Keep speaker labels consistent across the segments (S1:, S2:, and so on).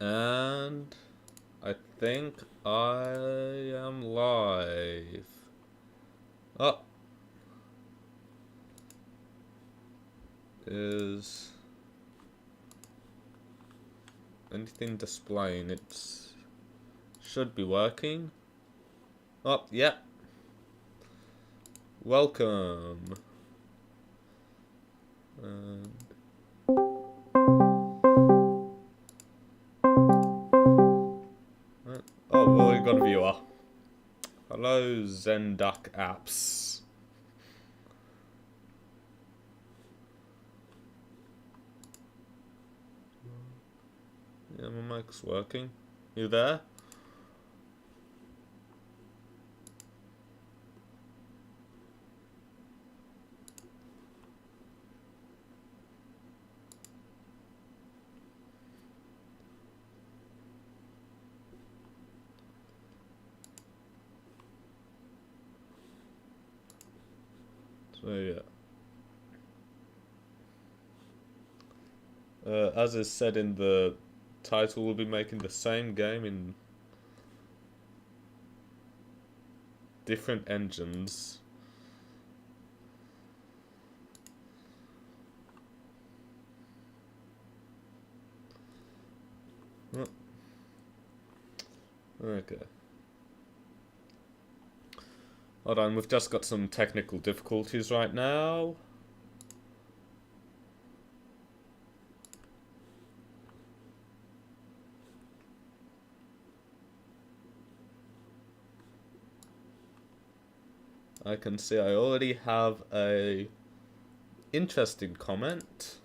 S1: And I think I am live. Oh, is anything displaying? It should be working. Oh, yeah. Welcome. And oh, well, we got a viewer. Hello, Zenduck Apps. Yeah, my mic's working. You there? So yeah. As is said in the title, we'll be making the same game in different engines. Oh, okay. Hold on, we've just got some technical difficulties right now. I can see I already have a interesting comment.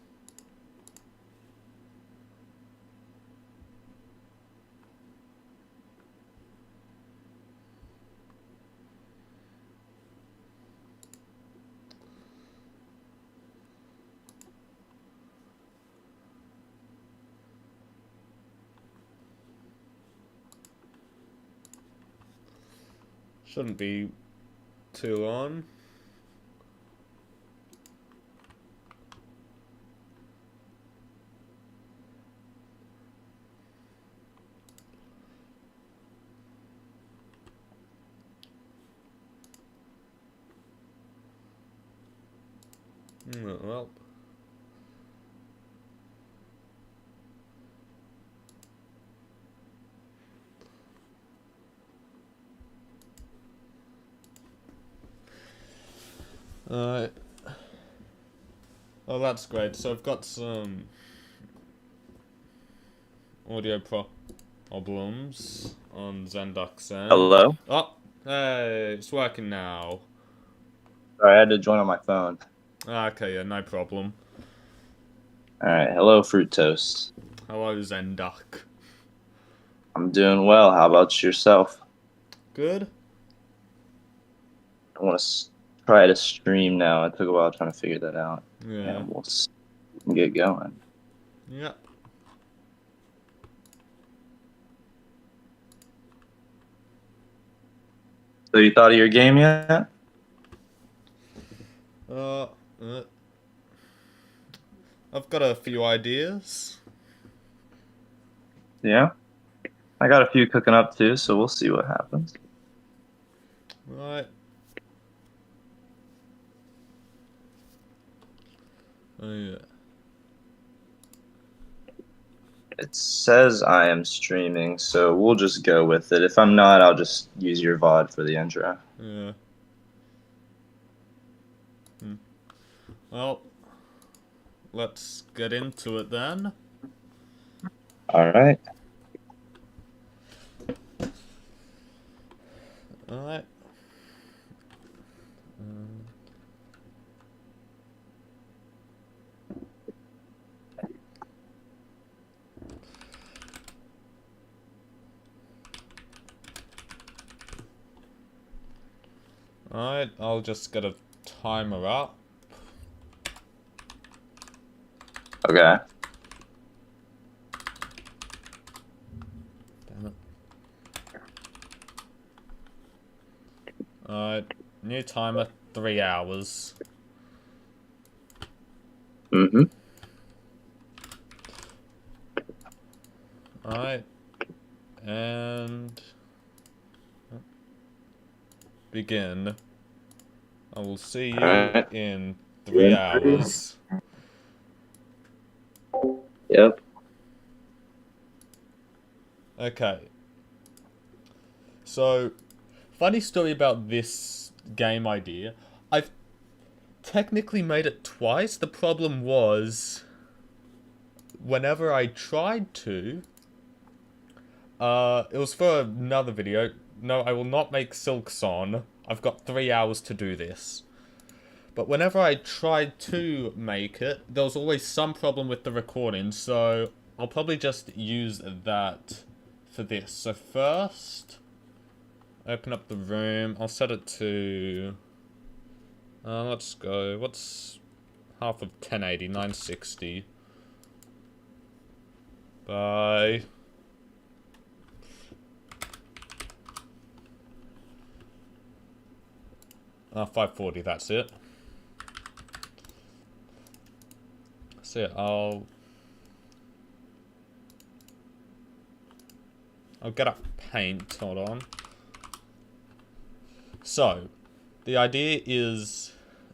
S1: Shouldn't be too long. Well. Alright. Oh, that's great. So I've got some audio problems on Zenduck's end.
S2: Hello?
S1: Oh, hey, it's working now.
S2: Sorry, I had to join on my phone.
S1: Okay, yeah, no problem.
S2: Alright, hello, Fruit Toast.
S1: Hello, Zenduck.
S2: I'm doing well. How about yourself?
S1: Good?
S2: I want to try to stream now. It took a while trying to figure that out.
S1: Yeah.
S2: And we'll get going.
S1: Yeah.
S2: So you thought of your game yet?
S1: Uh, uh, I've got a few ideas.
S2: Yeah? I got a few cooking up too, so we'll see what happens.
S1: Right. Oh, yeah.
S2: It says I am streaming, so we'll just go with it. If I'm not, I'll just use your VOD for the intro.
S1: Yeah. Well, let's get into it then.
S2: Alright.
S1: Alright. Alright, I'll just get a timer up.
S2: Okay.
S1: Damn it. Alright, new timer, 3 hours.
S2: Mm-hmm.
S1: Alright. And... begin. I will see you
S2: Alright.
S1: in 3 hours.
S2: Yep.
S1: Okay. So, funny story about this game idea. I've technically made it twice. The problem was, whenever I tried to, it was for another video. No, I will not make Silksong. I've got 3 hours to do this. But whenever I tried to make it, there was always some problem with the recording, so I'll probably just use that for this. So first, open up the room. I'll set it to... let's go... what's half of 1080? 960. Bye. Ah, 540, that's it. So yeah, I'll get up paint, hold on. So, the idea is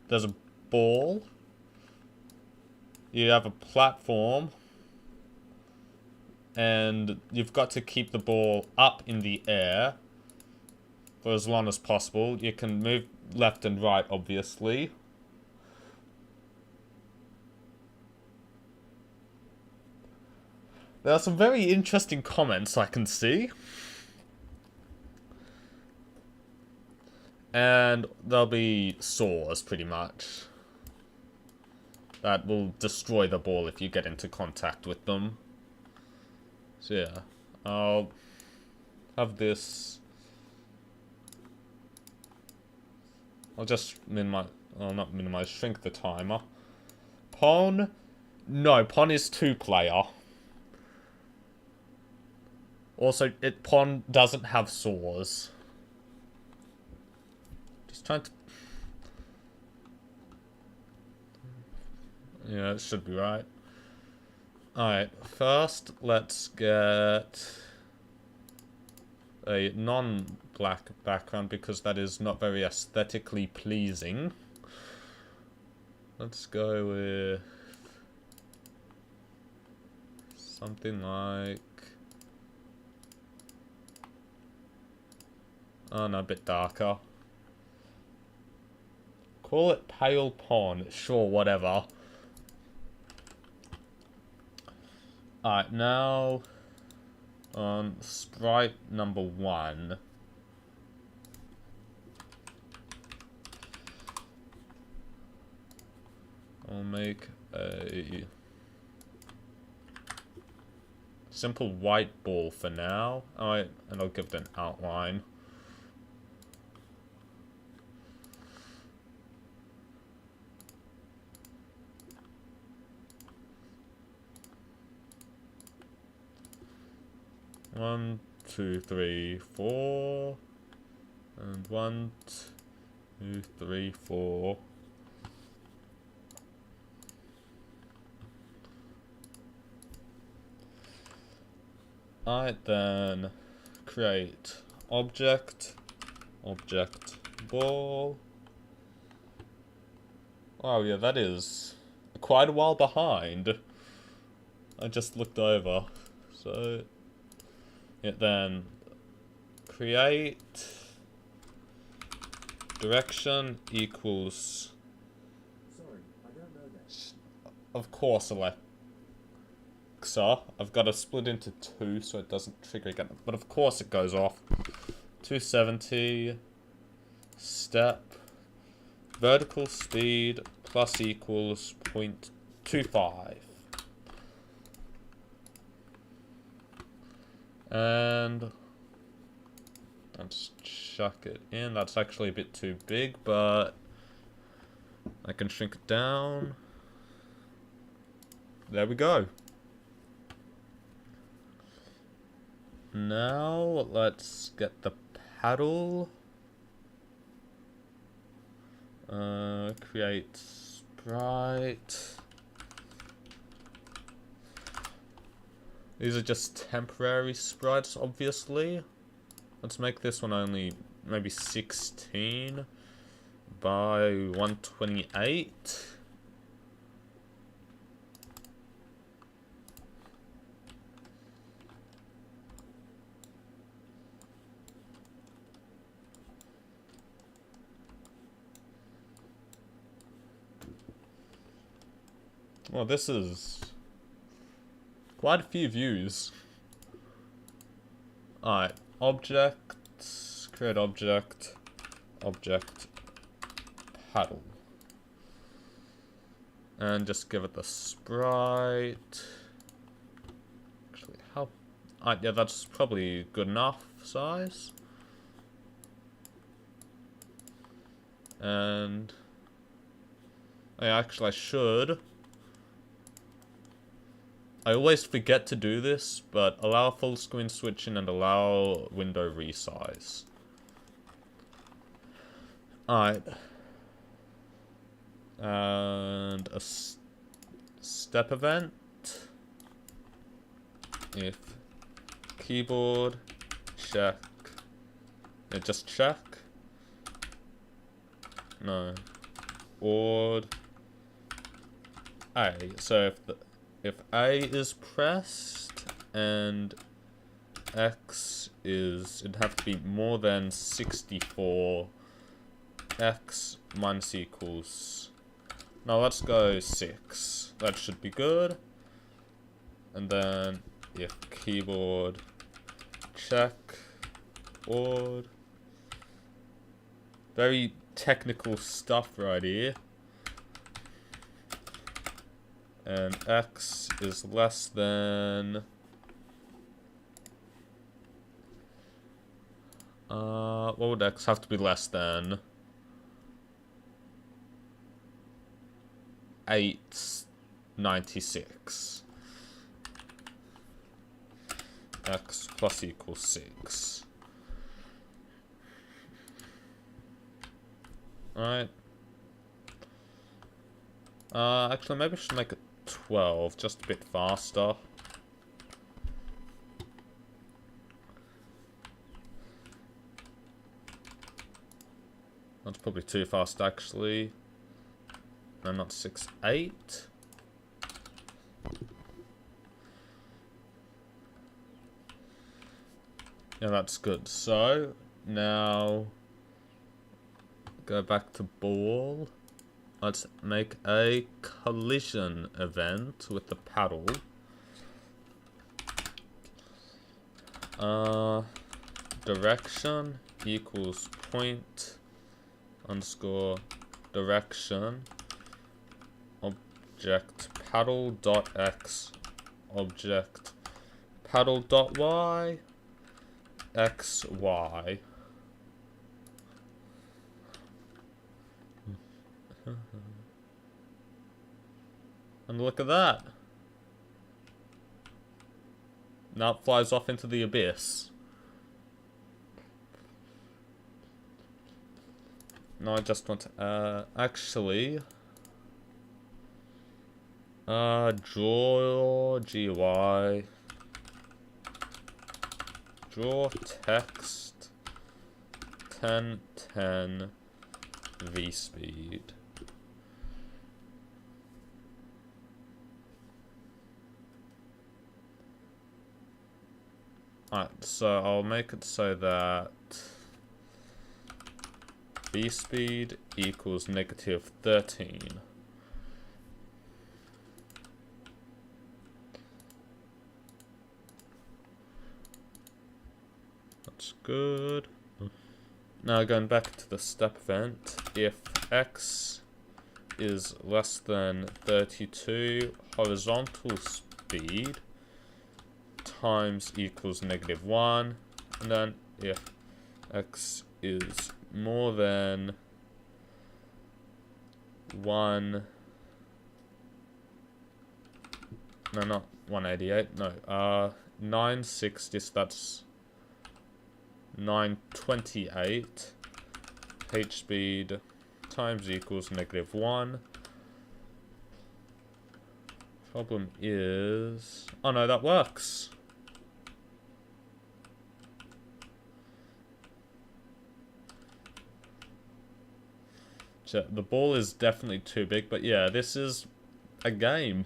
S1: there's a ball, you have a platform, and you've got to keep the ball up in the air for as long as possible. You can move left and right, obviously. There are some very interesting comments I can see. And there'll be saws, pretty much. That will destroy the ball if you get into contact with them. So yeah, I'll have this. I'll just minimize, well, not minimize, shrink the timer. Pon? No, Pon is 2-player. Also, Pon doesn't have saws. Just trying to... yeah, it should be right. Alright, first let's get a non-black background because that is not very aesthetically pleasing. Let's go with something like... oh no, a bit darker. Call it Pale Pon. Sure, whatever. Alright, now on sprite number 1. I'll make a simple white ball for now. Alright, and I'll give it an outline. One, 2, 3, 4, and 1, 2, 3, 4. Alright then, create object ball. Oh yeah, that is quite a while behind. I just looked over, so yeah, then create direction equals.
S3: Sorry, I don't know that.
S1: Of course, Alexa. I've got to split into 2 so it doesn't trigger again. But of course it goes off. 270 step vertical speed plus equals 0.25. And let's chuck it in. That's actually a bit too big, but I can shrink it down. There we go. Now, let's get the paddle. Create sprite. These are just temporary sprites, obviously. Let's make this one only maybe 16 by 128. Well, this is quite a few views. Alright, object, create object, object, paddle. And just give it the sprite. Actually, how? Alright, yeah, that's probably good enough size. And I should. I always forget to do this, but allow full screen switching and allow window resize. Alright. And a step event. If keyboard check. Yeah, just check. No. Board. A. So if A is pressed and X is, it'd have to be more than 64. X minus equals. Now let's go 6. That should be good. And then if keyboard check board. Very technical stuff right here. And X is less than what would X have to be less than? 896. X plus equals 6. Alright. Actually, maybe I should make it 12, just a bit faster. That's probably too fast, actually. No, not 6, 8. Yeah, that's good. So, now go back to ball. Let's make a collision event with the paddle. Direction equals point underscore direction object paddle dot x object paddle dot y x y. And look at that. Now it flies off into the abyss. No, I just want to, actually, draw GUI, draw text, 1010 V speed. Alright, so I'll make it so that V speed equals negative 13. That's good. Now going back to the step event, if x is less than 32, horizontal speed times equals negative 1, and then if x is more than 1, no, not 188, no, 960, so that's 928, h speed times equals negative 1, Problem is... Oh no, that works. The ball is definitely too big, but yeah, this is a game.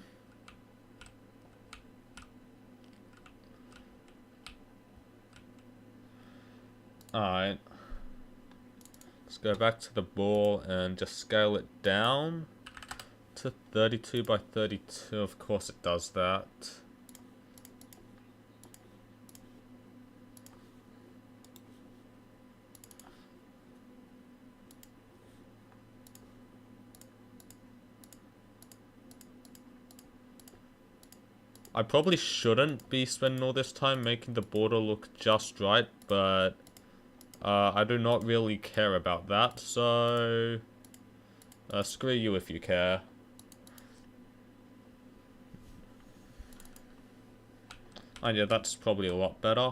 S1: Alright. Let's go back to the ball and just scale it down to 32 by 32. Of course it does that. I probably shouldn't be spending all this time making the border look just right, but I do not really care about that, so screw you if you care. And yeah, that's probably a lot better.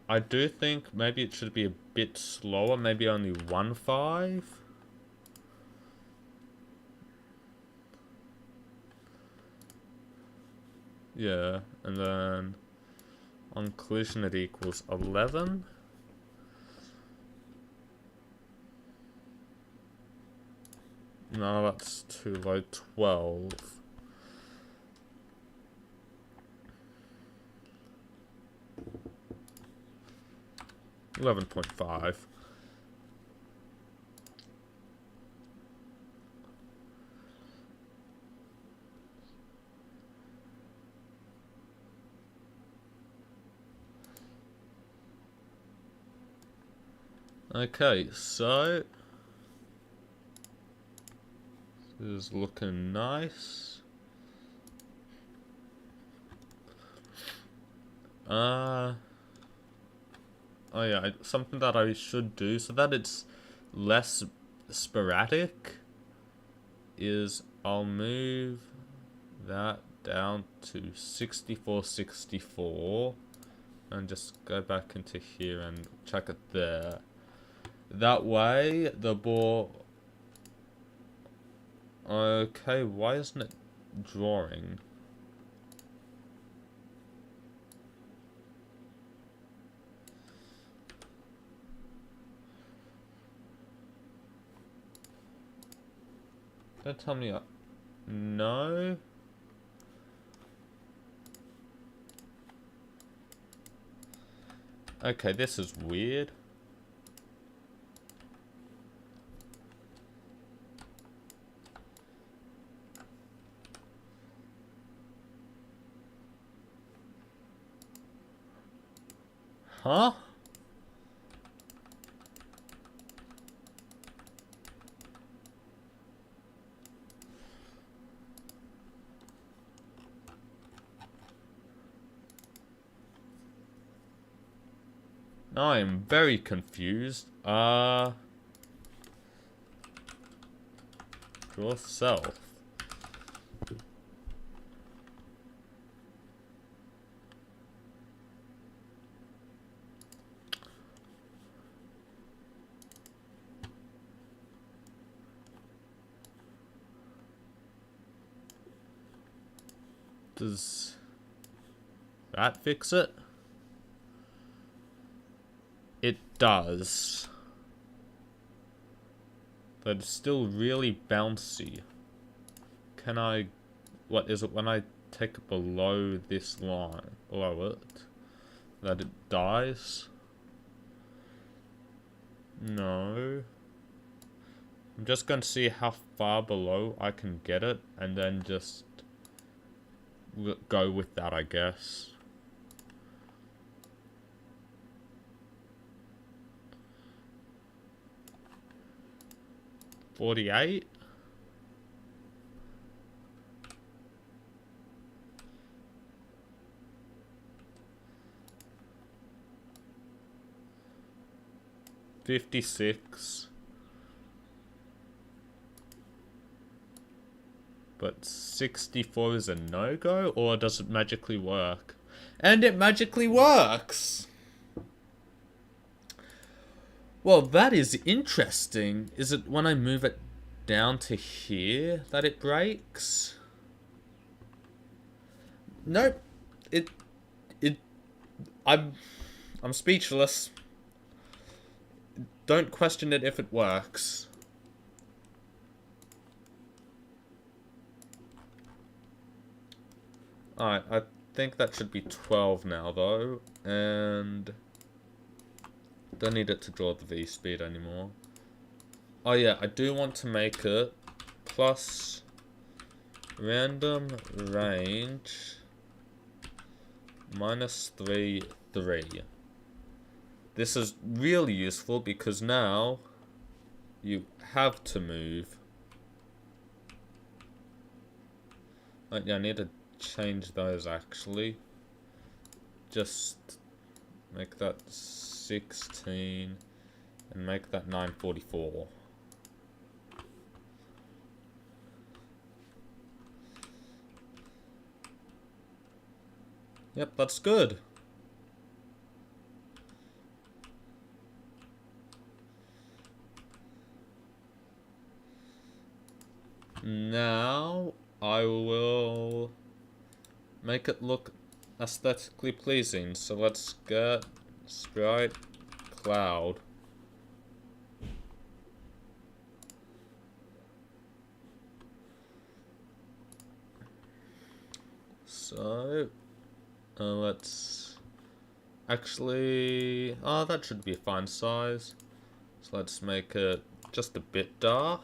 S1: I do think maybe it should be a bit slower, maybe only 1.5. Yeah, and then on collision it equals 11. No, that's too low, 12. $11.5. Okay, so this is looking nice. Oh yeah, something that I should do so that it's less sporadic is I'll move that down to 64, and just go back into here and check it there. That way the ball... Okay, why isn't it drawing? Don't tell me... No? Okay, this is weird. Huh? I am very confused. Draw self. Does that fix it? It does. But it's still really bouncy. Can I... What is it when I take it below this line? Below it? That it dies? No. I'm just going to see how far below I can get it. And then just... go with that, I guess. $48. $56. But 64 is a no-go, or does it magically work? And it magically works! Well, that is interesting. Is it when I move it down to here that it breaks? Nope. I'm speechless. Don't question it if it works. Alright, I think that should be 12 now, though. And don't need it to draw the V speed anymore. Oh yeah, I do want to make it plus random range minus 3, 3. This is really useful because now you have to move. Yeah, I need to change those actually. Just make that 16 and make that 944. Yep, that's good. Now I will make it look aesthetically pleasing. So let's get sprite cloud. So let's actually, oh, that should be a fine size. So let's make it just a bit dark.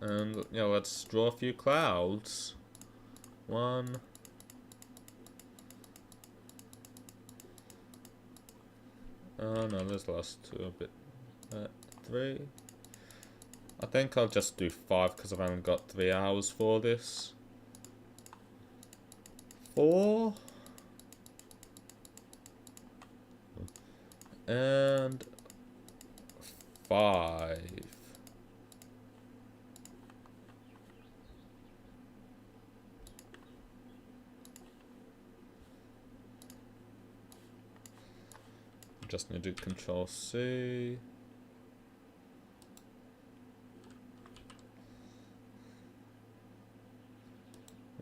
S1: And yeah, let's draw a few clouds. 1. Oh no, there's the last 2 a bit. 3. I think I'll just do 5 because I've only got 3 hours for this. 4. And 5. Just need to do Control C.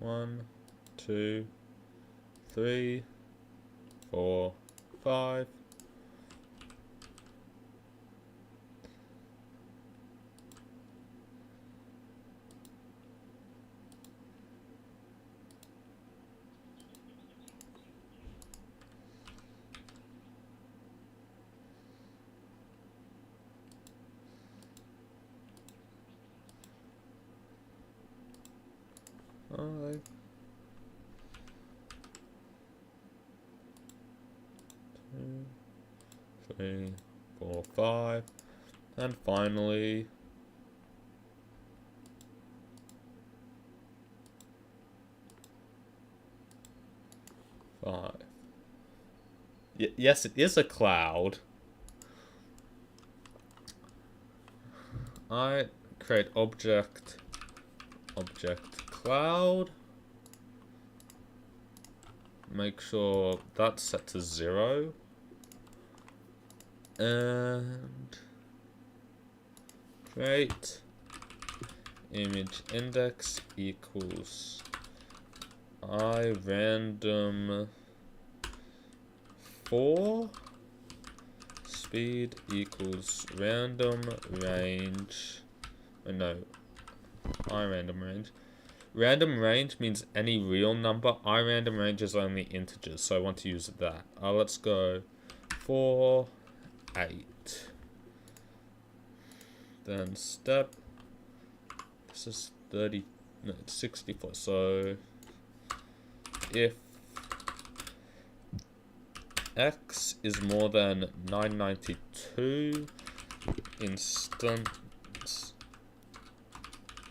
S1: One, 2, 3, 4, 5. Alright. 2, 3, 4, 5. And finally 5. Yes, it is a cloud. I create object cloud. Make sure that's set to 0. And create image index equals I random 4 speed equals random range. Oh, no, I random range. Random range means any real number. I random range is only integers, so I want to use that. Let's go 4, 8. Then step. This is 30. No, it's 64. So if x is more than 992, instance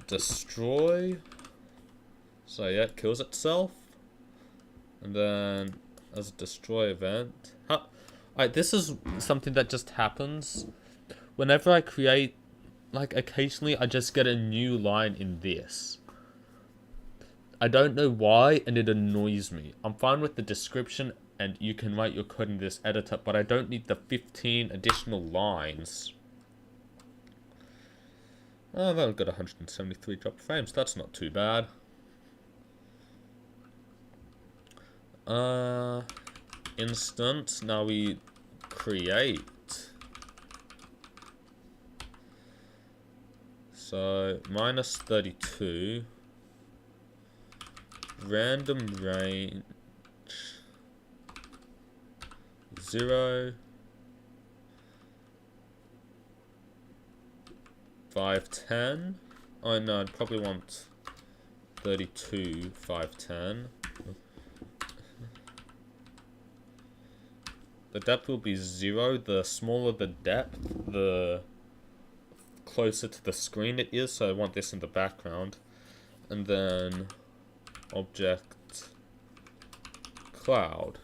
S1: destroy. So yeah, it kills itself. And then as a destroy event. Alright, this is something that just happens. Whenever I create like, occasionally I just get a new line in this. I don't know why, and it annoys me. I'm fine with the description, and you can write your code in this editor, but I don't need the 15 additional lines. Oh, I've only got 173 drop frames. That's not too bad. Instance. Now we create. So, minus 32. Random range. 0. 510. Oh no, I'd probably want 32, 510. The depth will be 0. The smaller the depth, the closer to the screen it is, so I want this in the background. And then object cloud.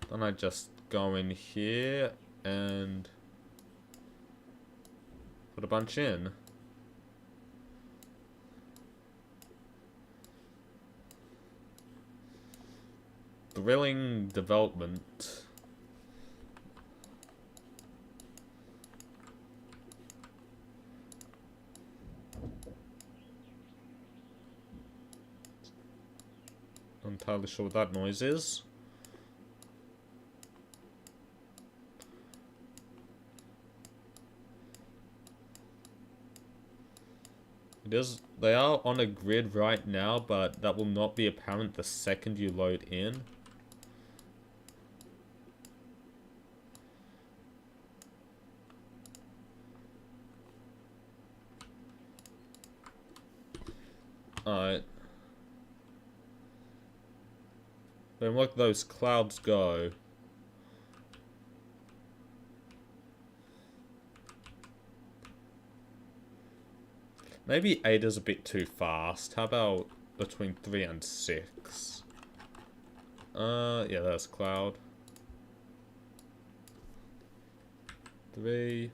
S1: Then I just go in here and put a bunch in. Thrilling development. Not entirely sure what that noise is. They are on a grid right now, but that will not be apparent the second you load in. Alright. Then look, those clouds go. Maybe 8 is a bit too fast. How about between 3 and 6? Yeah, that's cloud. 3,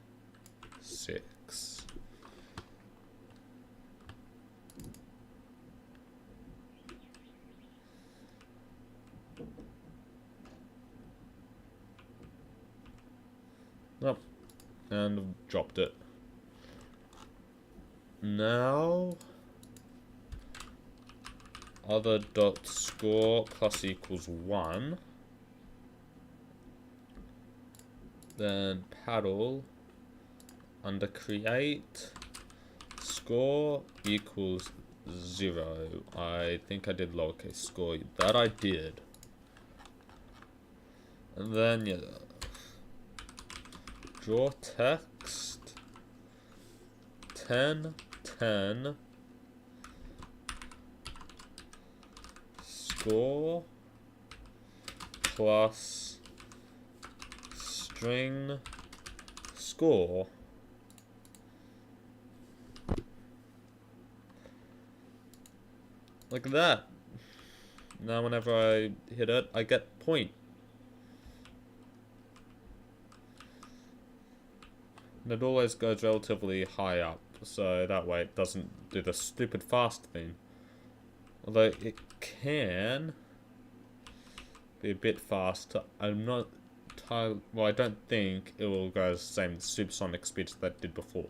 S1: 6. Nope. And dropped it. Now, other dot score plus equals 1. Then paddle under create score equals 0. I think I did lowercase score. That I did. And then yeah, draw text 10 10 score plus string score. Like that. Now whenever I hit it, I get point. And it always goes relatively high up, so that way it doesn't do the stupid fast thing. Although it can be a bit faster. I'm not entirely, well, I don't think it will go the same supersonic speeds that it did before.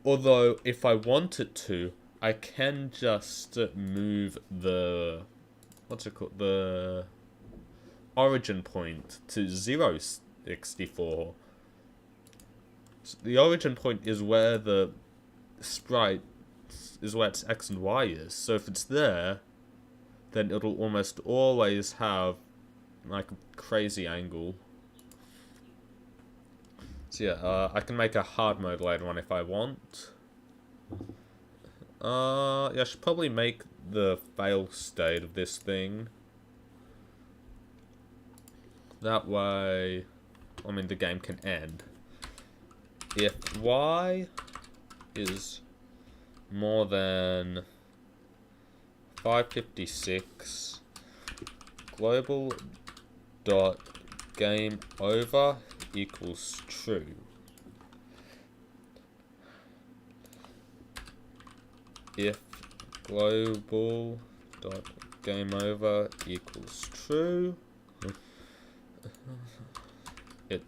S1: Although if I wanted to, I can just move the, what's it called, the origin point to 064. So the origin point is where the sprite is, where its X and Y is. So if it's there, then it'll almost always have like a crazy angle. So yeah, I can make a hard mode later on if I want. Yeah, I should probably make the fail state of this thing. That way, I mean, the game can end. If Y is more than 556, global dot game over equals true. if global dot game over equals true. It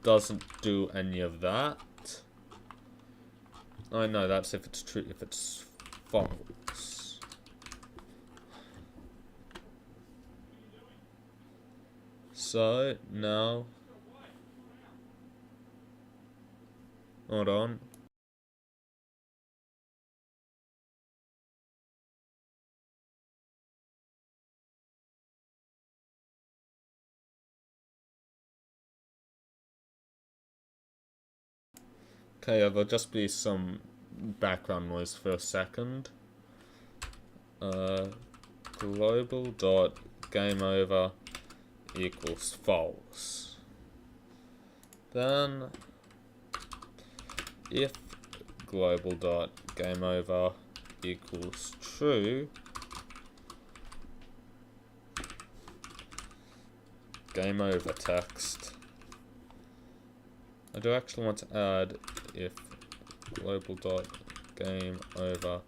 S1: doesn't do any of that. I know that's if it's true. If it's false. So now, hold on. Okay, there'll just be some background noise for a second. Global dot game over equals false. Then if global dot game over equals true, game over text. I do actually want to add if global dot game over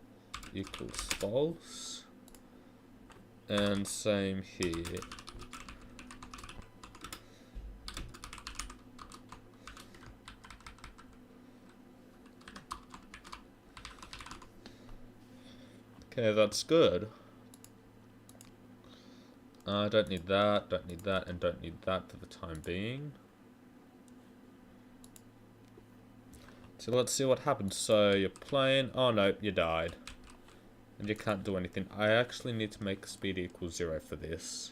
S1: equals false, and same here. Okay, that's good. I don't need that, and don't need that for the time being. So let's see what happens. So you're playing, oh no, you died. And you can't do anything. I actually need to make speed equal 0 for this.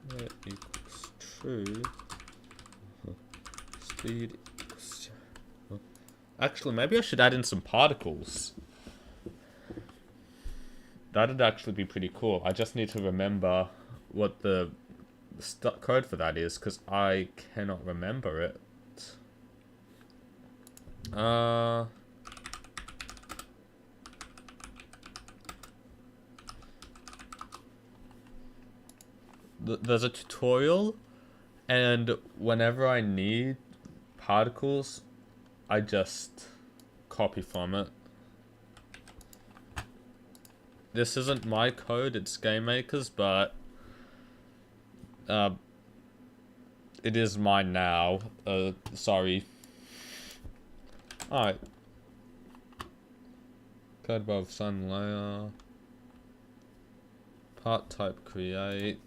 S1: That equals true. Speed equals 0. Actually, maybe I should add in some particles. That'd actually be pretty cool. I just need to remember what the code for that is, because I cannot remember it. There's a tutorial, and whenever I need particles, I just copy from it. This isn't my code, it's GameMaker's, but it is mine now. Sorry. Alright. Code above sun layer. Part type create.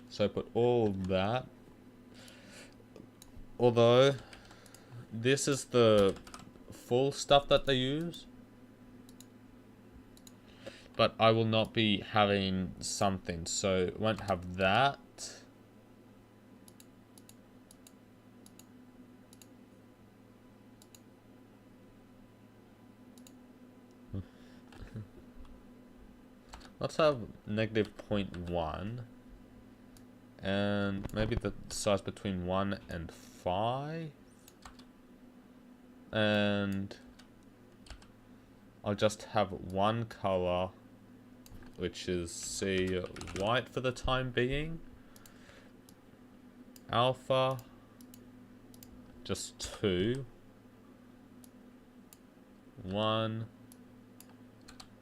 S1: So put all that. Although, this is the full stuff that they use. But I will not be having something, so it won't have that. Let's have -0.1. And maybe the size between 1 and 5. And I'll just have one color, which is C white for the time being. Alpha, just 2. 1,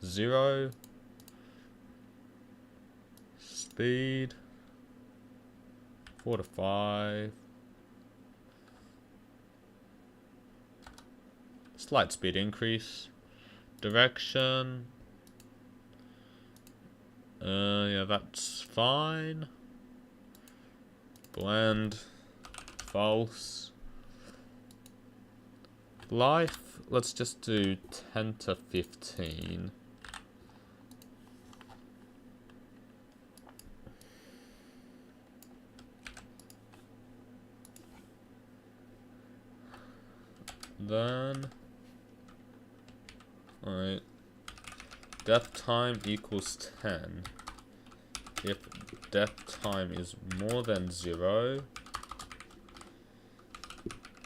S1: 0. Speed 4 to 5. Slight speed increase. Direction. Yeah, that's fine. Blend. False. Life. Let's just do 10 to 15. Then, alright, death time equals 10. If death time is more than 0,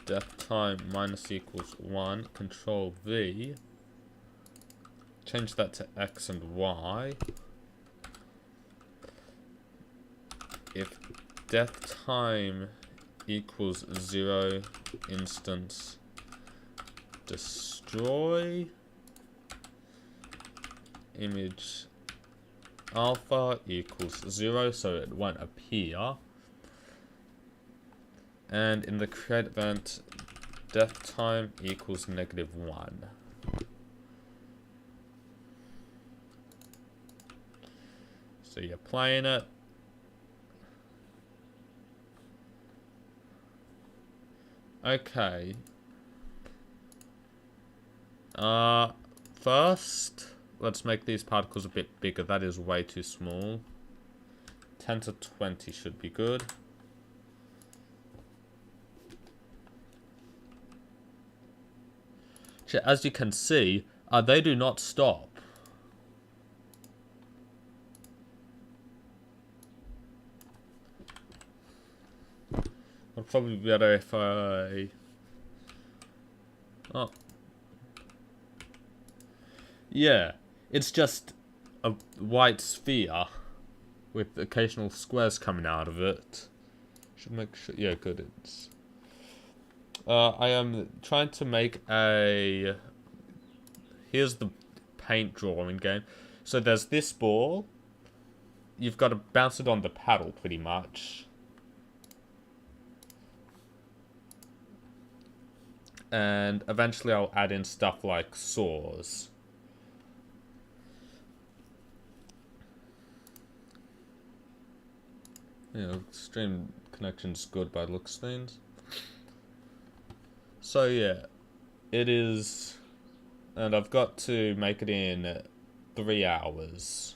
S1: death time minus equals 1, control V, change that to X and Y. If death time equals 0 instance destroy image alpha equals 0, so it won't appear. And in the create event, death time equals -1. So you're playing it. Okay. First, let's make these particles a bit bigger. That is way too small. 10 to 20 should be good. As you can see, they do not stop. It'd probably be better if I... Oh. Yeah, it's just a white sphere with occasional squares coming out of it. Should make sure... Yeah, good. It's... I am trying to make a... Here's the paint drawing game. So there's this ball. You've got to bounce it on the paddle, pretty much. And eventually I'll add in stuff like saws. Yeah, stream connection's good by the looks of things. So yeah, it is, and I've got to make it in 3 hours.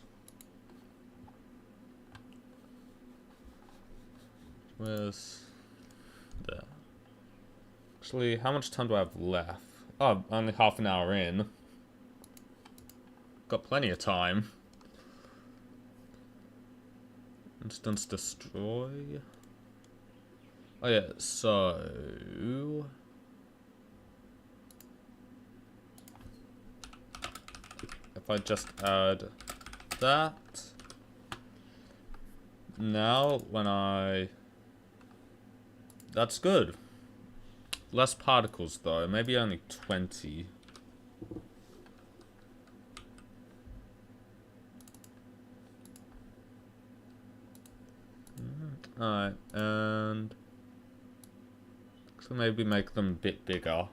S1: Where's there? Actually, how much time do I have left? Oh, only half an hour in. Got plenty of time. Instance destroy. Oh yeah, so... If I just add that. Now, when I... That's good. Less particles though, maybe only 20. Alright, and... So maybe make them a bit bigger.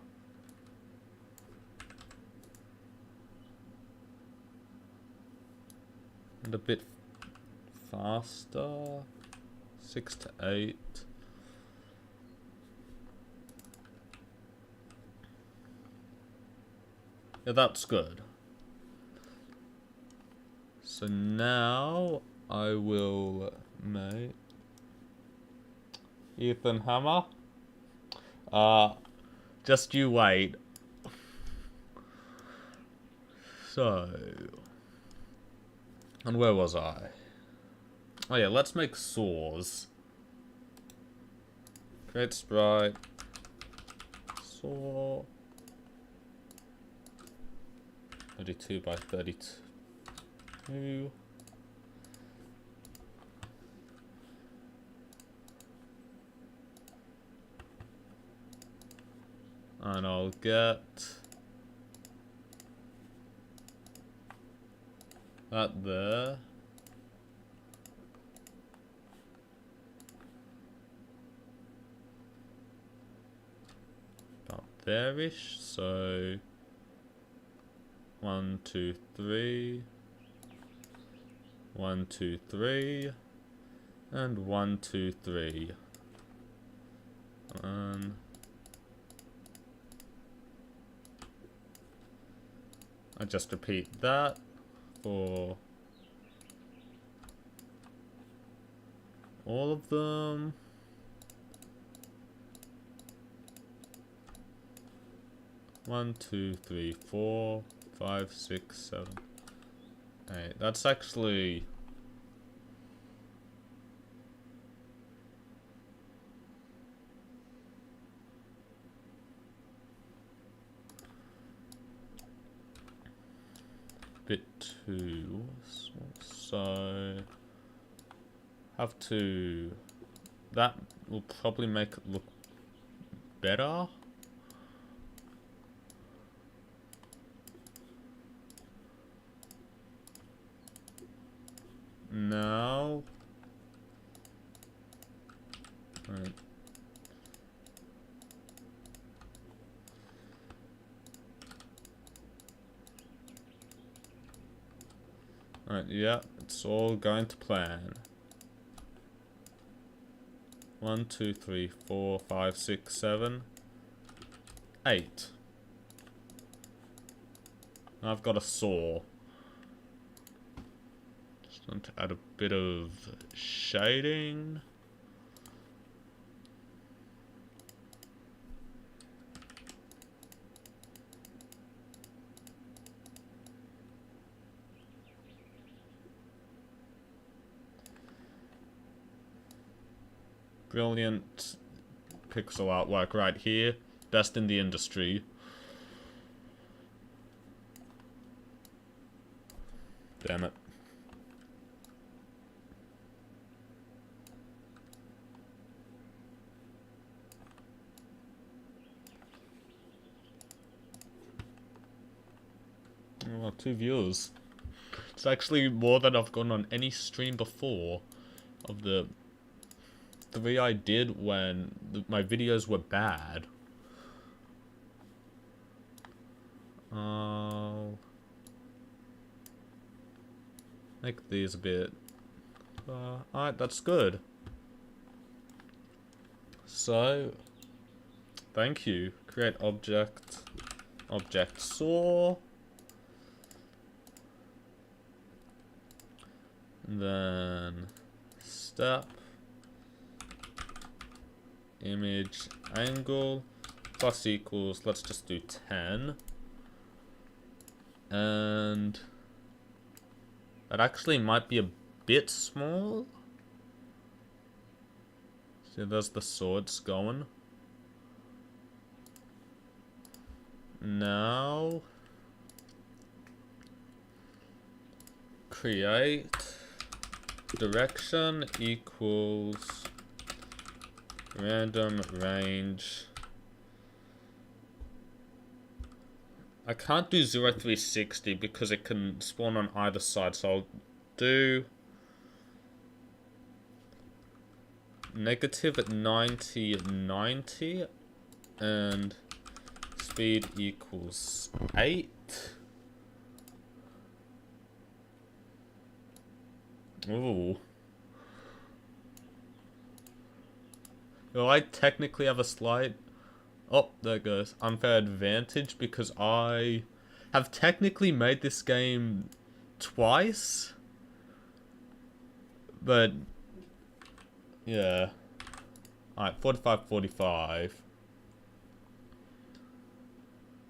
S1: And a bit faster. 6 to 8. Yeah, that's good. So now I will make Ethan Hammer. Just you wait. So, and where was I? Oh yeah, let's make saws. Create sprite. Saw. 32 by 32. And I'll get that there. About there-ish, so 1, 2, 3. 1, 2, 3. And 1, 2, 3. I just repeat that for all of them. One, 2, 3, 4, 5, 6, 7, 8. That's actually bit too small, so have to that will probably make it look better. Now. Right. Alright, yeah, it's all going to plan. 1, 2, 3, 4, 5, 6, 7, 8. I've got a saw. Just want to add a bit of shading. Brilliant pixel artwork right here. Best in the industry. Damn it. Oh, 2 views. It's actually more than I've gotten on any stream before of the 3 I did when my videos were bad. Make these a bit. Alright, that's good. So, thank you. Create object. Object saw. And then step. Image angle plus equals, let's just do 10. And that actually might be a bit small. See, there's the swords going. Now, create direction equals random range. I can't do 0, 360 because it can spawn on either side, so I'll do negative at 90, 90, and speed equals 8. Ooh. Well, I technically have a slight... Oh, there it goes. Unfair advantage because I have technically made this game twice. But, yeah. Alright, 45, 45.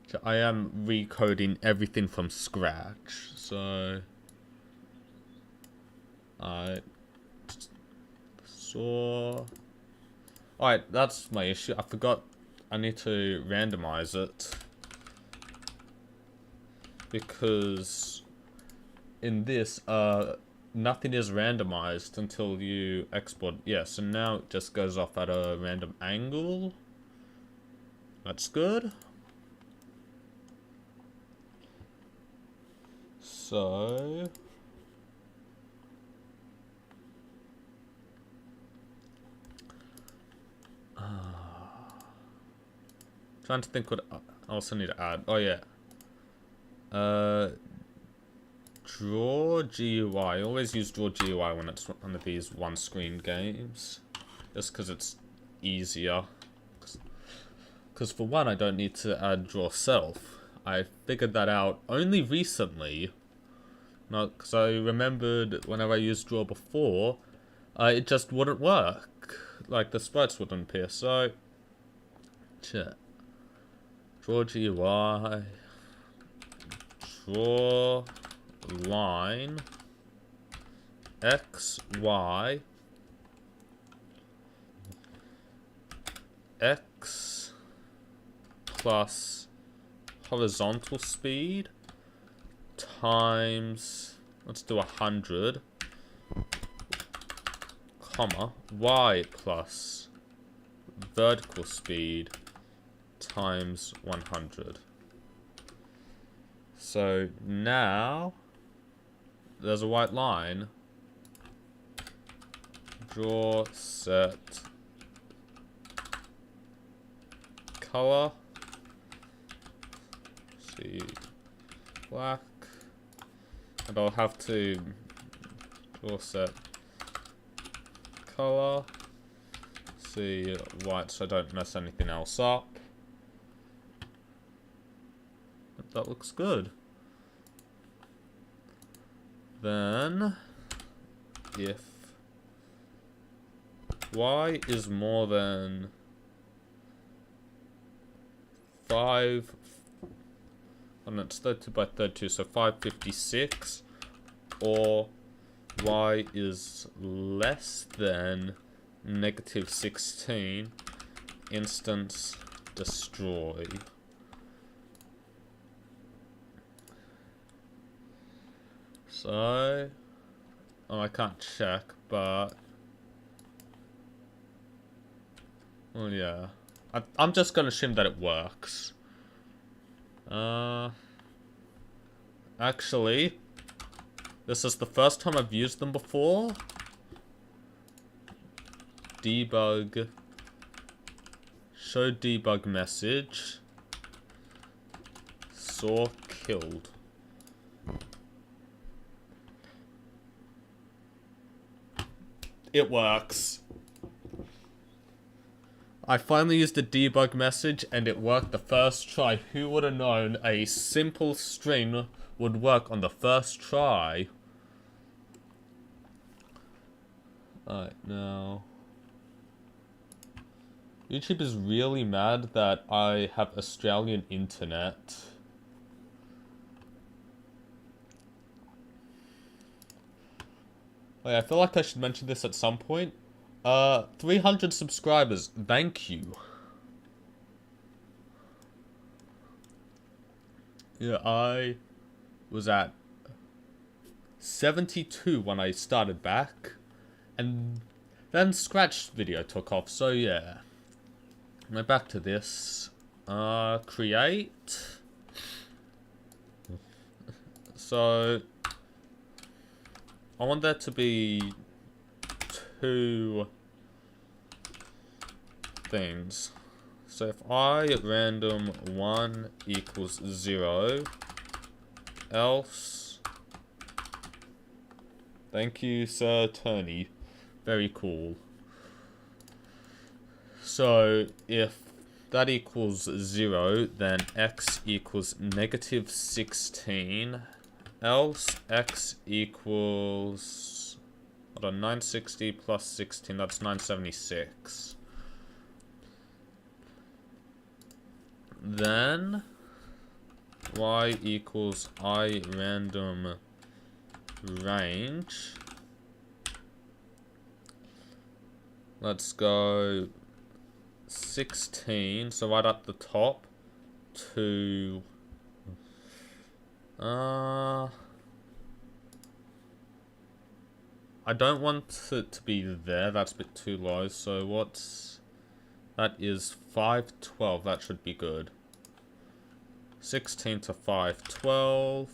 S1: So I am recoding everything from scratch, so... Alright. So... Alright, that's my issue. I forgot I need to randomize it. Because in this, nothing is randomized until you export. Yeah, so now it just goes off at a random angle. That's good. So... trying to think what I also need to add. Oh yeah. Draw GUI. I always use Draw GUI when it's one of these one-screen games. Just because it's easier. Because for one, I don't need to add Draw Self. I figured that out only recently. Not because I remembered whenever I used Draw before, it just wouldn't work. Like the sprites wouldn't appear. So, shit. Draw GUI. Draw line. X, Y. X plus horizontal speed times, let's do 100. comma, y plus vertical speed times 100. So now there's a white line. Draw, set, color. See, black. And I'll have to draw, set, color. See, white, so I don't mess anything else up. That looks good. Then, if y is more than 5, and it's 32 by 32, so 556, or y is less than negative 16, instance destroy. So, oh, I can't check, but, well, yeah. I'm just gonna assume that it works. Actually, this is the first time I've used them before. Debug. Show debug message. Saw killed. It works. I finally used a debug message and it worked the first try. Who would have known a simple string would work on the first try? Alright, now. YouTube is really mad that I have Australian internet. Wait, I feel like I should mention this at some point. 300 subscribers. Thank you. Yeah, I was at 72 when I started back. And then Scratch video took off, so yeah. Now back to this. Create. So, I want there to be 2 things. So if I random 1 equals 0, else, thank you, Sir Tony. Very cool. So if that equals 0, then x equals negative 16, else x equals, hold on, 960 plus 16, that's 976. Then y equals I random range. Let's go 16, so right at the top to I don't want it to be there, that's a bit too low, so what's that is 512, that should be good. 16 to 512.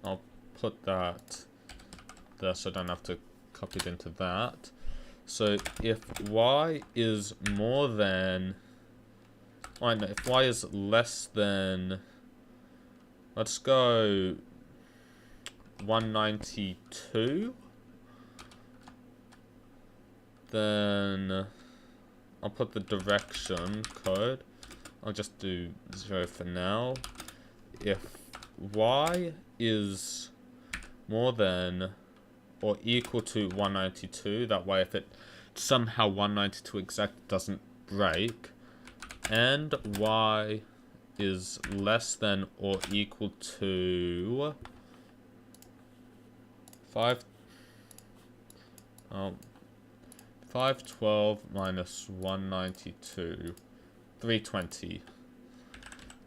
S1: I'll put that there so I don't have to copy it into that. So if y is more than, oh no, if y is less than, let's go 192, then I'll put the direction code. I'll just do 0 for now. If y is more than or equal to 192, that way if it somehow 192 exact doesn't break, and y is less than or equal to 512 minus 192, 320.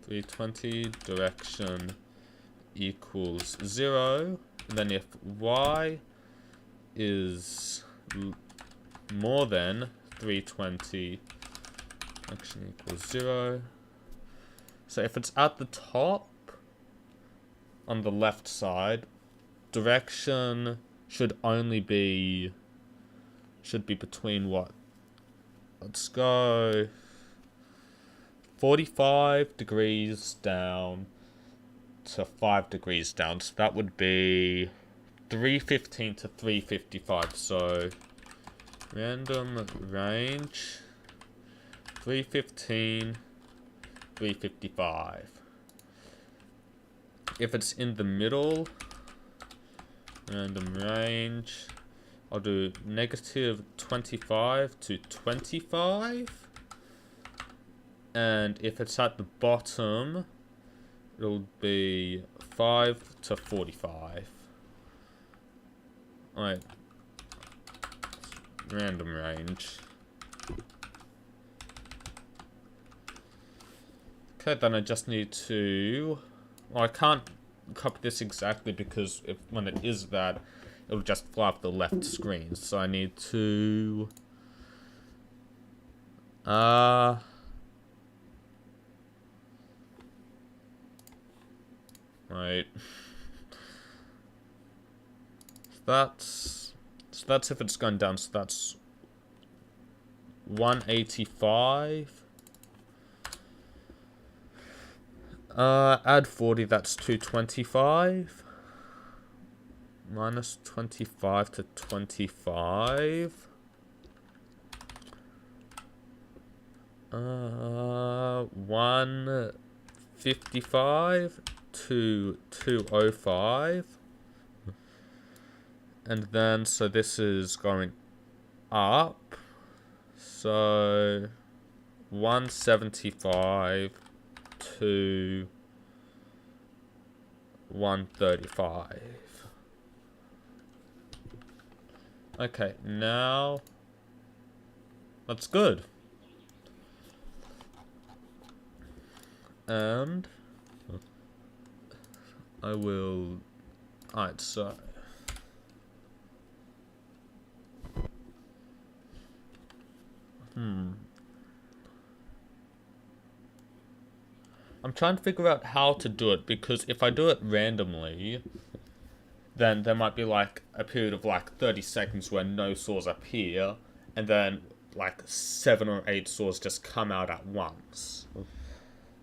S1: 320 direction equals 0. And then if y is more than 320, action equals 0. So if it's at the top, on the left side, direction should only be, between what? Let's go 45 degrees down to 5 degrees down. So that would be 315 to 355. So random range 315, 355. If it's in the middle, random range, I'll do negative 25 to 25. And if it's at the bottom, it'll be 5 to 45. Alright. Random range. Okay, then I just need to... Well, I can't copy this exactly because when it is that, it'll just fly off the left screen. So I need to... Right. So that's if it's gone down. So that's 185. Add 40, that's 225. Minus 25 to 25. 155 to 205. And then, so this is going up. So 175 to 135. Okay, now that's good. And I will... Alright, so... I'm trying to figure out how to do it, because if I do it randomly, then there might be like a period of like 30 seconds where no saws appear, and then like 7 or 8 saws just come out at once.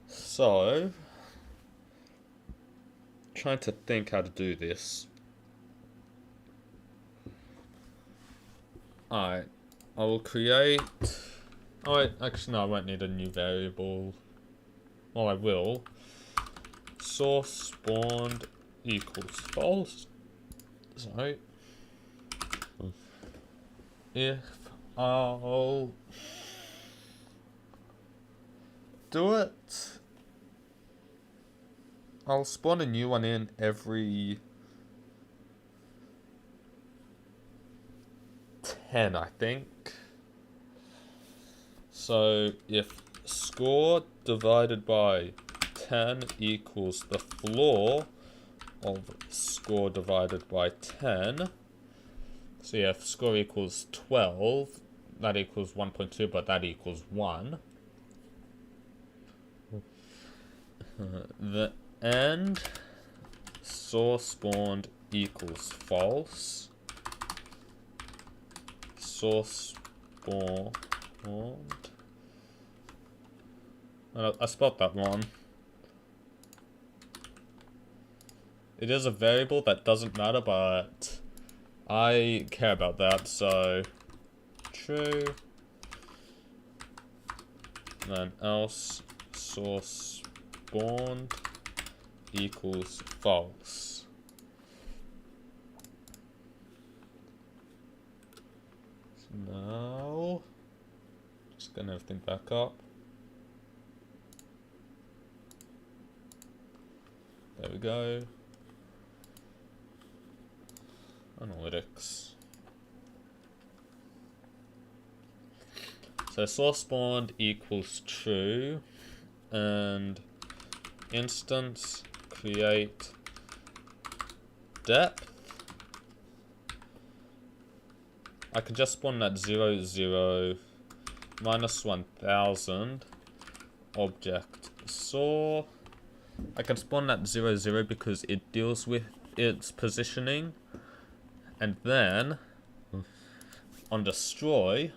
S1: So, trying to think how to do this. Alright, I will create... Oh wait, actually no, I won't need a new variable. Well, I will. Source spawned equals false. So, if I'll do it, I'll spawn a new one in every 10, I think. So if score divided by 10 equals the floor of score divided by 10. So yeah, if score equals 12, that equals 1.2, but that equals 1. The end source spawned equals false. Source spawned... I spelled that wrong. It is a variable that doesn't matter, but I care about that, so true. And then else source spawned equals false. So now, just getting everything back up. There we go. Analytics. So source spawned equals true, and instance create depth I can just spawn that 0, 0, minus 1000 object saw. I can spawn that 0, 0 because it deals with its positioning. And then on destroy,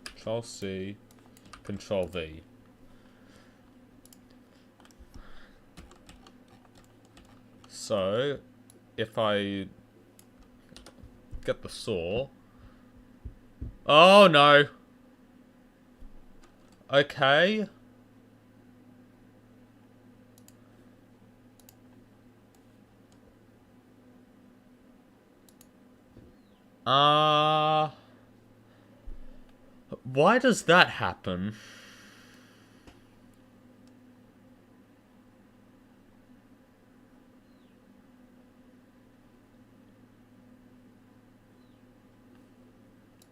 S1: Control C, Control V. So if I get the saw. Oh no. Okay. Why does that happen?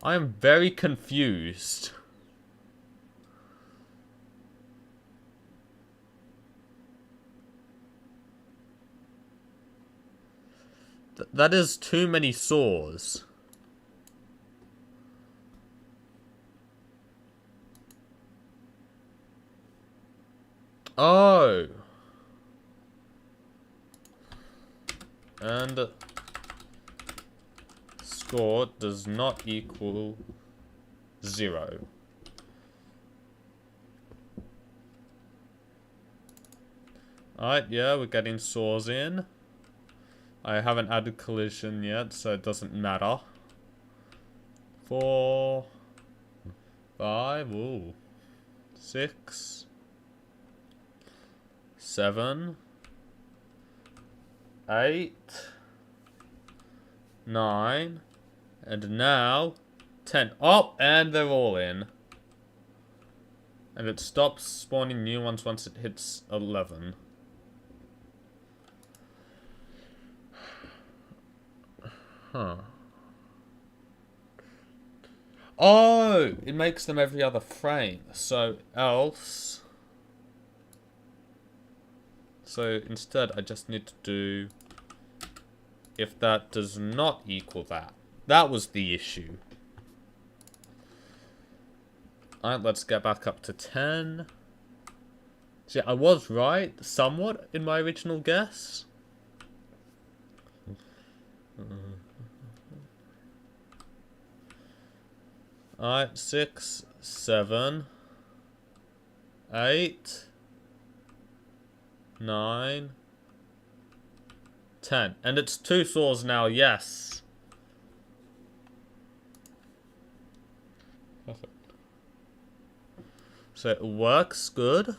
S1: I am very confused. That is too many saws. Oh. And score does not equal 0. Alright, yeah, we're getting saws in. I haven't added collision yet, so it doesn't matter. 4, 5, ooh, 6, 7, 8, 9, and now 10. Oh, and they're all in. And it stops spawning new ones once it hits 11. Huh. Oh, it makes them every other frame. So else. So instead, I just need to do if that does not equal that. That was the issue. Alright, let's get back up to 10. See, I was right, somewhat, in my original guess. Alright, 6, 7, 8, 9, 10. And it's 2 saws now, yes. Perfect. So it works good.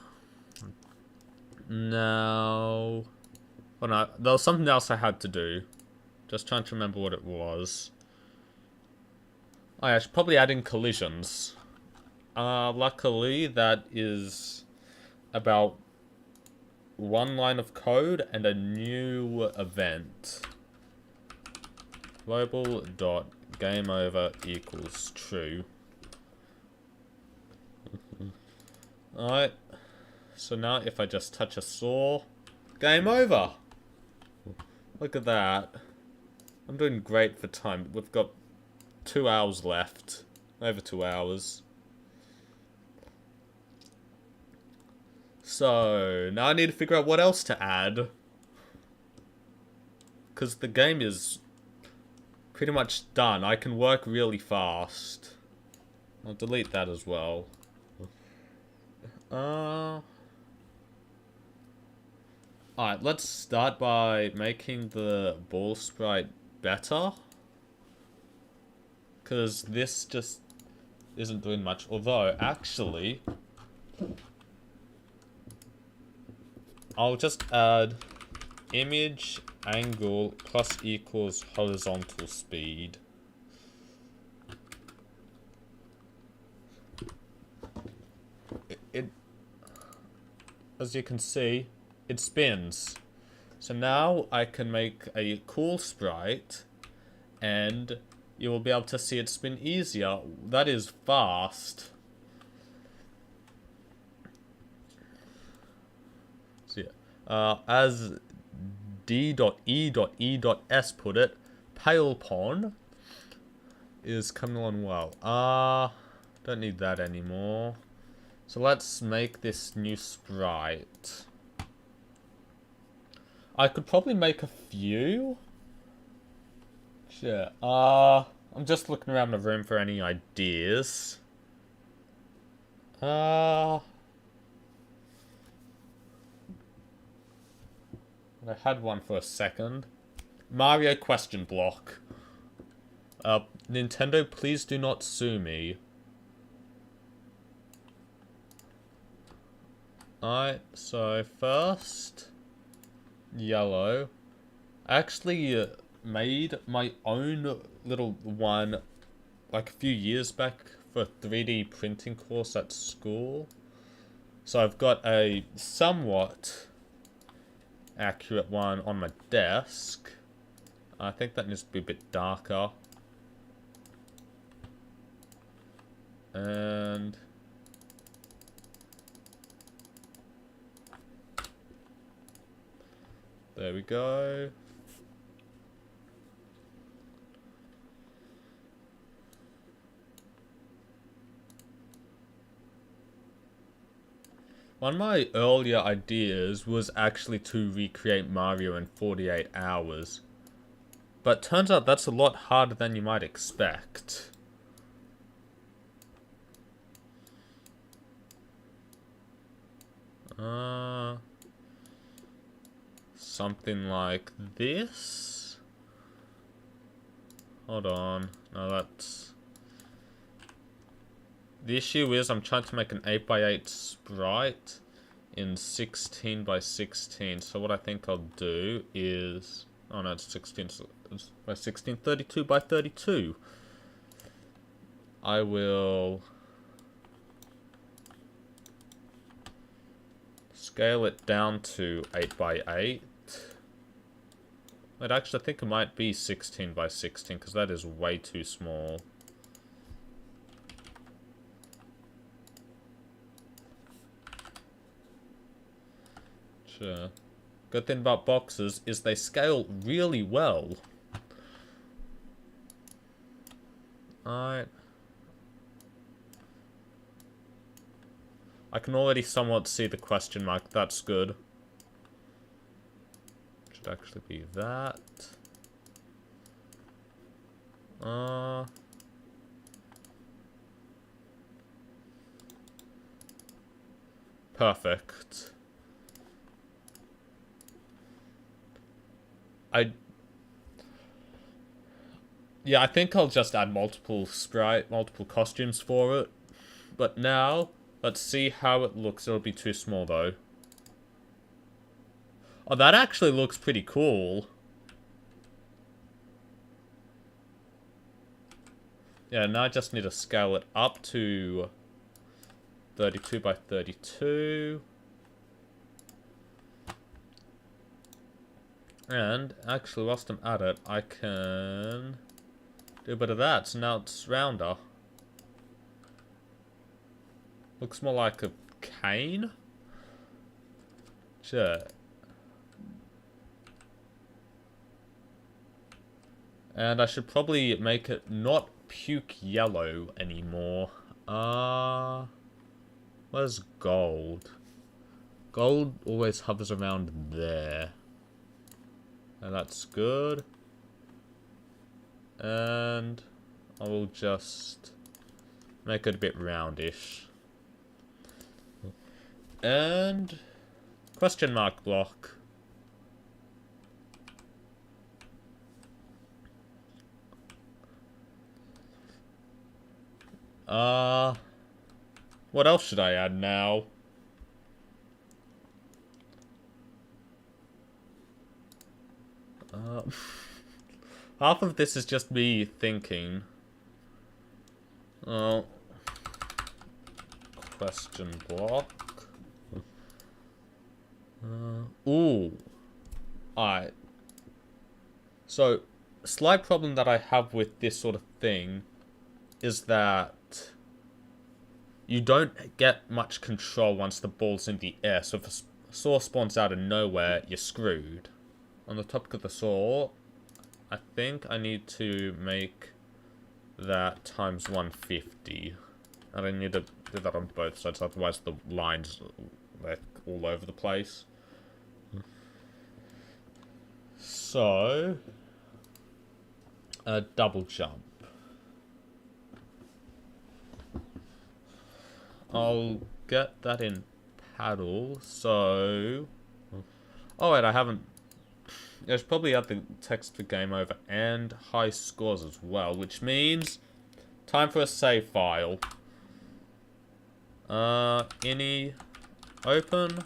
S1: Now... Oh no, there was something else I had to do. Just trying to remember what it was. Oh yeah, I should probably add in collisions. Luckily, that is about 1 line of code and a new event. Global.gameover equals true. Alright. So now if I just touch a saw, game over. Look at that. I'm doing great for time. We've got 2 hours left. Over 2 hours. So, now I need to figure out what else to add. Because the game is pretty much done. I can work really fast. I'll delete that as well. Alright, let's start by making the ball sprite better. Because this just isn't doing much. Although, actually, I'll just add image angle plus equals horizontal speed. It as you can see, it spins. So now I can make a cool sprite and you will be able to see it spin easier. That is fast. So yeah, as D.E.E.S put it, Pale Pon is coming along well. Don't need that anymore. So let's make this new sprite. I could probably make a few. Sure. I'm just looking around the room for any ideas. I had one for a second. Mario question block. Nintendo, please do not sue me. Alright, so first, yellow. I actually made my own little one like a few years back for a 3D printing course at school. So I've got a somewhat accurate one on my desk. I think that needs to be a bit darker. And there we go. One of my earlier ideas was actually to recreate Mario in 48 hours. But turns out that's a lot harder than you might expect. Something like this. Hold on. No, that's... The issue is I'm trying to make an 8x8 sprite in 16 by 16. So what I think I'll do is... Oh no, it's 16 by 16, 32 by 32. I will scale it down to 8 by 8. Wait, actually, I think it might be 16 by 16 because that is way too small. Sure. Good thing about boxes is they scale really well. Alright. I can already somewhat see the question mark. That's good. Should actually be that. Perfect. Yeah, I think I'll just add multiple costumes for it. But now, let's see how it looks. It'll be too small, though. Oh, that actually looks pretty cool. Yeah, now I just need to scale it up to 32 by 32. And, actually, whilst I'm at it, I can do a bit of that. So now it's rounder. Looks more like a cane. Sure. And I should probably make it not puke yellow anymore. Where's gold? Gold always hovers around there. And that's good. And I will just make it a bit roundish. And question mark block. What else should I add now? Half of this is just me thinking. Oh. Question block. Ooh. Alright. So, slight problem that I have with this sort of thing is that you don't get much control once the ball's in the air. So if a saw spawns out of nowhere, you're screwed. On the topic of the saw, I think I need to make that times 150. And I need to do that on both sides, otherwise the lines like all over the place. So, a double jump. I'll get that in paddle, so... Oh wait, I haven't... There's probably add the text for game over and high scores as well, which means... Time for a save file. Ini open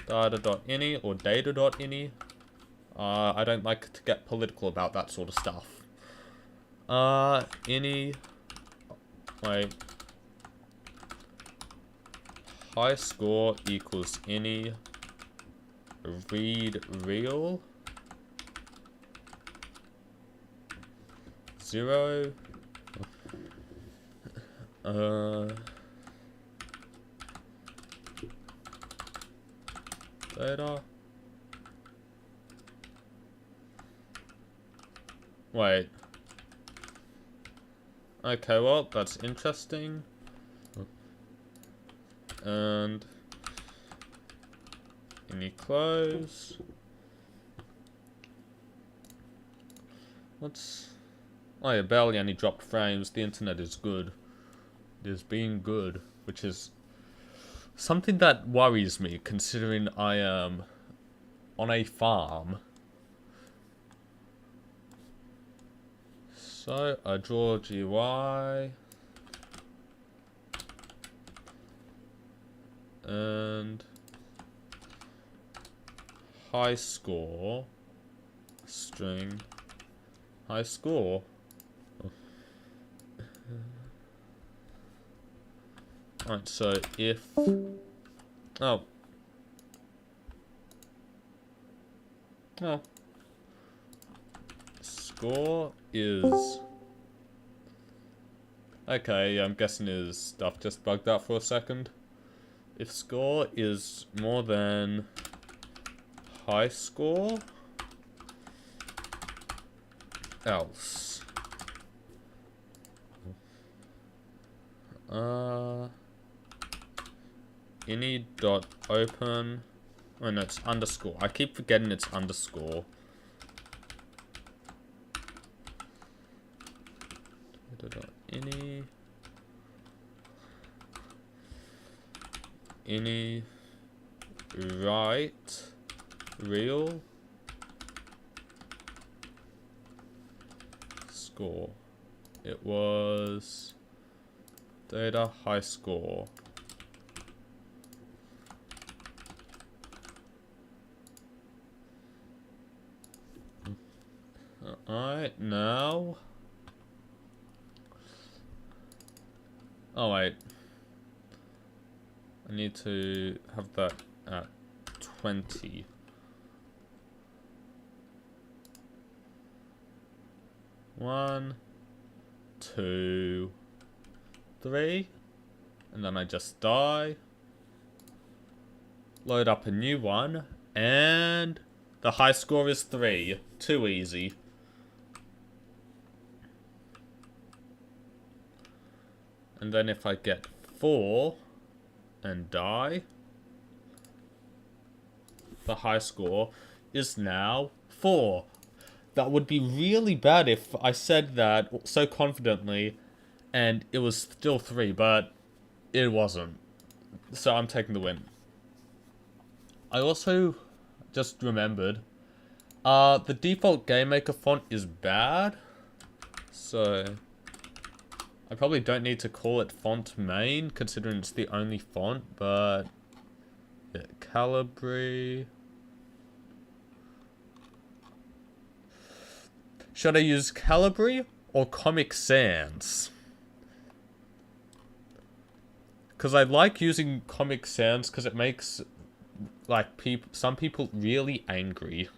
S1: data.ini or data.ini. I don't like to get political about that sort of stuff. Ini... Wait. High score equals ini read real 0 data. Wait. Okay, well, that's interesting. And any close. What's... Oh yeah, barely any dropped frames. The internet is good. It is being good, which is something that worries me, considering I am on a farm. So, I draw GUI. And high score string high score. Alright, so if oh score is okay, I'm guessing his stuff just bugged out for a second. If score is more than high score, else. Ini dot open. Oh no, it's underscore. I keep forgetting it's underscore. Ini write real score. It was data high score. Alright, now. Oh wait. I need to have that at 20. One, 2, 3, and then I just die. Load up a new one, and the high score is 3. Too easy. And then if I get 4 and die, the high score is now 4. That would be really bad if I said that so confidently and it was still 3, but it wasn't. So I'm taking the win. I also just remembered, the default GameMaker font is bad, so I probably don't need to call it font main, considering it's the only font, but yeah, Calibri. Should I use Calibri or Comic Sans? Because I like using Comic Sans because it makes like some people really angry.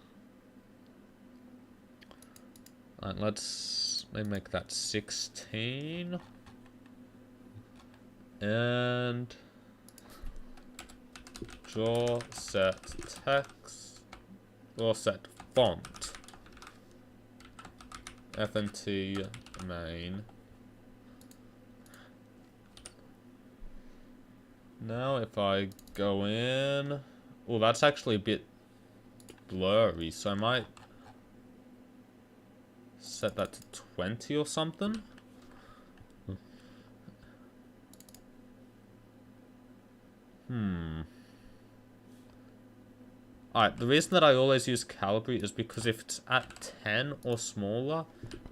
S1: Alright, let's make that 16. And draw set text Or set font. FNT main. Now if I go in... Oh, that's actually a bit blurry, so I might set that to 20 or something. Alright, the reason that I always use Calibri is because if it's at 10 or smaller,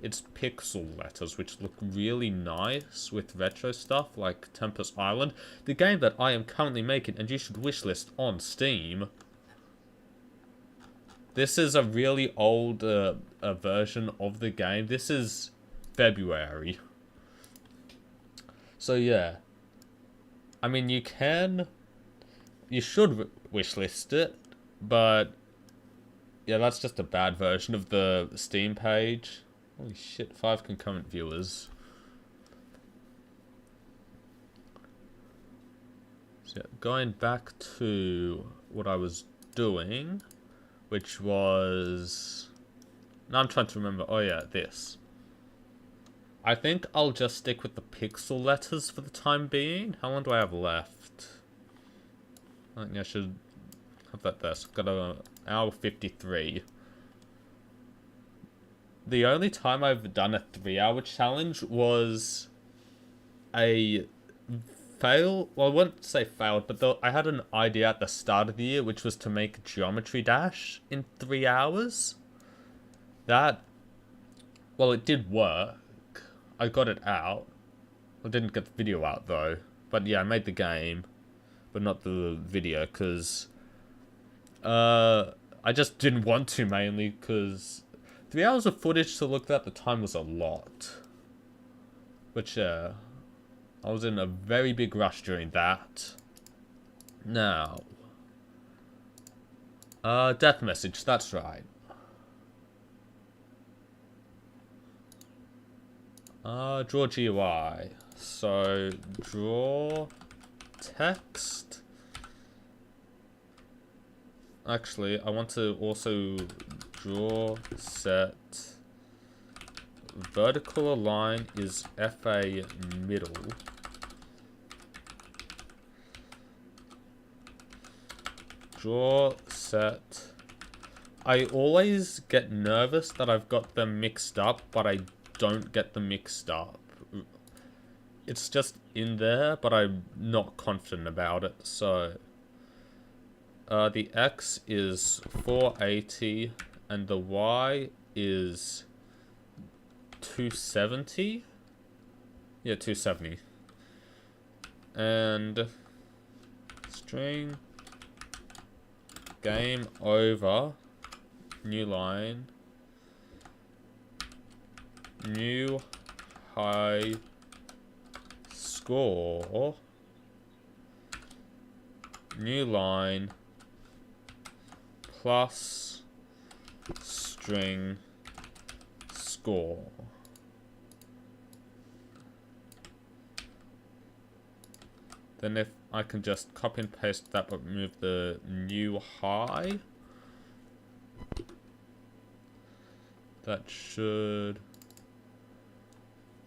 S1: it's pixel letters, which look really nice with retro stuff like Tempest Island, the game that I am currently making, and you should wishlist on Steam. This is a really old version of the game. This is February. So yeah. I mean, you should wishlist it, but yeah, that's just a bad version of the Steam page. Holy shit, 5 concurrent viewers. So yeah, going back to what I was doing, which was... Now I'm trying to remember. Oh yeah, this. I think I'll just stick with the pixel letters for the time being. How long do I have left? I think I should have that there. So I've got an hour 53. The only time I've done a 3-hour challenge was a fail. Well, I wouldn't say failed, but I had an idea at the start of the year, which was to make Geometry Dash in 3 hours. That, well, it did work. I got it out. I didn't get the video out, though. But yeah, I made the game, but not the video, because I just didn't want to, mainly, because 3 hours of footage to look at the time was a lot. But yeah, I was in a very big rush during that. Now, death message, that's right. Draw GUI. So, draw text. Actually, I want to also draw set vertical align is FA middle. Draw set. I always get nervous that I've got them mixed up, but I don't get them mixed up. It's just in there, but I'm not confident about it, so... the X is 480, and the Y is 270? Yeah, 270. And... string... game over... new line... new high score, new line, plus string score. Then if I can just copy and paste that but remove the new high, that should...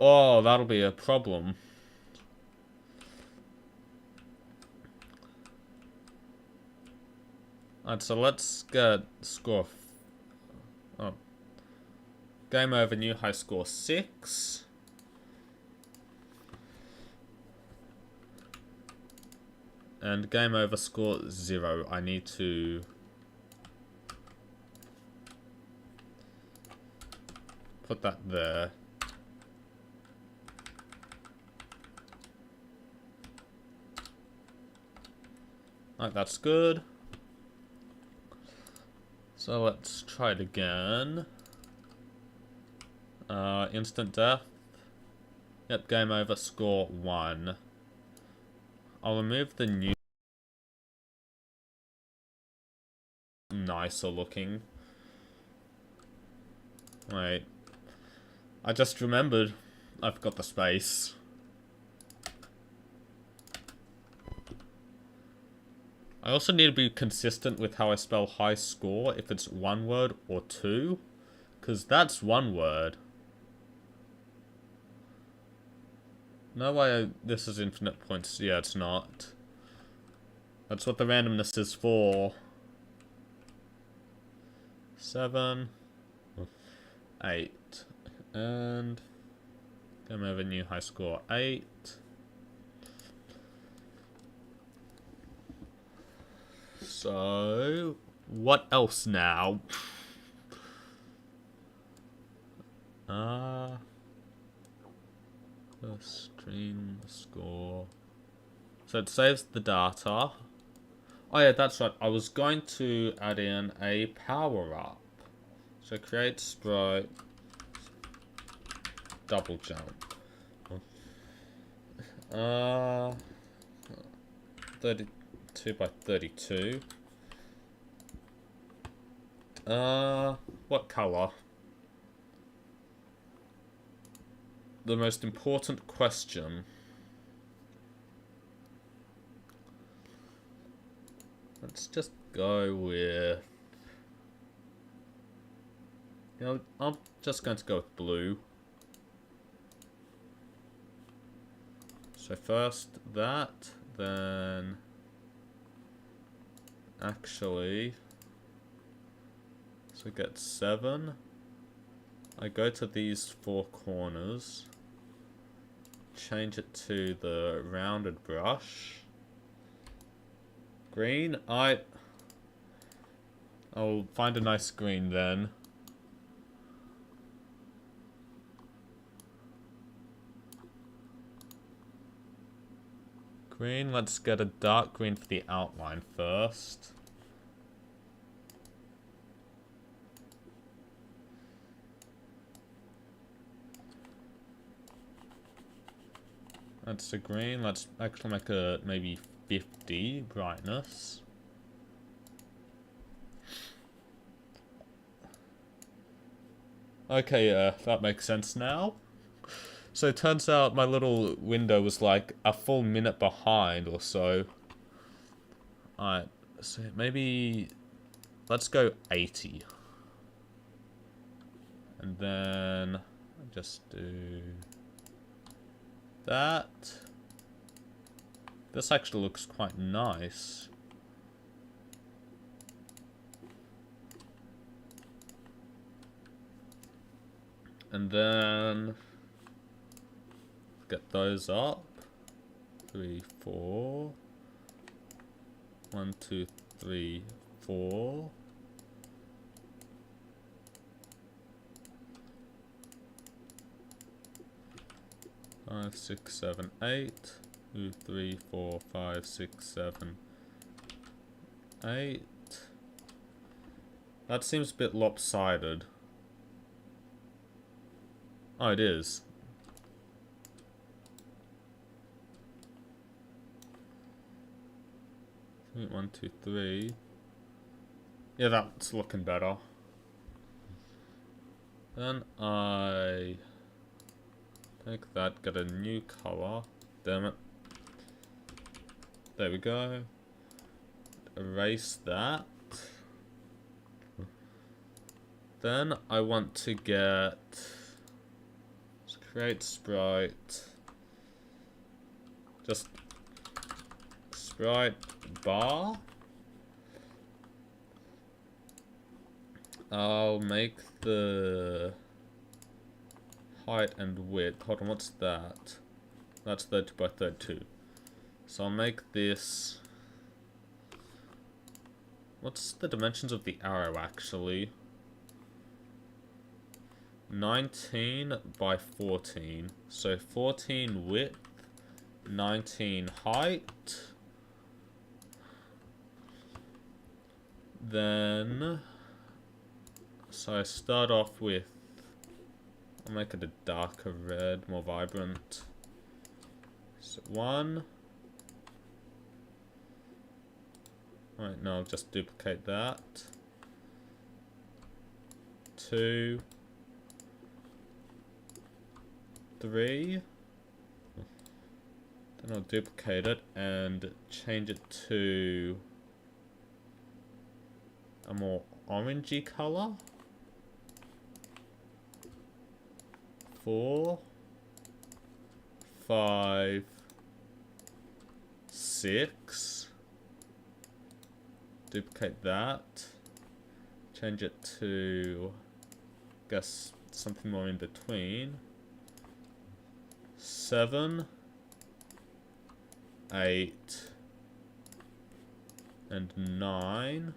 S1: Oh, that'll be a problem. Alright, so let's get score... Oh. Game over, new high score 6. And game over score 0. I need to... put that there. Alright, that's good. So let's try it again. Instant death. Yep, game over, score 1. I'll remove the new... nicer looking. Wait. I just remembered I've got the space. I also need to be consistent with how I spell high score, if it's one word or two. Because that's one word. No way this is infinite points. Yeah, it's not. That's what the randomness is for. 7, 8, and game over new high score 8. So, what else now? The stream score. So it saves the data. Oh yeah, that's right. I was going to add in a power up. So create sprite, double jump. 32 by 32. What color? The most important question. Let's just go with... You know, I'm just going to go with blue. So first that, then... Actually... So get 7. I go to these 4 corners. Change it to the rounded brush. Green, I'll find a nice green then. Green, let's get a dark green for the outline first. That's a green, let's actually make a maybe 50 brightness. Okay, that makes sense now. So it turns out my little window was like a full minute behind or so. Alright, so maybe let's go 80. And then just do that. This actually looks quite nice. And then get those up. 3, 4. 1, 2, 3, 4. Five, 6, 7, 8. 2, 3, 4, 5, 6, 7, 8. That seems a bit lopsided. Oh, it is. One, 2, 3. Yeah, that's looking better. Then I take that, get a new color. Damn it. There we go. Erase that. Then I want to get... Let's create sprite. Just sprite bar. I'll make the height and width. Hold on, what's that? That's 32 by 32. So I'll make this... What's the dimensions of the arrow, actually? 19 by 14. So 14 width, 19 height. Then... So I start off with... I'll make it a darker red, more vibrant. So 1... Right, now I'll just duplicate that. 2, 3. Then I'll duplicate it and change it to a more orangey color. 4, 5, 6. Duplicate that. Change it to, guess, something more in between. 7, 8, and 9.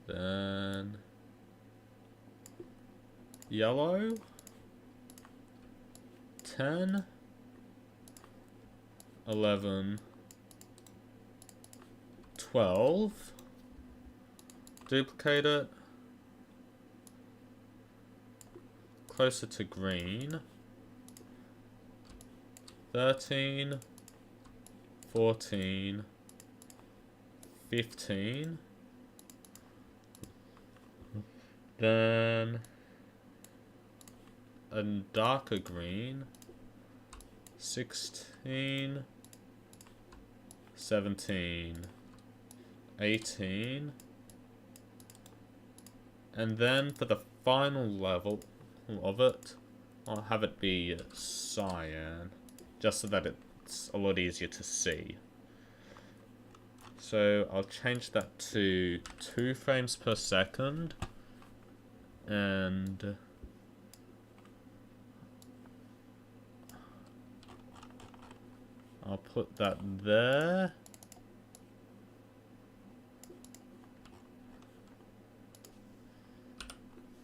S1: Then yellow. 10, 11, 12. Duplicate it. Closer to green. 13, 14, 15. Then a darker green. 16, 17, 18. And then for the final level of it, I'll have it be cyan, just so that it's a lot easier to see. So I'll change that to 2 frames per second, and I'll put that there.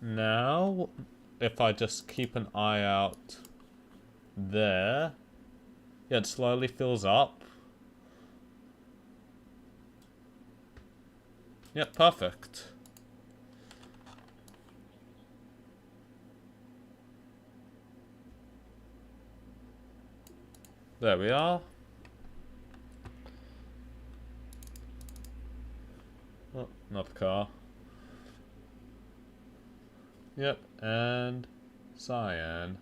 S1: Now, if I just keep an eye out there, yeah, it slowly fills up. Yeah, perfect. There we are. Oh, not the car. Yep, and cyan.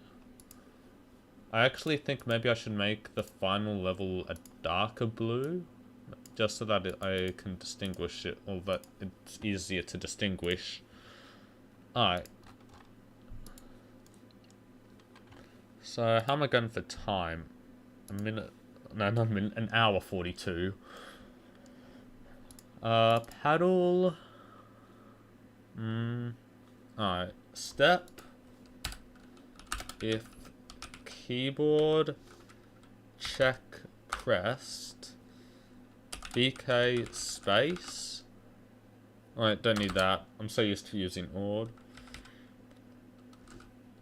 S1: I actually think maybe I should make the final level a darker blue, just so that I can distinguish it, or that it's easier to distinguish. Alright. So, how am I going for time? A minute... No, not a minute. An hour 42. Paddle... Alright. Step. If keyboard check pressed. BK space. Alright, don't need that. I'm so used to using ORD.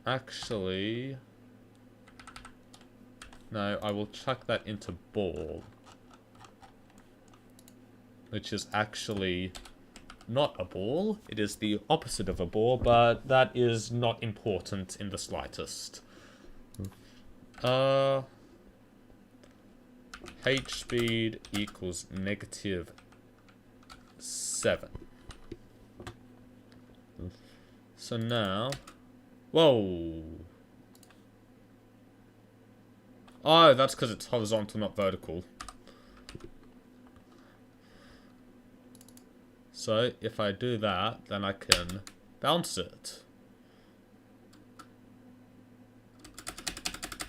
S1: Actually... No, I will chuck that into ball. Which is actually not a ball. It is the opposite of a ball, but that is not important in the slightest. H speed equals -7. So now... Whoa! Oh, that's because it's horizontal, not vertical. So, if I do that, then I can bounce it.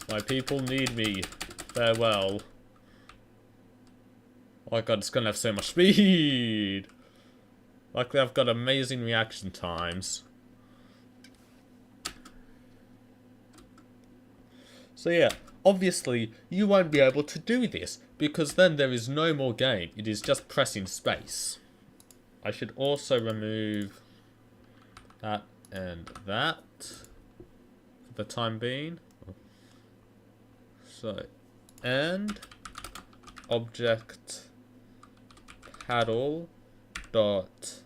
S1: My people need me. Farewell. Oh my god, it's gonna have so much speed! Luckily, I've got amazing reaction times. So yeah, obviously, you won't be able to do this, because then there is no more game. It is just pressing space. I should also remove that and that for the time being. So, and object paddle dot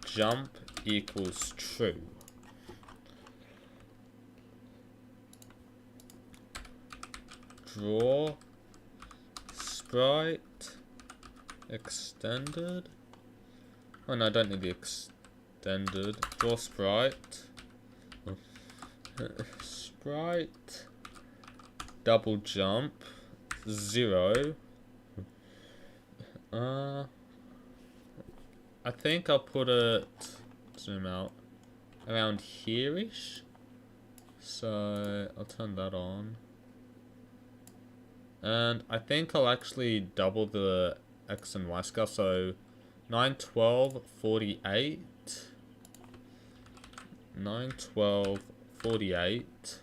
S1: jump equals true. Draw sprite extended. Oh no, I don't need the extended. Draw sprite. Sprite. Double jump. 0. I think I'll put it, zoom out, around here-ish. So I'll turn that on. And I think I'll actually double the X and Y scale. So 9, 12, 48. 9, 12, 48.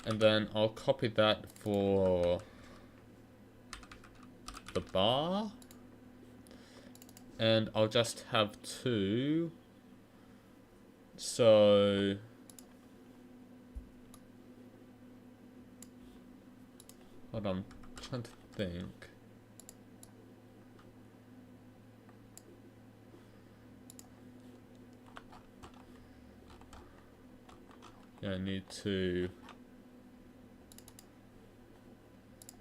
S1: And then I'll copy that for the bar. And I'll just have 2. So hold on, I'm trying to think. Yeah, I need to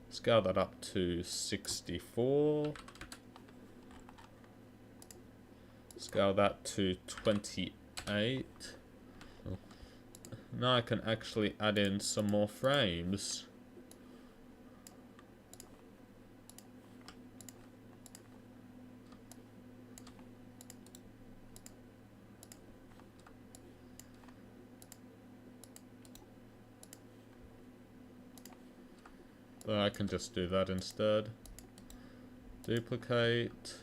S1: scale that up to 64. Scale that to 28. Now I can actually add in some more frames. But I can just do that instead. Duplicate.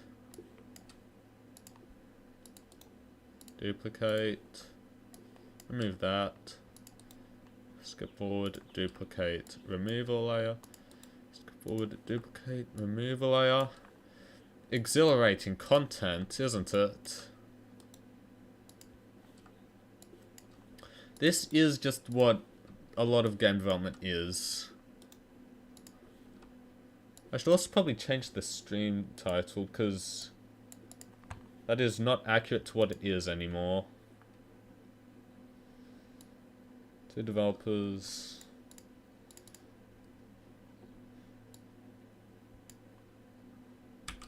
S1: Duplicate. Remove that. Skip forward, duplicate, remove a layer. Skip forward, duplicate, remove a layer. Exhilarating content, isn't it? This is just what a lot of game development is. I should also probably change the stream title, because that is not accurate to what it is anymore. 2 developers.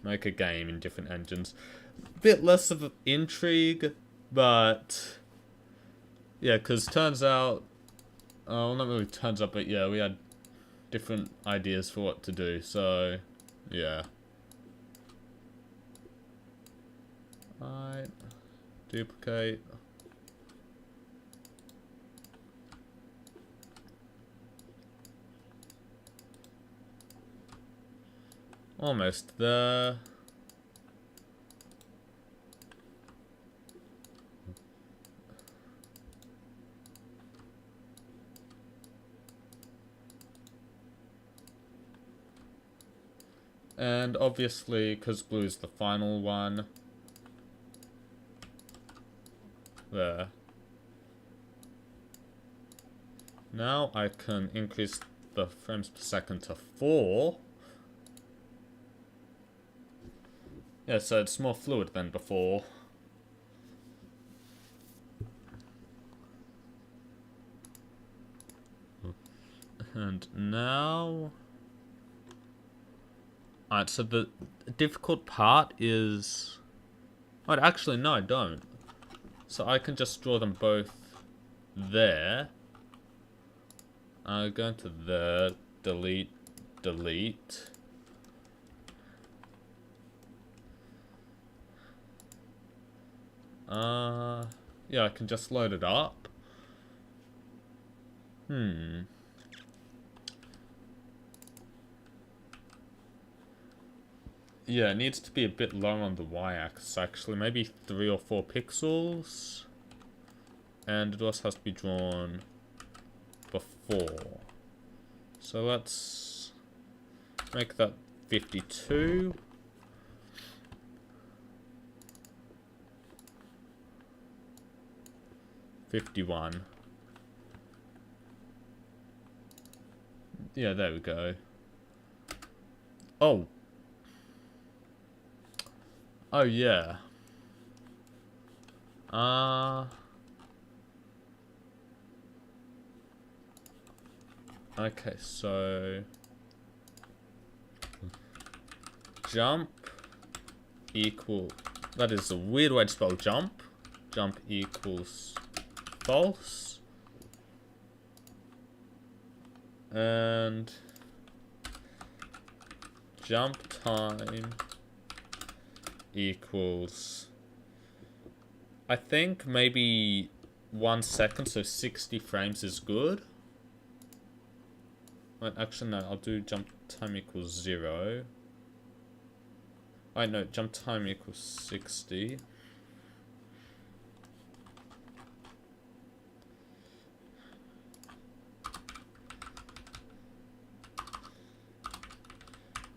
S1: Make a game in different engines. Bit less of intrigue, but yeah, because turns out, well, not really turns out, but yeah, we had different ideas for what to do, so yeah. Alright, duplicate. Almost there. And obviously, because blue is the final one. There. Now I can increase the frames per second to 4. Yeah, so it's more fluid than before. And now... Alright, so the difficult part is... Wait, actually, no, I don't. So I can just draw them both there. Go into there, delete, delete. Yeah, I can just load it up. Yeah, it needs to be a bit lower on the y-axis, actually. Maybe 3 or 4 pixels. And it also has to be drawn before. So let's make that 52. $51. Yeah, there we go. Oh. Oh, yeah. Okay, so... Jump equal... That is a weird way to spell jump. Jump equals false. And jump time equals, I think maybe 1 second, so 60 frames is good. Wait, actually no, I'll do jump time equals 0. Wait, no, jump time equals 60.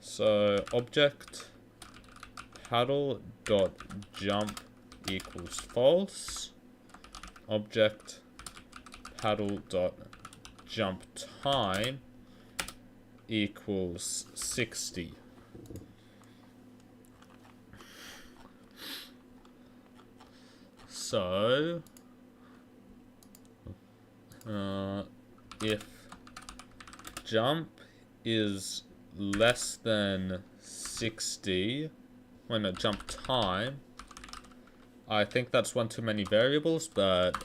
S1: So object paddle dot jump equals false. Object paddle dot jump time equals 60. So if jump is less than 60, when a jump time, I think that's one too many variables, but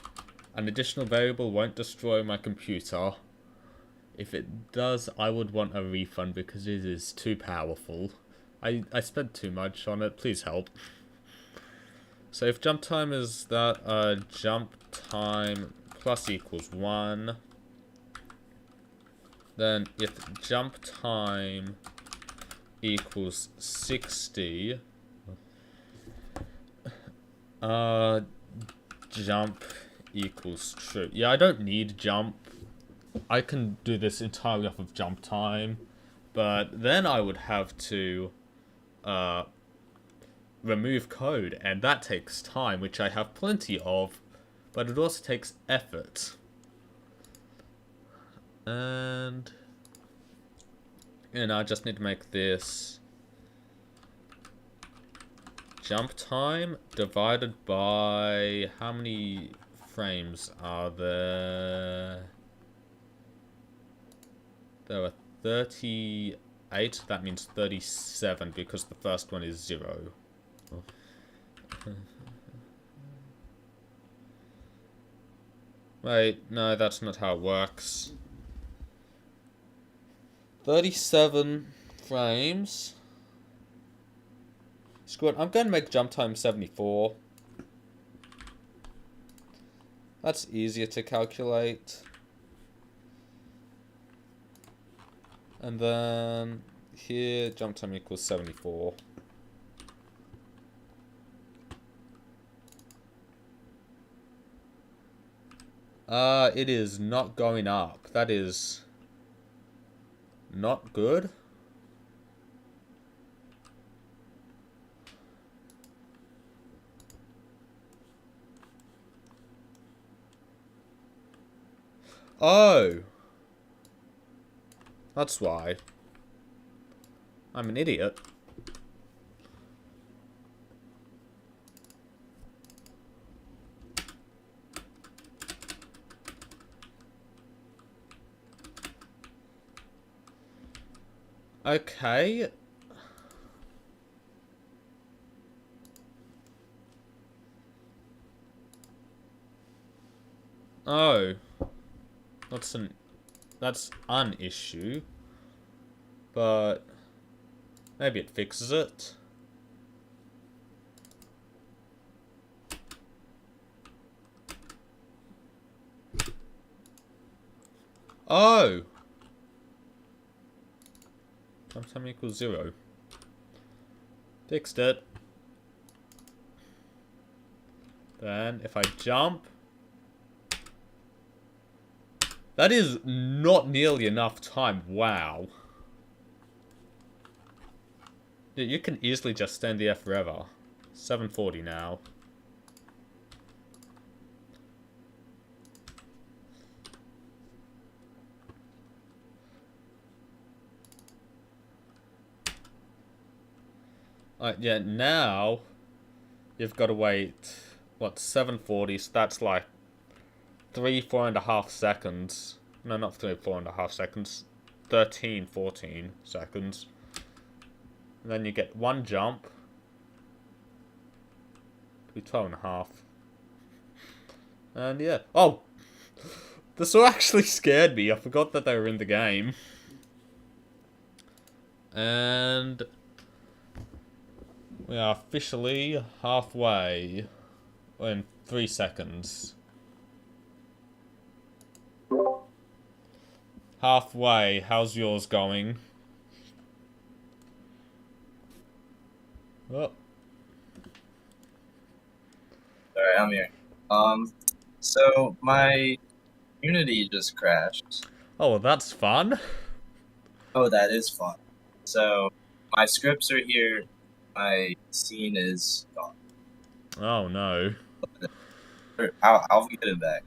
S1: an additional variable won't destroy my computer. If it does, I would want a refund because it is too powerful. I spent too much on it, please help. So if jump time is that, jump time plus equals 1, then if jump time equals 60, jump equals true. Yeah, I don't need jump. I can do this entirely off of jump time, but then I would have to remove code, and that takes time, which I have plenty of, but it also takes effort. And I just need to make this jump time divided by how many frames are there? There are 38, that means 37 because the first one is 0. Wait, no, that's not how it works. 37 frames. Screw it, I'm going to make jump time 74. That's easier to calculate. And then here, jump time equals 74. It is not going up. That is not good. Oh. That's why. I'm an idiot. Okay. Oh. That's an issue. But maybe it fixes it. Oh. Jump time equals 0. Fixed it. Then if I jump, that is not nearly enough time. Wow. Dude, you can easily just stand there forever. 740 now. Yeah, now you've got to wait, what, 740, so that's like 4.5 seconds. No, not 4.5 seconds. 14 seconds. And then you get one jump. Be 12.5. And yeah. Oh! This all actually scared me. I forgot that they were in the game. And we are officially halfway in 3 seconds. Halfway. How's yours going? Oh.
S4: Alright, I'm here. So my Unity just crashed.
S1: Oh, well, that's fun.
S4: Oh, that is fun. So my scripts are here. My scene is gone.
S1: Oh no.
S4: I'll get it back.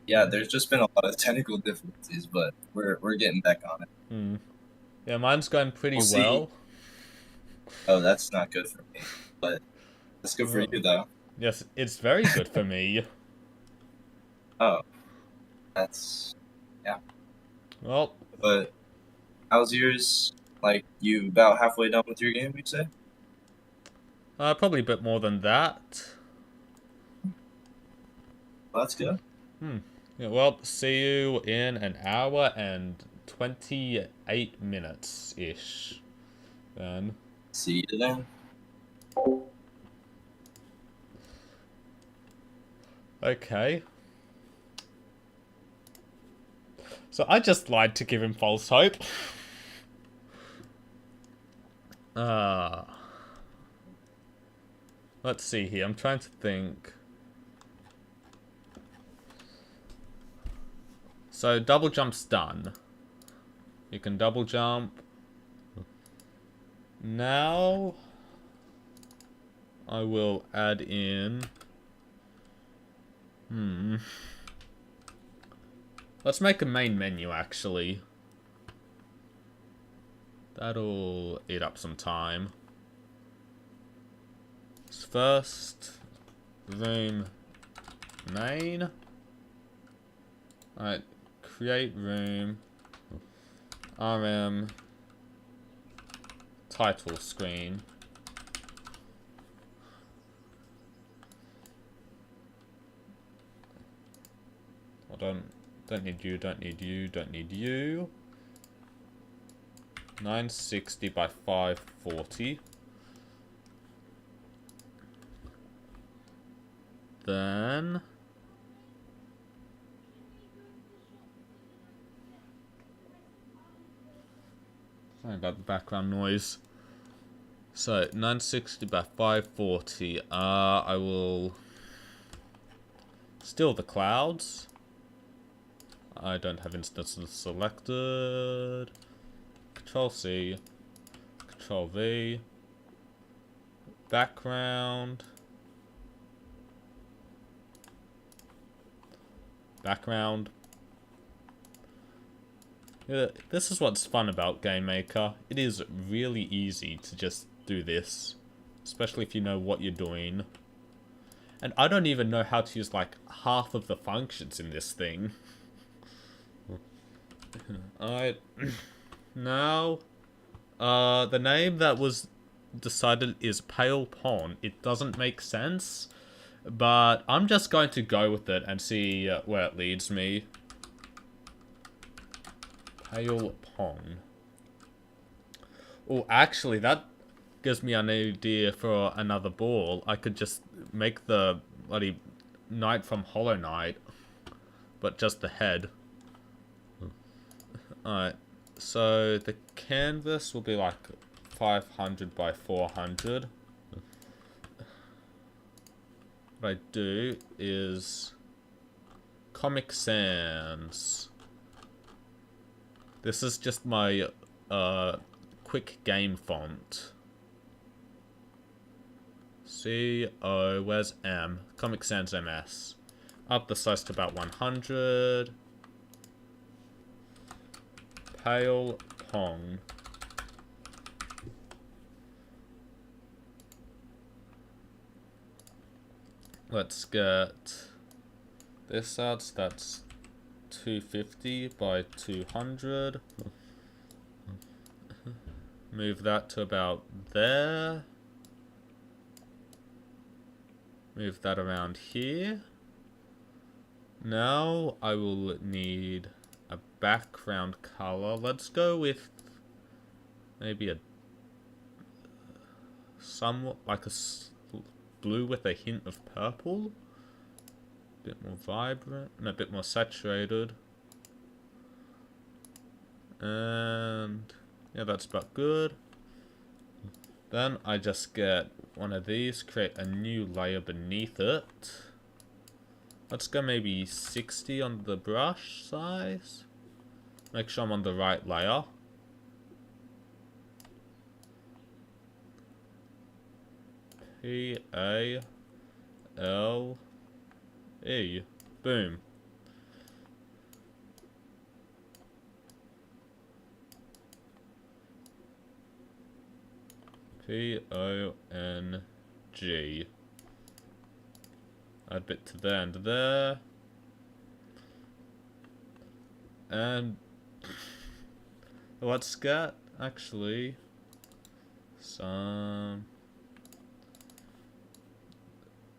S4: Yeah, there's just been a lot of technical difficulties, but we're getting back on it.
S1: Hmm. Yeah, mine's going pretty
S4: We'll see.
S1: well.
S4: Oh, that's not good for me, but that's good for you though.
S1: Yes, it's very good for me.
S4: Oh, that's
S1: Well,
S4: but how's yours? Like you about halfway done with your game, you say?
S1: probably a bit more than that.
S4: Well, that's good.
S1: Yeah, well, see you in an hour and 28 minutes-ish. Then.
S4: See you then.
S1: Okay. So I just lied to give him false hope. Let's see here. I'm trying to think. So double jump's done. You can double jump. Now I will add in. Let's make a main menu actually. That'll eat up some time. First, room main. Alright, create room. RM title screen. I don't need you, don't need you, don't need you. 960 by 540. Then sorry about the background noise. So 960 by 540. I will steal the clouds. I don't have instances selected. Control C. Control V. Background. Background. Yeah, this is what's fun about GameMaker. It is really easy to just do this. Especially if you know what you're doing. And I don't even know how to use like half of the functions in this thing. Alright. Now, the name that was decided is Pale Pond. It doesn't make sense, but I'm just going to go with it and see where it leads me. Pale Pond. Oh, actually, that gives me an idea for another ball. I could just make the bloody Knight from Hollow Knight, but just the head. Alright, so the canvas will be like 500 by 400. What I do is Comic Sans. This is just my quick game font. C-O, where's M? Comic Sans MS. Up the size to about 100. Pale Pong. Let's get this out. So that's 250 by 200. Move that to about there. Move that around here. Now I will need a background color. Let's go with maybe a somewhat like a blue with a hint of purple. A bit more vibrant and a bit more saturated. And yeah, that's about good. Then I just get one of these, create a new layer beneath it. Let's go maybe 60 on the brush size. Make sure I'm on the right layer. P-A-L-E. Boom. P-O-N-G. Add a bit to there and there. And let's get, actually, some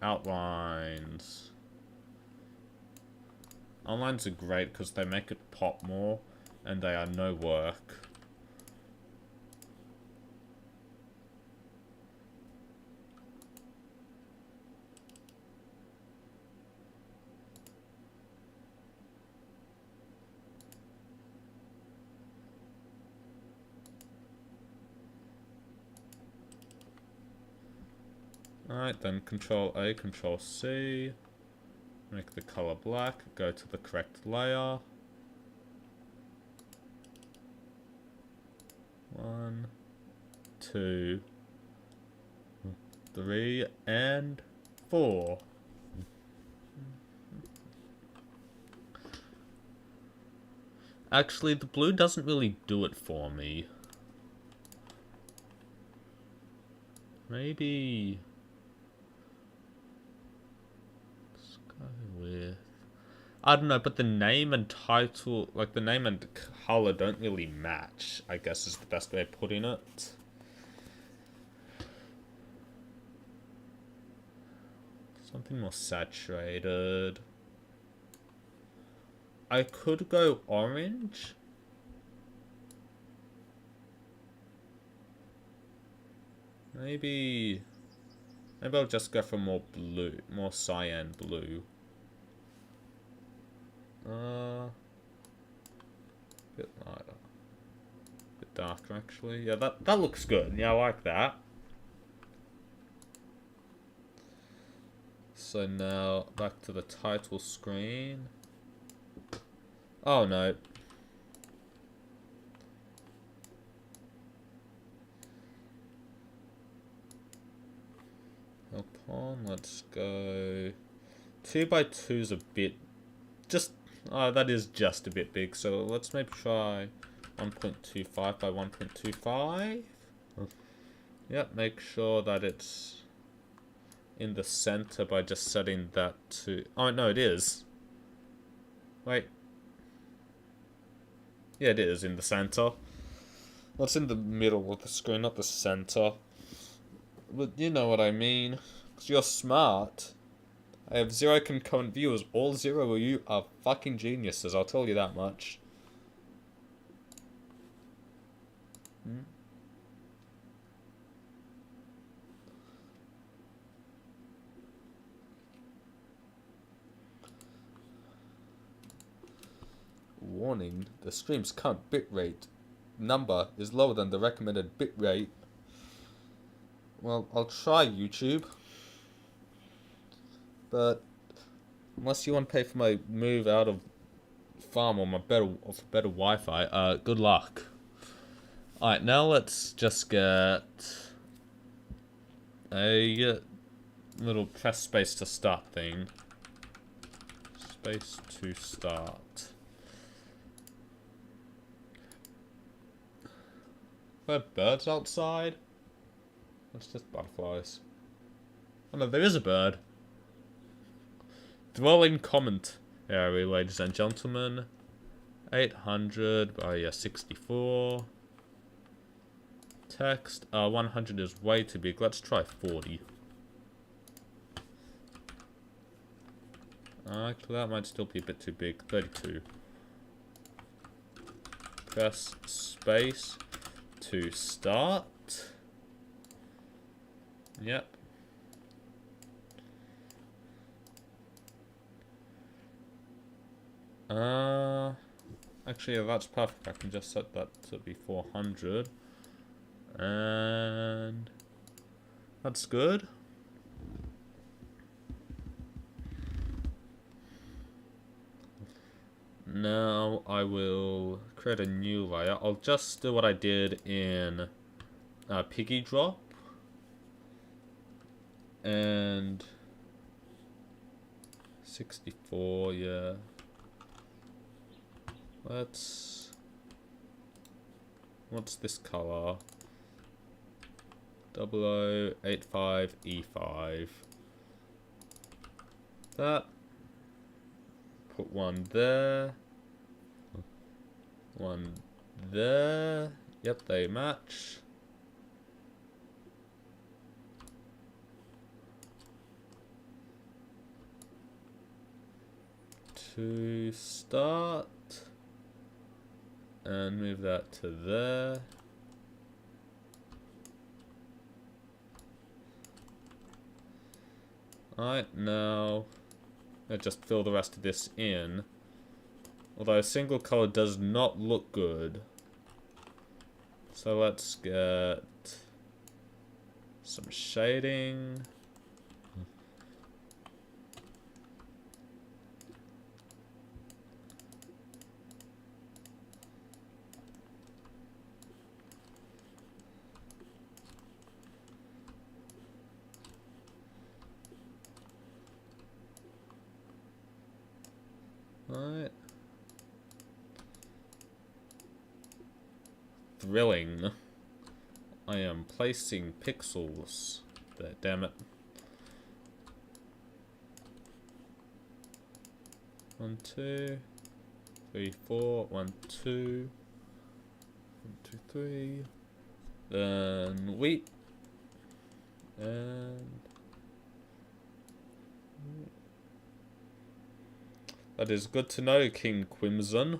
S1: outlines. Outlines are great because they make it pop more and they are no work. Alright, then Control A, Control C. Make the color black. Go to the correct layer. 1, 2, 3, and 4. Actually, the blue doesn't really do it for me. Maybe with, I don't know, but the name and title, like the name and color don't really match, I guess is the best way of putting it. Something more saturated. I could go orange. Maybe I'll just go for more blue, more cyan blue. Bit lighter. Bit darker actually. Yeah, that looks good. Yeah, I like that. So now back to the title screen. Oh no. Hold on, let's go. 2 by 2 is a bit, that is just a bit big. So let's maybe try 1.25 by 1.25. Yep, make sure that it's in the center by just setting that to. Oh no, it is. Wait. Yeah, it is in the center. What's in the middle of the screen, not the center. But you know what I mean. Because you're smart. I have 0 concurrent viewers. All 0 of you are fucking geniuses, I'll tell you that much. Warning, the stream's current bitrate number is lower than the recommended bitrate. Well, I'll try YouTube. But unless you want to pay for my move out of farm or my better Wi-Fi, good luck. Alright, now let's just get a little press space to start thing. Space to start. Are there birds outside? That's just butterflies. Oh no, there is a bird. Dwelling comment area, ladies and gentlemen. 800 by 64. Text. 100 is way too big. Let's try 40. Actually, that might still be a bit too big. 32. Press space to start. Yep. Actually, yeah, that's perfect. I can just set that to be 400. And that's good. Now I will create a new layer. I'll just do what I did in Piggy Drop. And 64, yeah. What's this color? 0085E5. That. Put one there. One there. Yep, they match. To start. And move that to there. Alright, now let's just fill the rest of this in. Although a single color does not look good. So let's get some shading. Alright. Thrilling. I am placing pixels there, damn it. 1, 2, 3, 4, 1, 2, 1, 2, 3. Then wheat. And that is good to know, King Quimson.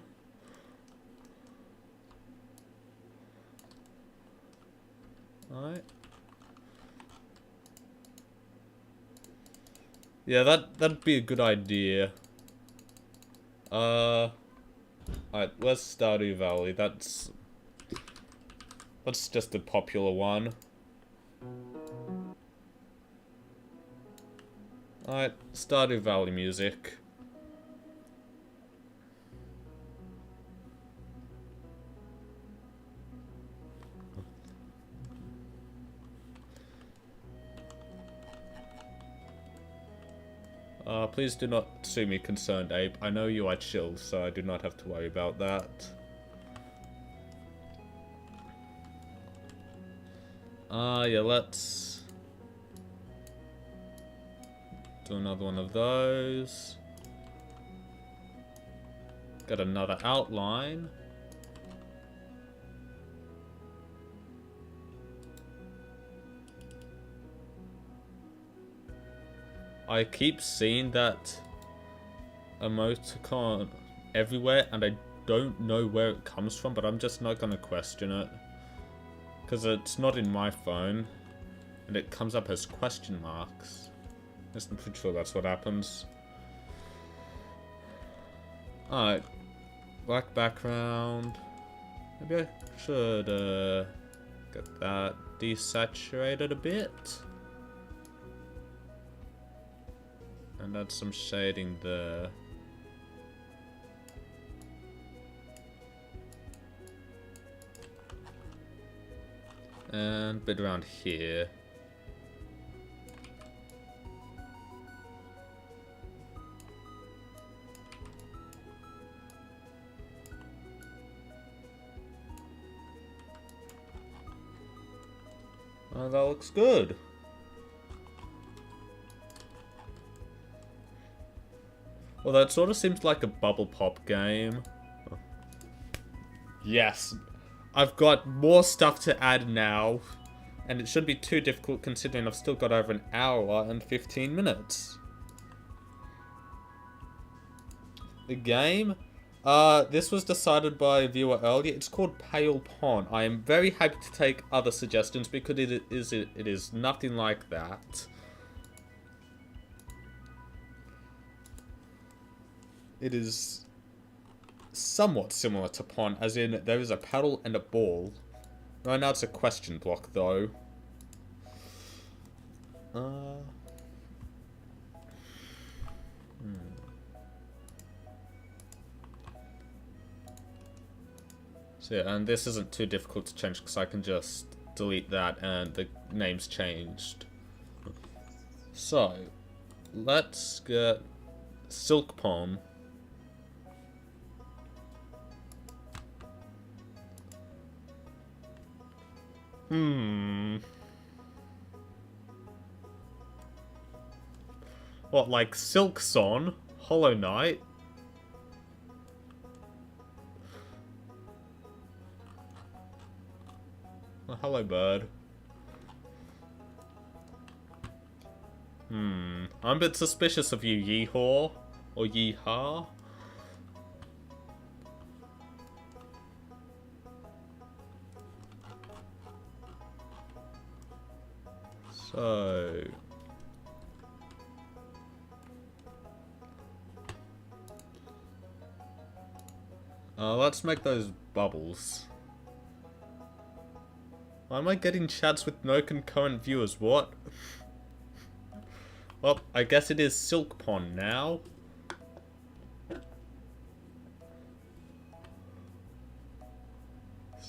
S1: Alright. Yeah, that'd be a good idea. Alright, where's Stardew Valley? That's just a popular one. Alright, Stardew Valley music. Please do not sue me, Concerned Ape. I know you are chill, so I do not have to worry about that. Yeah, let's do another one of those. Got another outline. I keep seeing that emoticon everywhere, and I don't know where it comes from, but I'm just not gonna question it. Because it's not in my phone, and it comes up as question marks. I'm pretty sure that's what happens. Alright. Black background. Maybe I should get that desaturated a bit. And add some shading there. And a bit around here. Oh, that looks good. Well, that sort of seems like a bubble pop game. Yes. I've got more stuff to add now. And it shouldn't be too difficult considering I've still got over an hour and 15 minutes. The game This was decided by a viewer earlier. It's called Pale Pond. I am very happy to take other suggestions because it is nothing like that. It is somewhat similar to pond, as in there is a paddle and a ball. Right now it's a question block, though. So yeah, and this isn't too difficult to change because I can just delete that and the name's changed. So, let's get Silk Pond. What, like Silkson, Hollow Knight? Oh, hello, bird. I'm a bit suspicious of you, Yeehaw. Or Yeehaw. So... let's make those bubbles. Why am I getting chats with no concurrent viewers? What? Well, I guess it is Silk Pond now.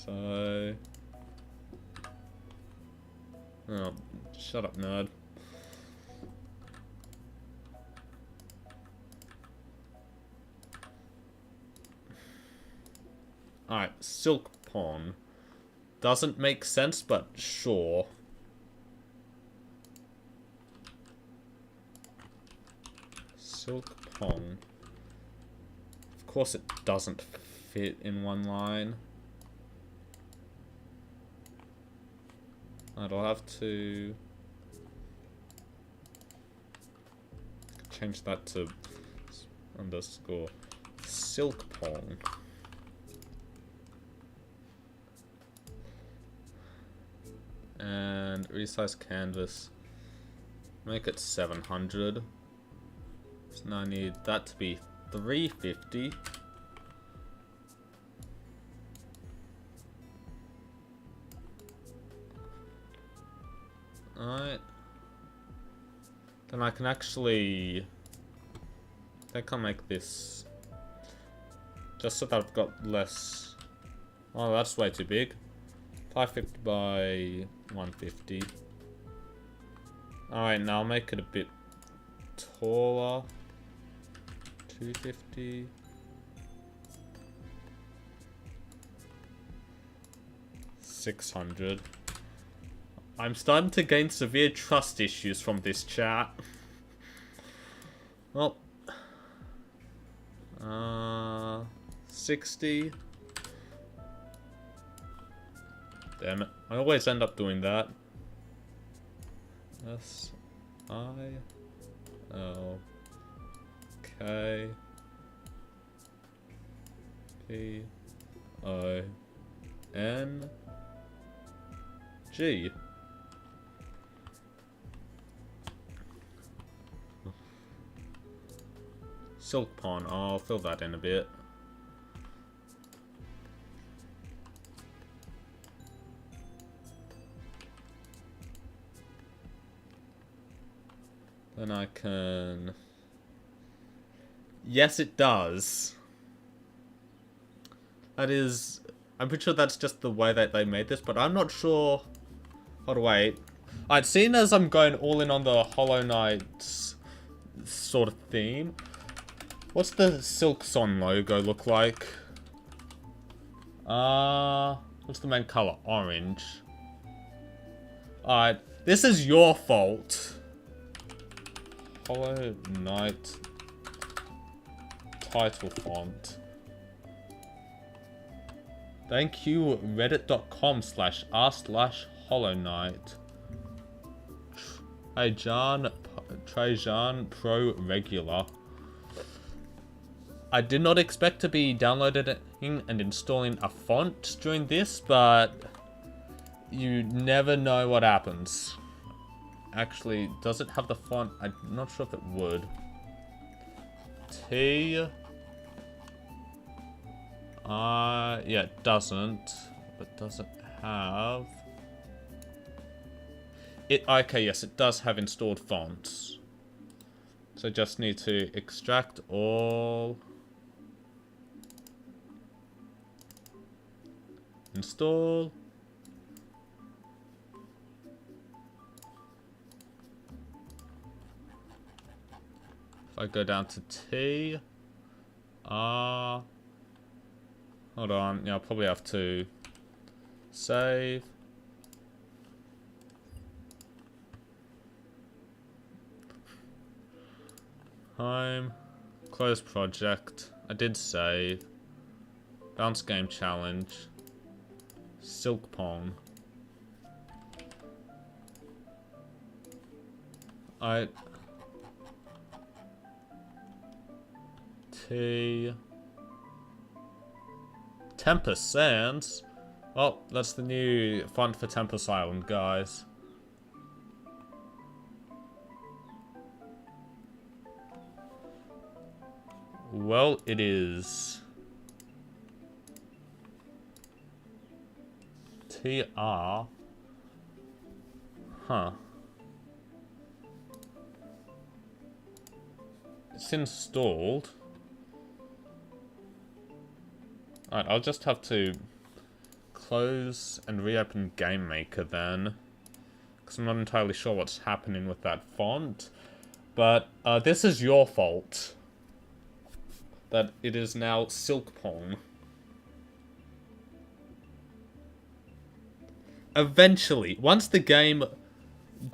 S1: So... Oh, shut up, nerd. Alright, Silk Pond. Doesn't make sense, but sure. Silk Pond. Of course it doesn't fit in one line. I'll have to change that to underscore Silk Pond. And resize canvas. Make it 700. So now I need that to be 350. Alright. Then I can actually... I think I'll make this... just so that I've got less... Oh, that's way too big. 550 by 150. Alright, now I'll make it a bit taller. 250. $600. I'm starting to gain severe trust issues from this chat. Well, 60. Damn it! I always end up doing that. S I L K P O N G. Silk Pond. I'll fill that in a bit. Then I can... Yes, it does. That is... I'm pretty sure that's just the way that they made this, but I'm not sure... Hold on, wait. Alright, seeing as I'm going all in on the Hollow Knight sort of theme, what's the Silkson logo look like? What's the main color? Orange. Alright, this is your fault. Hollow Knight title font. Thank you, reddit.com/r/Hollow Knight. Trajan Pro Regular. I did not expect to be downloading and installing a font during this, but you never know what happens. Actually, does it have the font? I'm not sure if it would. T. Yeah, it doesn't. But does it have... Okay, yes, it does have installed fonts. So I just need to extract all. Install. If I go down to T. Hold on. Yeah, I'll probably have to save. Home. Close project. I did save. Bounce game challenge. Silk Pong. T. Tempest Sands. Oh, that's the new font for Tempest Island, guys. Well, it is. TR. Huh. It's installed. Alright, I'll just have to close and reopen Game Maker then. Because I'm not entirely sure what's happening with that font. But this is your fault. That it is now Silk Pong. Eventually, once the game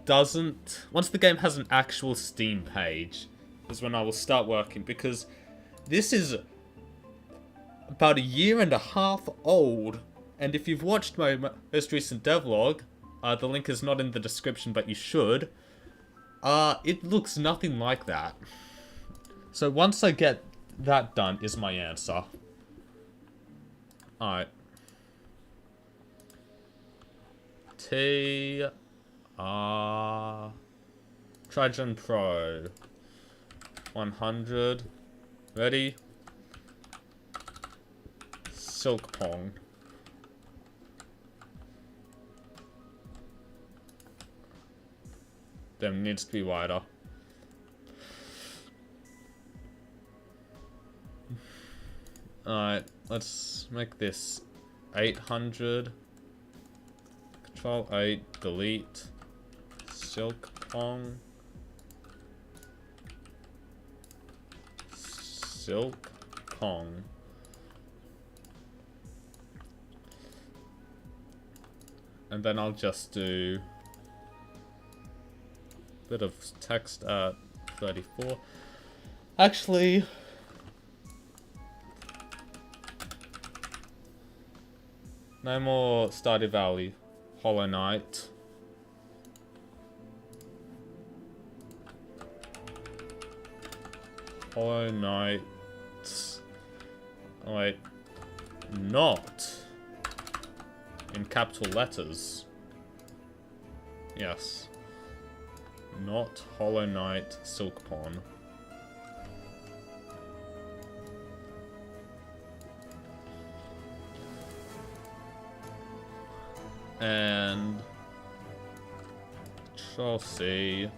S1: has an actual Steam page, is when I will start working, because this is about 1.5 years old, and if you've watched my most recent devlog, the link is not in the description, but you should, it looks nothing like that. So once I get that done is my answer. Alright. Trajan Pro 100. Ready? Silk Pong. Them needs to be wider. Alright, let's make this 800. Control 8, delete. Silk Pong. Silk Pong. And then I'll just do a bit of text at 34. Actually, no more Stardew Valley. Hollow Knight. Hollow Knight. Oh wait. Not in capital letters. Yes. Not Hollow Knight Silk Pong. And Control C.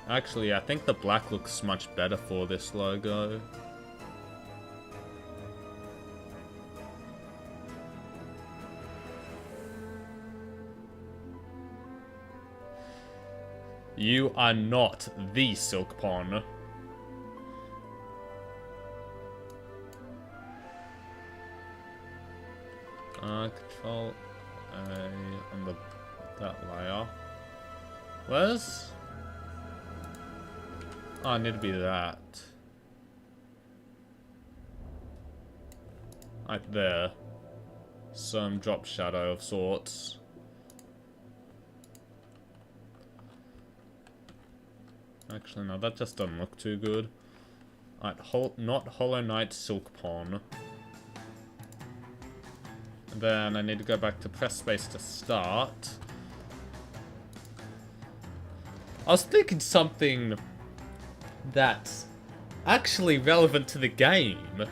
S1: Actually, I think the black looks much better for this logo. You are not the Silk Pong. Control A on that layer. Where's... Oh, I need to be that. Right there. Some drop shadow of sorts. Actually, no, that just doesn't look too good. Alright, not Hollow Knight Silkpon. Then I need to go back to press space to start. I was thinking something that's actually relevant to the game.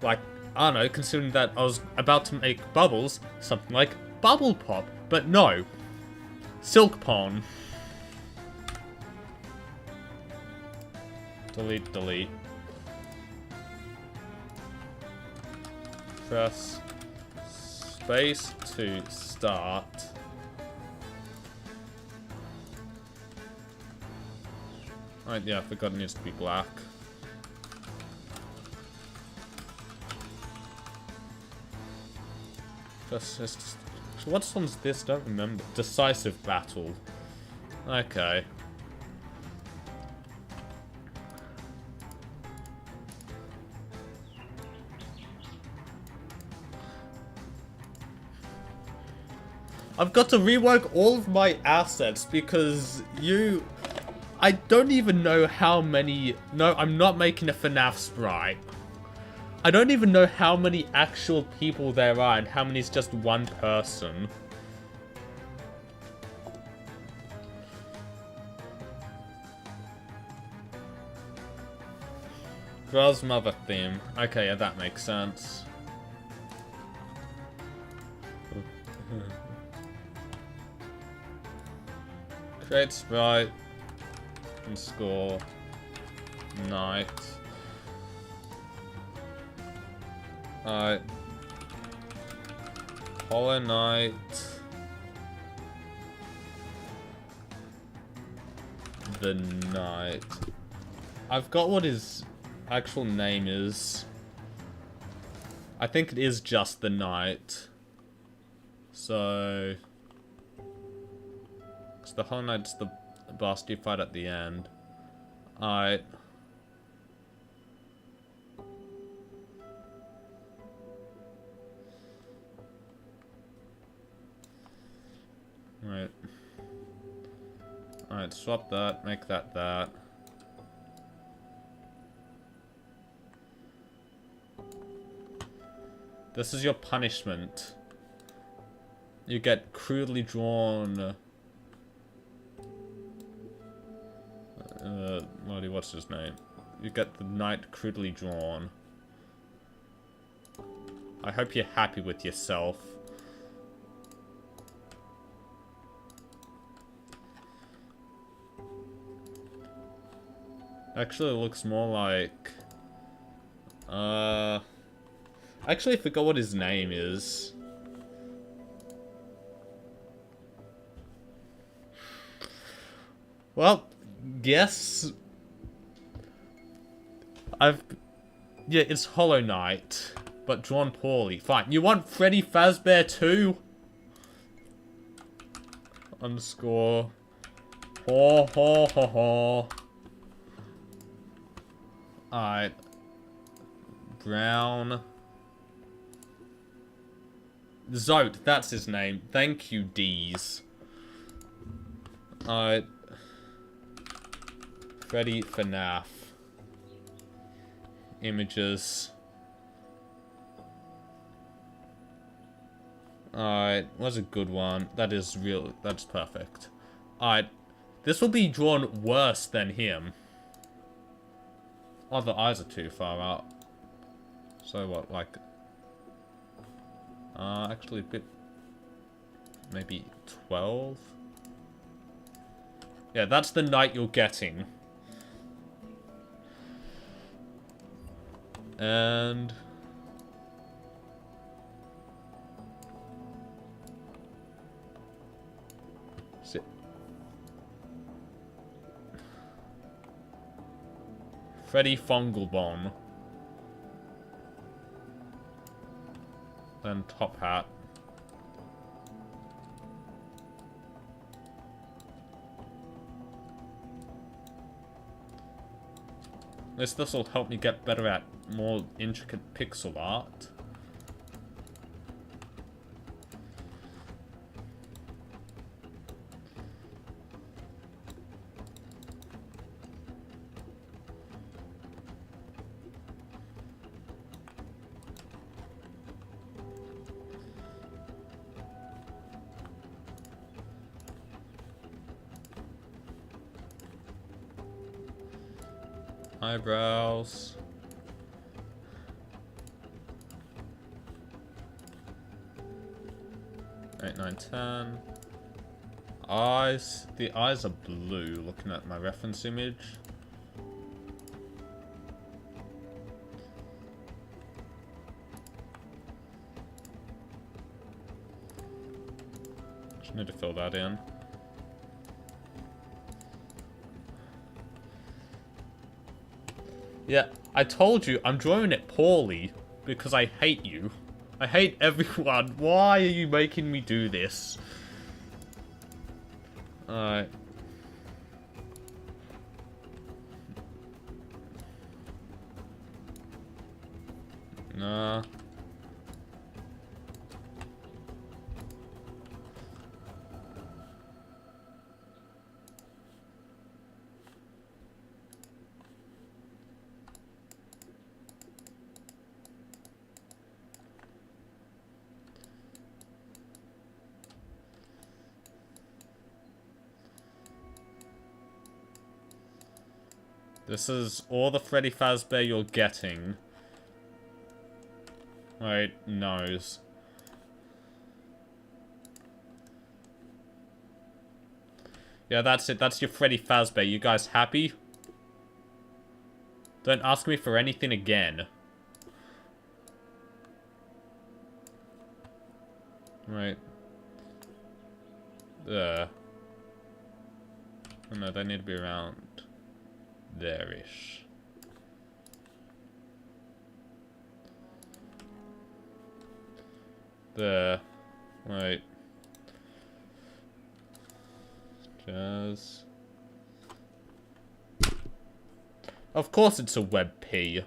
S1: Like, I don't know, considering that I was about to make bubbles, something like Bubble Pop. But no. Silkpon. Delete, delete. Press space to start. Right, yeah, I forgot it needs to be black. Just what one's this? Don't remember. Decisive battle. Okay. I've got to rework all of my assets because I don't even know how many... No, I'm not making a FNAF sprite. I don't even know how many actual people there are and how many is just one person. Girl's mother theme. Okay, yeah, that makes sense. Create sprite. And score. Night. Alright. Hollow Knight. The Knight. I've got what his actual name is. I think it is just the Knight. So... Because the Hollow Knight's the boss you fight at the end. Alright. Right. Alright, swap that, make that that. This is your punishment. You get crudely drawn... what's his name? You get the knight crudely drawn. I hope you're happy with yourself. Actually, it looks more like... I actually forgot what his name is. Well, yes. Yeah, it's Hollow Knight, but drawn poorly. Fine. You want Freddy Fazbear too? Underscore. Ho ho ho ho. Alright. Brown. Zote, that's his name. Thank you, D's. Alright. Freddy FNAF. Images. Alright, was a good one. That is real. That's perfect. Alright. This will be drawn worse than him. Oh, the eyes are too far out. So what, like... actually a bit... Maybe 12? Yeah, that's the knight you're getting. And... Sit. Freddy Fungalbon. Then Top Hat. This will help me get better at more intricate pixel art. Eyebrows. Eight, 9, 10. Eyes. The eyes are blue, looking at my reference image. Just need to fill that in. Yeah, I told you I'm drawing it poorly because I hate you. I hate everyone. Why are you making me do this? Alright. Nah. This is all the Freddy Fazbear you're getting. Wait, nose. Yeah, that's it. That's your Freddy Fazbear. You guys happy? Don't ask me for anything again. Right. There. Oh no, they need to be around there-ish. There. Wait. Jazz. Of course it's a WebP.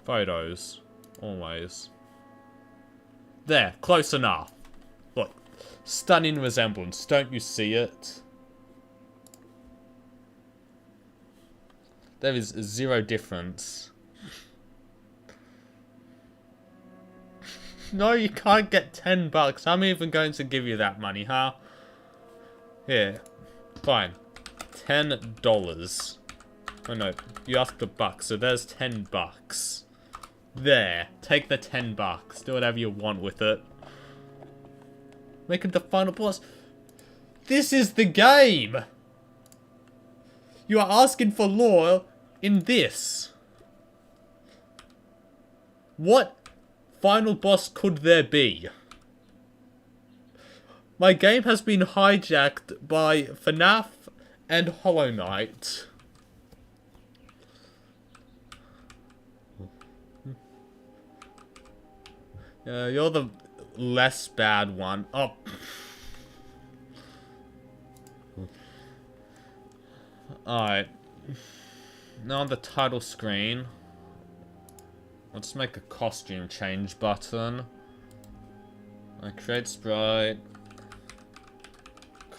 S1: Photos. Always. There. Close enough. Look. Stunning resemblance. Don't you see it? There is zero difference. No, you can't get $10. I'm even going to give you that money, huh? Here. Fine. $10. Oh no, you asked for bucks, so there's $10. There. Take the $10. Do whatever you want with it. Make him the final boss. This is the game! You are asking for lore in this. What final boss could there be? My game has been hijacked by FNAF and Hollow Knight. You're the less bad one. Oh. Alright. Now on the title screen, let's make a costume change button. I create sprite.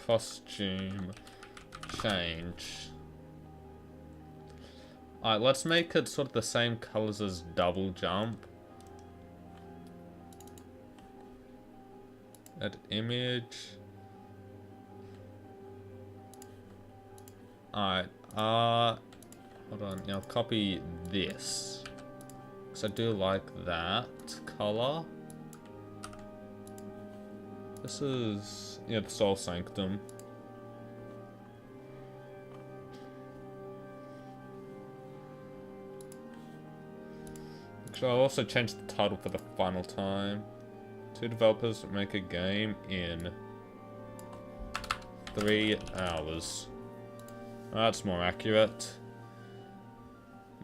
S1: Costume change. Alright, let's make it sort of the same colors as Double Jump. Add image. Alright, hold on, now copy this. Because I do like that color. This is, yeah, the Soul Sanctum. So I'll also change the title for the final time. 2 developers make a game in 3 hours. That's more accurate.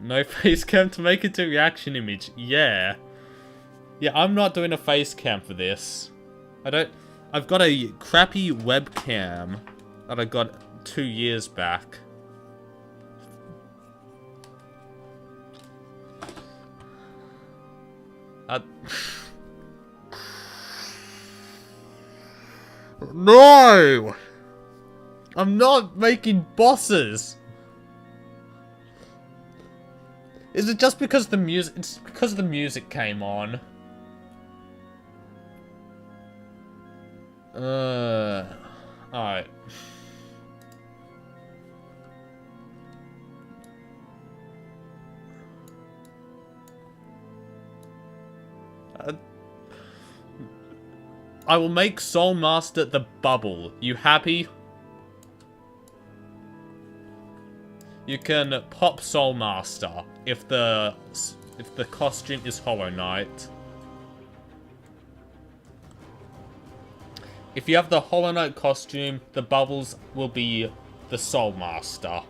S1: No face cam to make it to reaction image. Yeah. Yeah, I'm not doing a face cam for this. I've got a crappy webcam that I got 2 years back. No! I'm not making bosses! Is it just because the music... It's because the music came on. Alright. I will make Soul Master the bubble. You happy? You can pop Soul Master if the costume is Hollow Knight. If you have the Hollow Knight costume, the bubbles will be the Soul Master.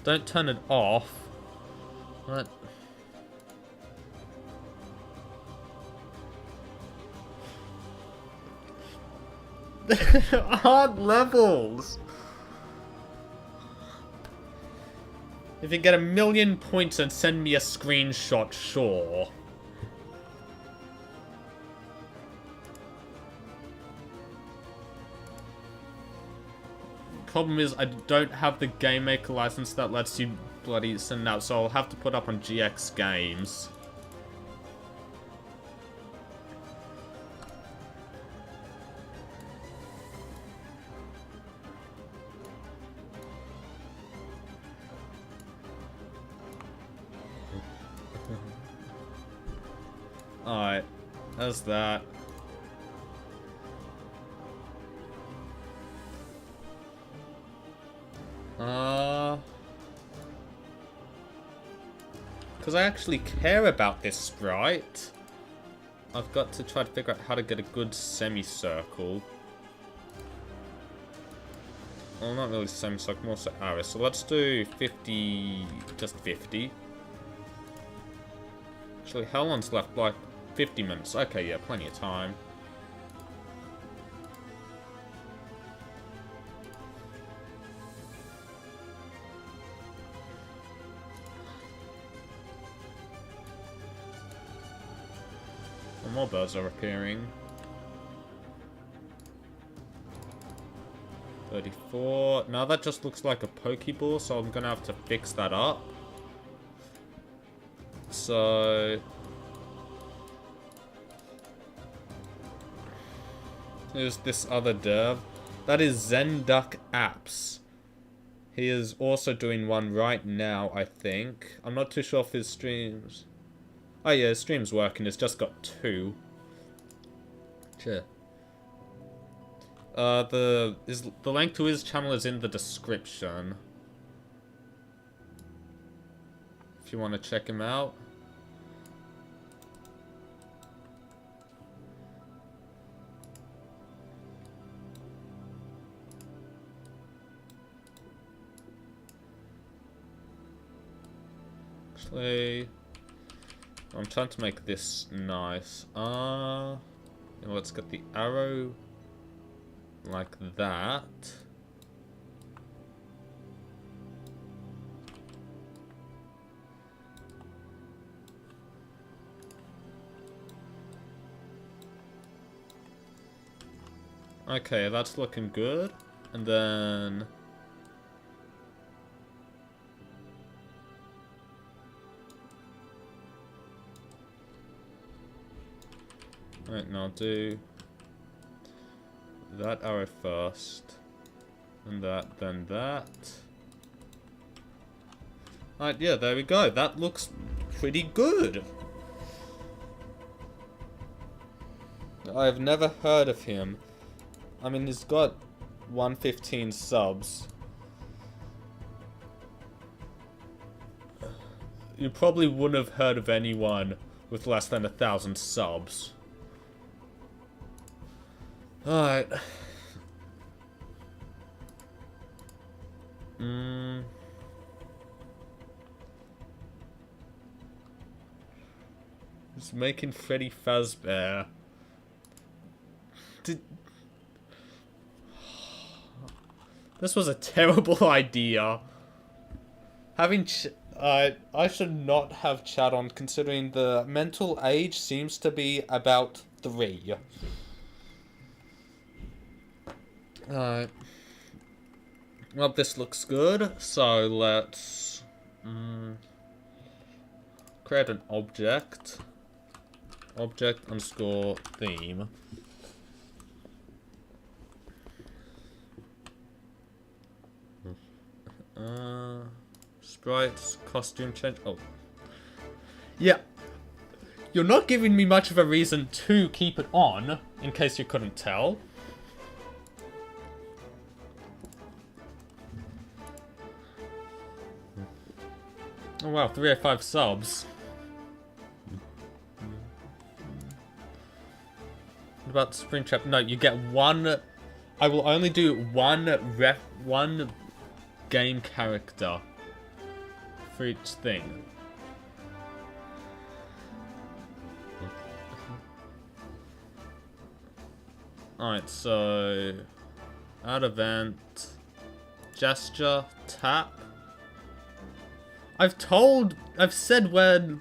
S1: Don't turn it off. What? Hard levels. If you get 1,000,000 points and send me a screenshot, sure. Problem is, I don't have the Game Maker license that lets you bloody send out, so I'll have to put up on GX Games. Alright, that's that. Because I actually care about this sprite, I've got to try to figure out how to get a good semicircle. Well, not really semicircle, more so arrow. So let's do 50, just 50. Actually, how long's left? Like 50 minutes. Okay, yeah, plenty of time. And more birds are appearing. 34. Now that just looks like a Pokeball, so I'm gonna have to fix that up. So there's this other dev. That is Zenduck Apps. He is also doing one right now, I think. I'm not too sure if his streams... Oh yeah, his stream's working. It's just got 2. Sure. The link to his channel is in the description. If you want to check him out. Actually, I'm trying to make this nice. Let's get the arrow like that. Okay, that's looking good. And then... Right, now I'll do that arrow first. And that, then that. Right, yeah, there we go. That looks pretty good. I've never heard of him. I mean, he's got 115 subs. You probably wouldn't have heard of anyone with less than 1,000 subs. Alright. He's making Freddy Fazbear. This was a terrible idea. Having I should not have chat on, considering the mental age seems to be about 3. Alright. Well, this looks good, so let's create an object. Object underscore theme. Sprites, costume change. Oh. Yeah. You're not giving me much of a reason to keep it on, in case you couldn't tell. Oh wow, 305 subs. What about Springtrap? No, you get one... I will only do one game character for each thing. Alright, so... Add event... Gesture, tap... I've said when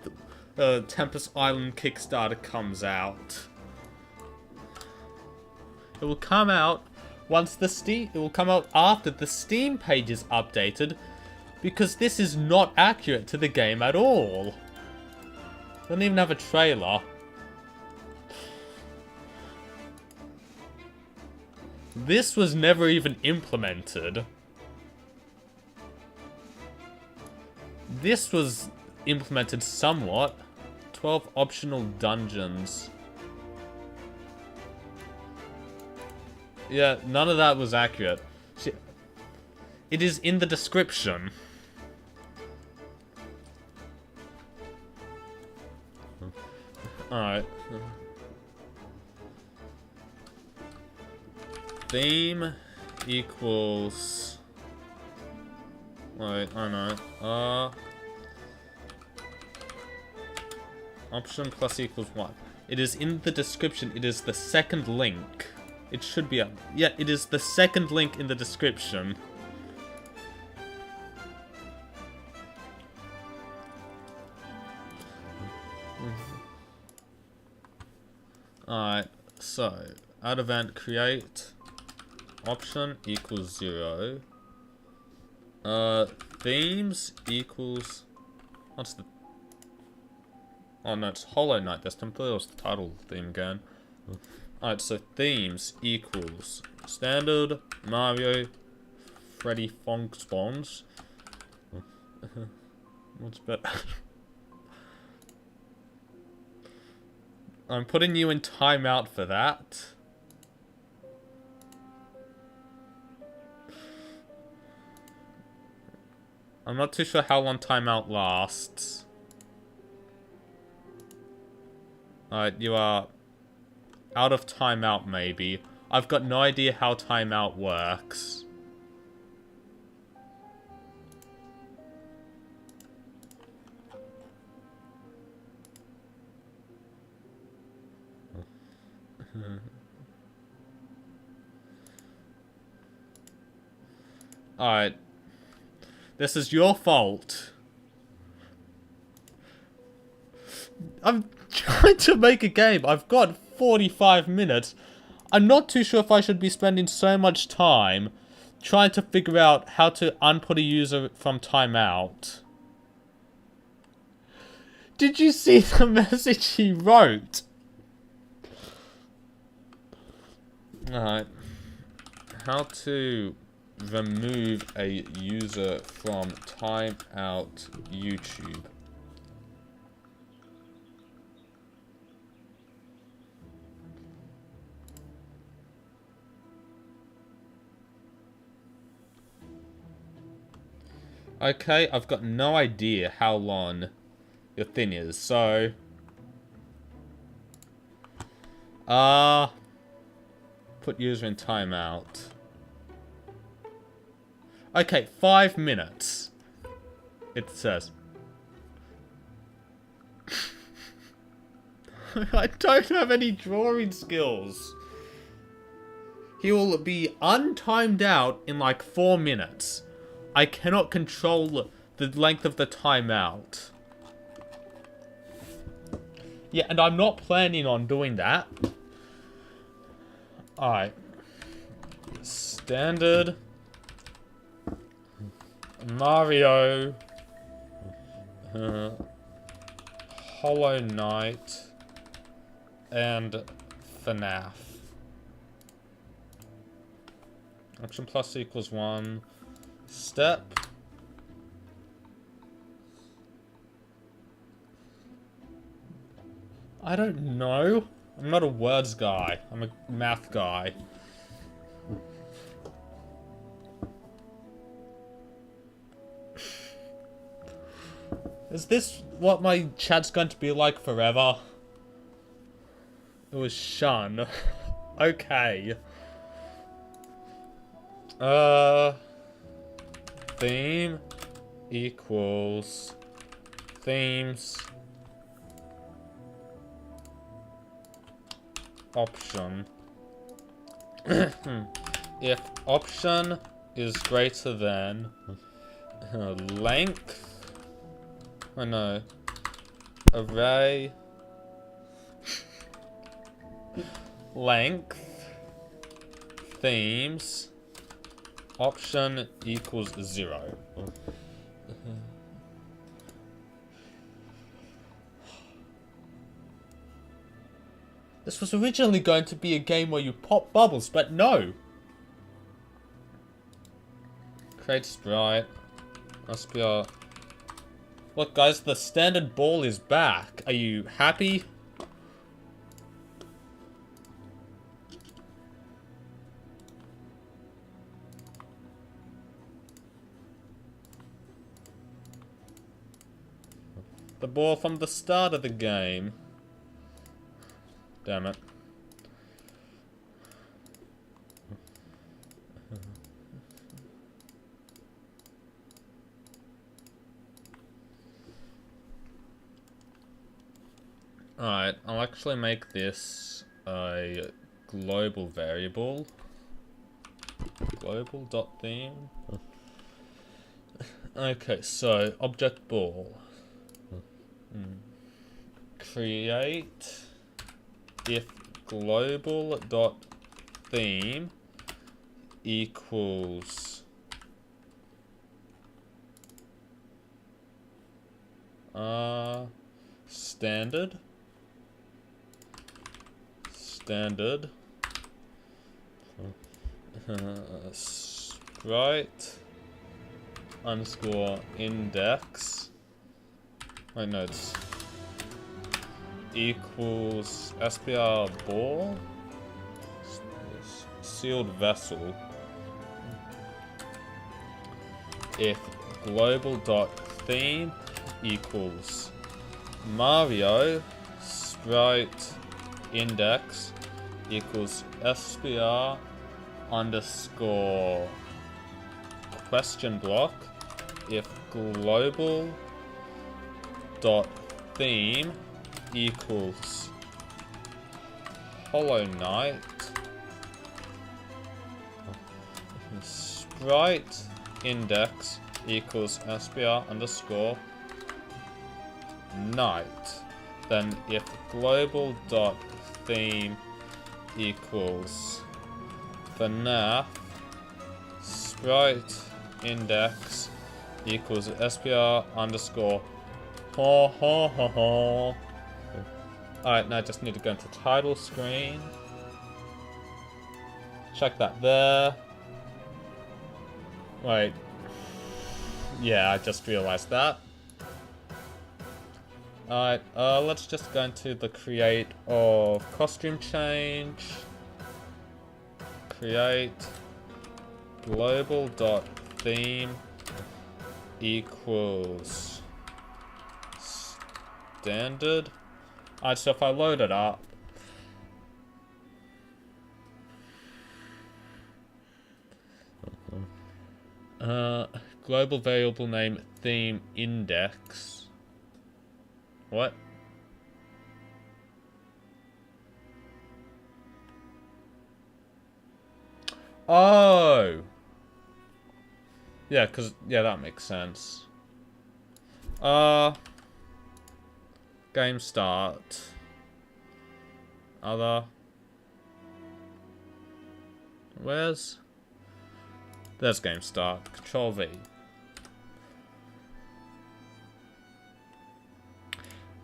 S1: Tempest Island Kickstarter comes out. It will come out it will come out after the Steam page is updated, because this is not accurate to the game at all. Doesn't even have a trailer. This was never even implemented. This was implemented somewhat. 12 optional dungeons. Yeah, none of that was accurate. See, it is in the description. Alright. Theme equals... Wait, I know. Option plus equals what? It is in the description. It is the second link. It should be up. Yeah, it is the second link in the description. Alright, so add event create option equals 0. Themes equals... What's the... Oh no, it's Hollow Knight this time. That was the title theme again. Alright, so themes equals standard, Mario, Freddy Fong Spawns. What's better? I'm putting you in timeout for that. I'm not too sure how long timeout lasts. Alright, you are out of timeout maybe. I've got no idea how timeout works. Alright. This is your fault. I'm trying to make a game. I've got 45 minutes. I'm not too sure if I should be spending so much time trying to figure out how to unput a user from timeout. Did you see the message he wrote? Alright. How to remove a user from timeout YouTube. Okay, I've got no idea how long your thing is, so... Put user in timeout. Okay, 5 minutes. It says. I don't have any drawing skills. He will be untimed out in like 4 minutes. I cannot control the length of the timeout. Yeah, and I'm not planning on doing that. Alright. Standard. Mario. Hollow Knight. And FNAF. Action plus equals 1. Step. I don't know. I'm not a words guy. I'm a math guy. Is this what my chat's going to be like forever? It was Shun. Okay. Theme equals themes option. If option is greater than length, oh no, array length themes option equals 0. This was originally going to be a game where you pop bubbles, but no. Create sprite. SPR. Look guys, the standard ball is back. Are you happy? The ball from the start of the game. Damn it. Alright, I'll actually make this a global variable. Global.theme. Okay, so object ball. Create if global.theme equals standard sprite underscore index. Wait, no, it's equals SPR ball sealed vessel if global.theme equals Mario sprite index equals SPR underscore question block if global dot theme equals Hollow Knight sprite index equals SPR underscore knight. Then if global dot theme equals FNAF sprite index equals SPR underscore ha ha ha ha. Alright, now I just need to go into title screen. Check that there. Wait. Yeah, I just realized that. Alright, let's just go into the create of costume change. Create global.theme equals standard. Alright, so if I load it up, global variable name theme index. What? Oh! Yeah, yeah, that makes sense. Game start. Other. There's game start. Control V.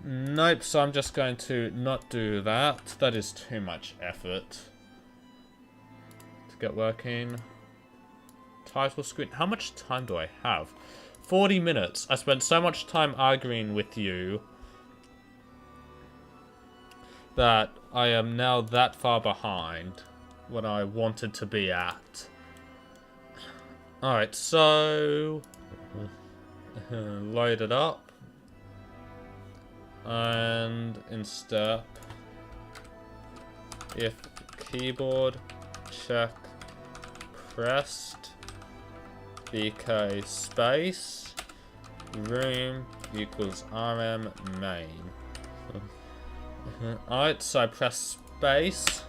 S1: Nope, so I'm just going to not do that. That is too much effort to get working. Title screen. How much time do I have? 40 minutes. I spent so much time arguing with you. that I am now that far behind what I wanted to be at. Alright, so... load it up. And in step, if keyboard check pressed BK space room equals RM main. Alright, so I press space.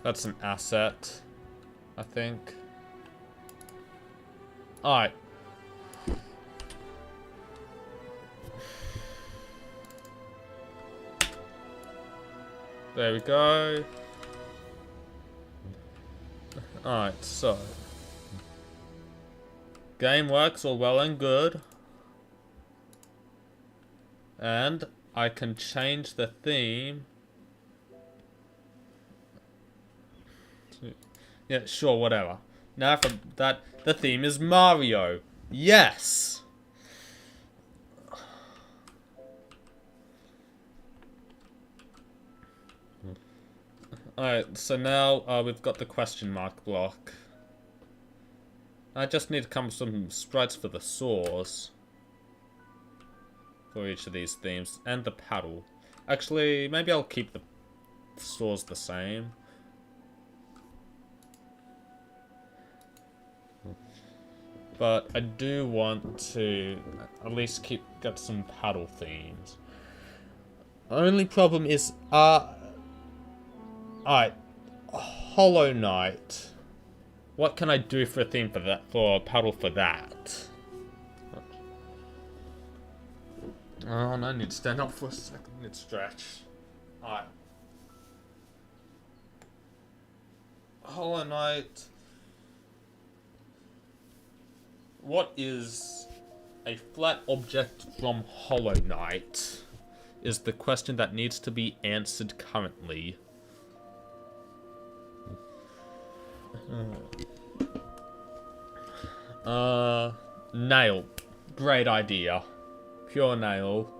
S1: That's an asset, I think. Alright. There we go. Alright, so. Game works all well and good. And I can change the theme. Yeah, sure, whatever. Now from that, the theme is Mario. Yes! Alright, so now we've got the question mark block. I just need to come up with some sprites for the saws. For each of these themes. And the paddle. Actually, maybe I'll keep the saws the same. But I do want to at least get some paddle themes. Only problem is, alright, Hollow Knight. What can I do for a theme for that, for a paddle for that? Oh, no, I need to stand up for a second. I need to stretch. Alright. Hollow Knight. What is a flat object from Hollow Knight? Is the question that needs to be answered currently. Nail. Great idea. Pure nail.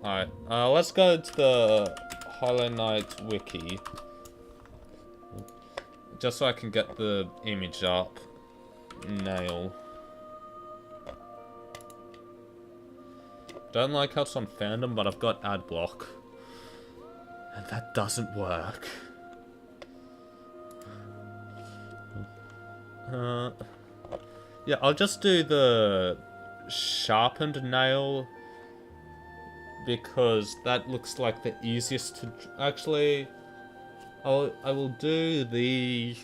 S1: Alright, let's go to the Hollow Knight wiki. Just so I can get the image up. Nail. Don't like how it's on fandom, but I've got ad block. And that doesn't work. Yeah, I'll just do the sharpened nail. Because that looks like the easiest to... Actually, I will do the...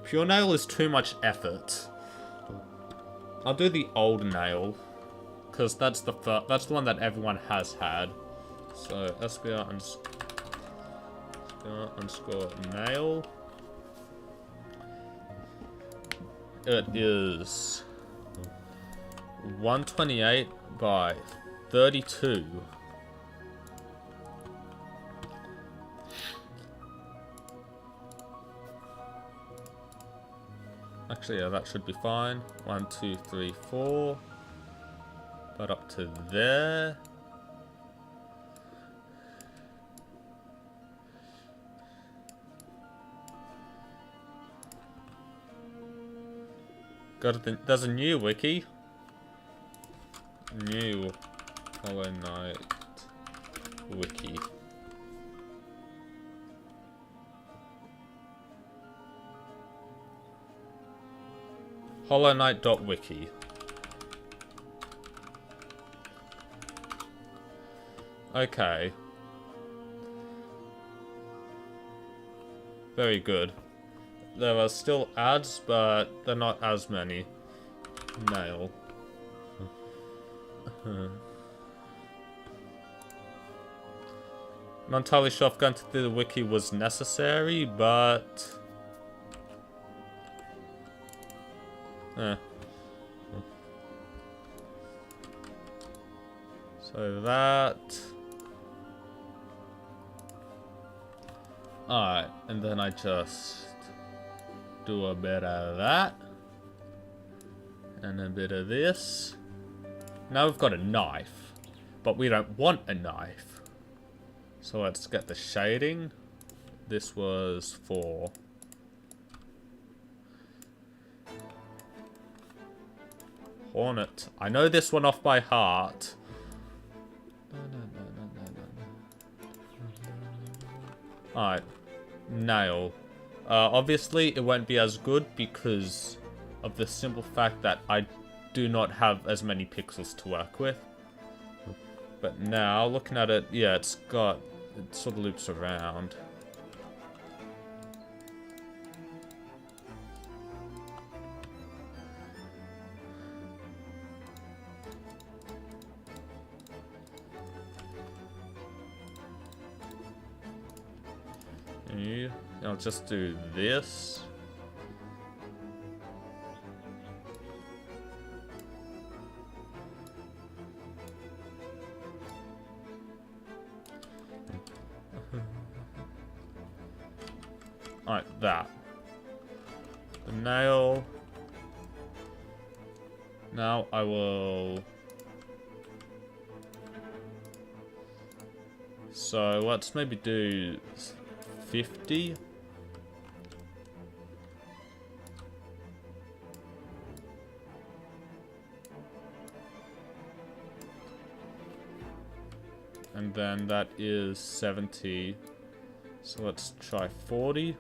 S1: Pure nail is too much effort. I'll do the old nail. Because that's the one that everyone has had. So SBR underscore nail. It is 128 by 32. Actually, yeah, that should be fine. 1, 2, 3, 4. But up to there. There's a new wiki. New Hollow Knight wiki. HollowKnight.wiki. Okay. Very good. There are still ads, but they're not as many. Nail. Not entirely sure if going to the wiki was necessary, but... So that. Alright, and then I just do a bit of that. And a bit of this. Now we've got a knife. But we don't want a knife. So let's get the shading. This was for... Hornet. I know this one off by heart. Alright. Nail. Obviously, it won't be as good because of the simple fact that I do not have as many pixels to work with. But now, looking at it, yeah, it sort of loops around. Yeah, I'll just do this. Alright, that. The nail. Now I will... So let's maybe do 50. And then that is 70. So let's try 40.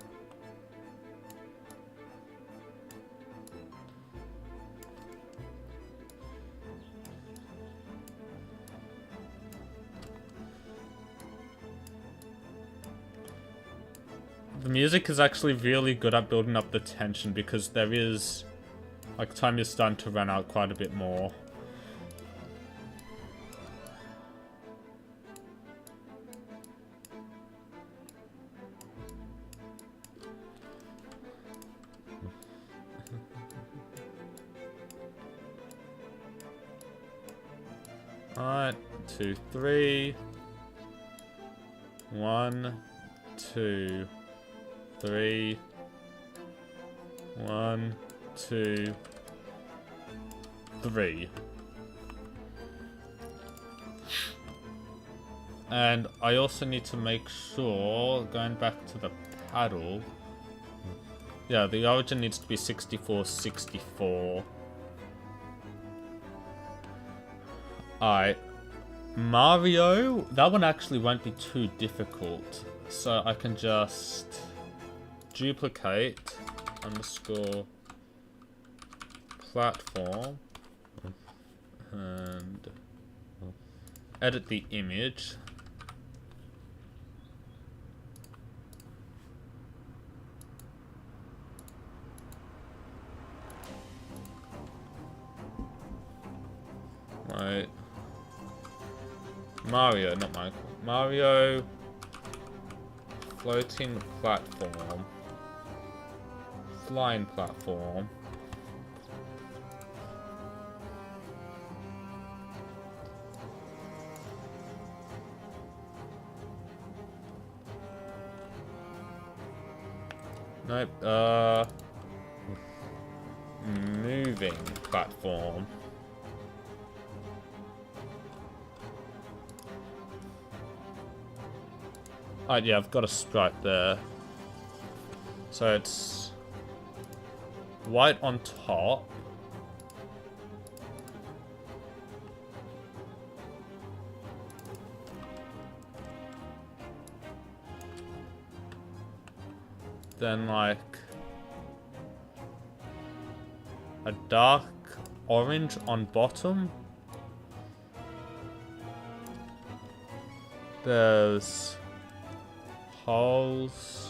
S1: The music is actually really good at building up the tension because there is, like, time is starting to run out quite a bit more. Alright, 2, 3. 1, 2, 3. 1, 2, 3. And I also need to make sure, going back to the paddle, yeah, the origin needs to be 64, 64. Alright. Mario, that one actually won't be too difficult. So I can just duplicate underscore platform and edit the image. Right. Mario, not Michael. Mario floating platform. Flying platform. Nope, moving platform. Alright, yeah, I've got a sprite there. So it's white on top. Then like a dark orange on bottom. There's holes.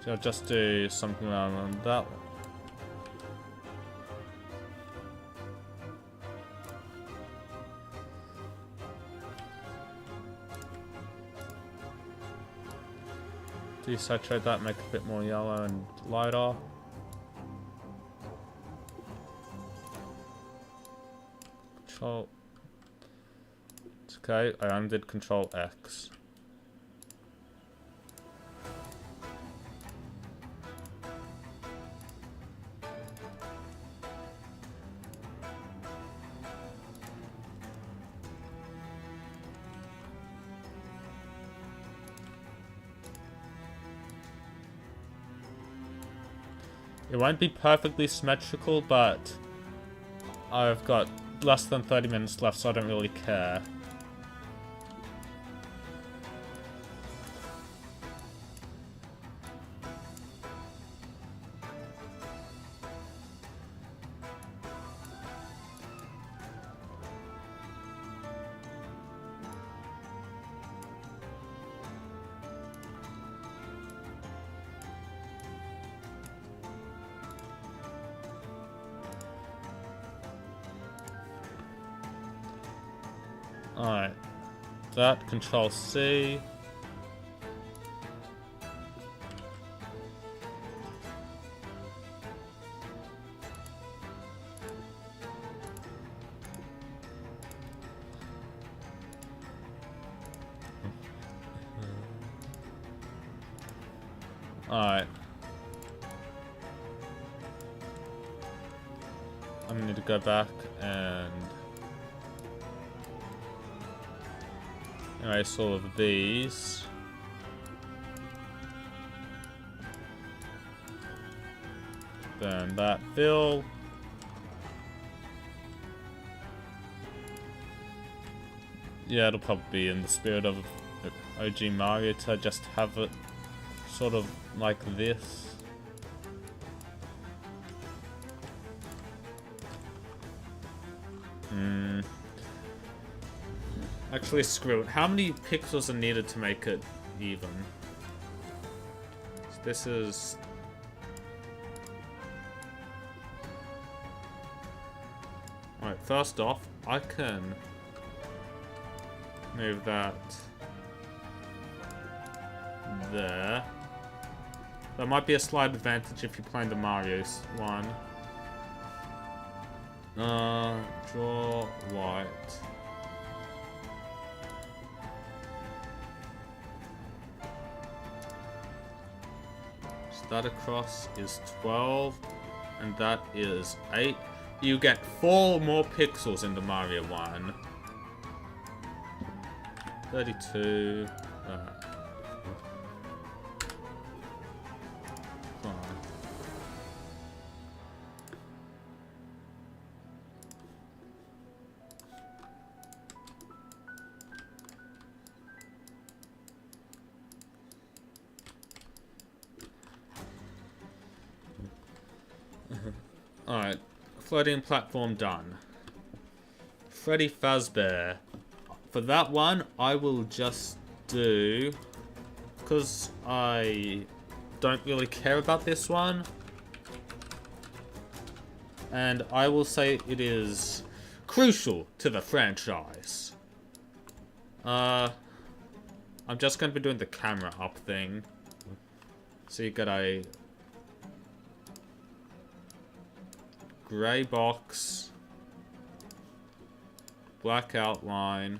S1: So I'll just do something around that one. Desaturate that, make it a bit more yellow and lighter. Control. It's okay, I undid Control X. It won't be perfectly symmetrical, but I've got less than 30 minutes left, so I don't really care. Alright. That, Control C. Alright. I'm gonna need to go back and erase all of these. Then that fill. Yeah, it'll probably be in the spirit of OG Mario to just have it sort of like this. Actually, screw it. How many pixels are needed to make it even? So this is... Alright, first off, I can move that there. That might be a slight advantage if you're playing the Mario's one. Draw white. So that across is 12, and that is 8. You get 4 more pixels in the Mario one. 32. Alright, floating platform done. Freddy Fazbear. For that one, I will just do... because I don't really care about this one. And I will say it is crucial to the franchise. I'm just going to be doing the camera up thing. So you get a... gray box, black outline,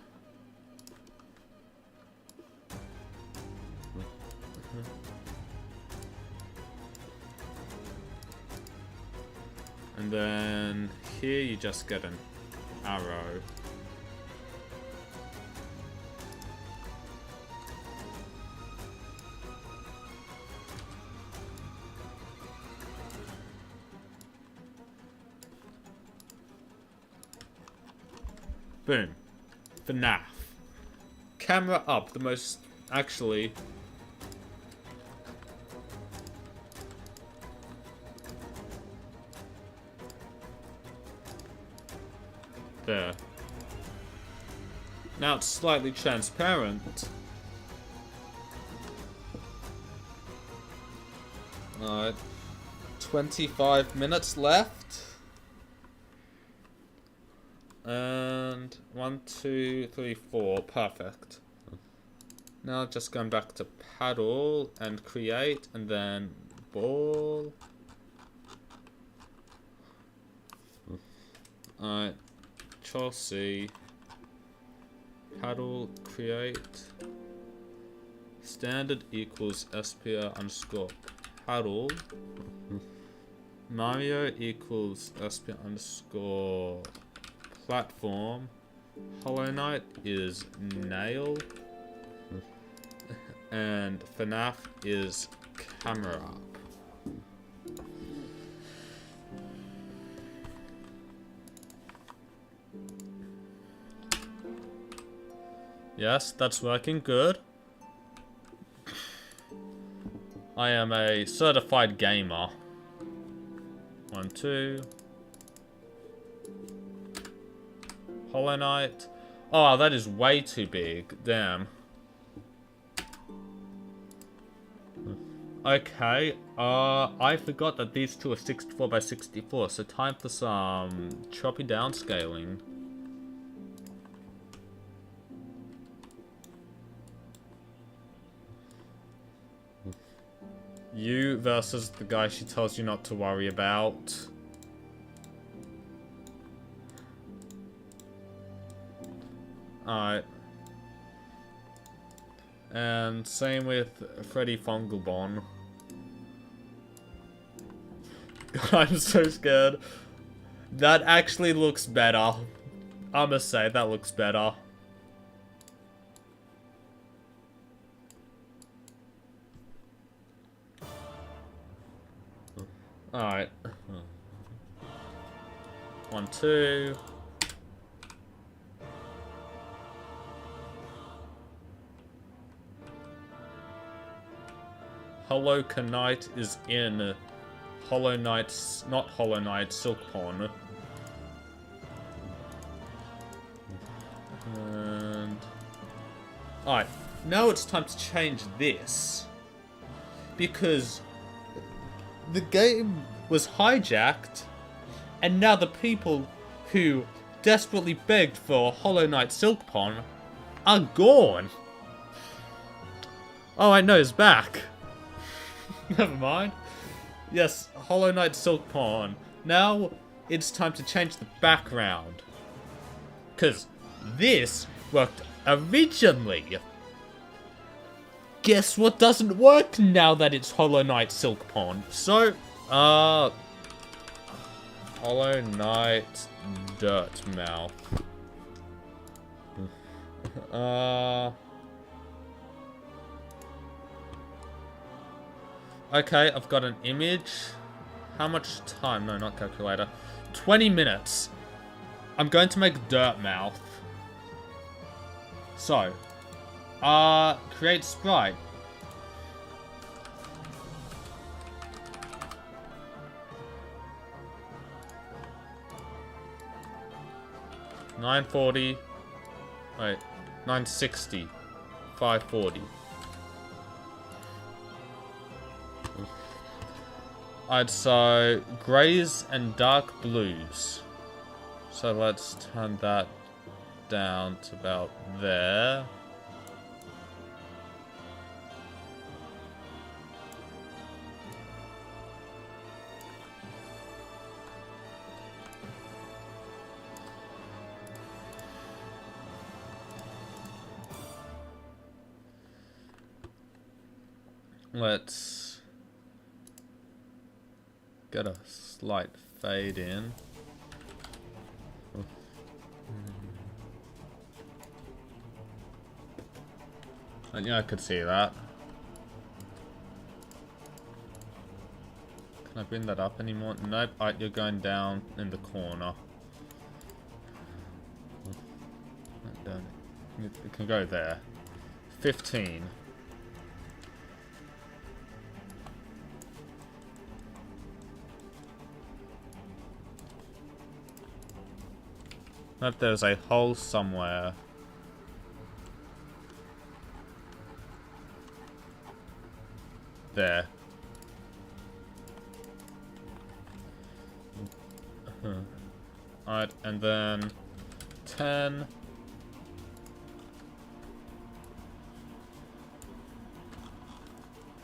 S1: and then here you just get an arrow. Boom. FNAF. Camera up, the most... actually... there. Now it's slightly transparent. Alright. 25 minutes left. And 1, 2, 3, 4. Perfect. Now just going back to paddle and create, and then ball. Alright, Chelsea, paddle, create, standard equals SPR underscore paddle, Mario equals SPR underscore platform, Hollow Knight is nail, and FNAF is camera. Yes, that's working good. I am a certified gamer. 1, 2. Hollow Knight. Oh, that is way too big. Damn. Okay, I forgot that these two are 64 by 64, so time for some choppy downscaling. You versus the guy she tells you not to worry about. Alright. And same with Freddy Fungalbon. God, I'm so scared. That actually looks better. I must say, that looks better. Alright. 1, 2. Hollow Knight is in Hollow Knight's, not Hollow Knight, Silkpon. And... Alright, now it's time to change this. Because the game was hijacked, and now the people who desperately begged for Hollow Knight Silkpon are gone. Oh, I know, it's back. Never mind. Yes, Hollow Knight Silkpon. Now it's time to change the background. Because this worked originally. Guess what doesn't work now that it's Hollow Knight Silkpon? So, Hollow Knight Dirtmouth. Okay, I've got an image. How much time? No, not calculator. 20 minutes. I'm going to make Dirtmouth. So, create sprite. $940. Wait, $960. $540. Alright, so greys and dark blues. So let's turn that down to about there. Let's get a slight fade in. And yeah, I could see that. Can I bring that up anymore? Nope, you're going down in the corner. It can go there. 15. If there's a hole somewhere. There. Alright, and then 10.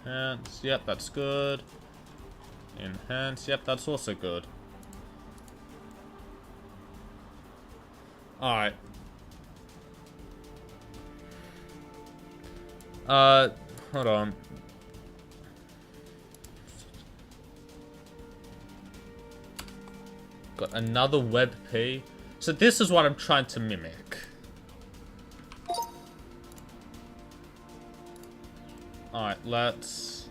S1: Enhance, yep, that's good. Enhance, yep, that's also good. Alright. Hold on. Got another web P. So this is what I'm trying to mimic. Alright, let's...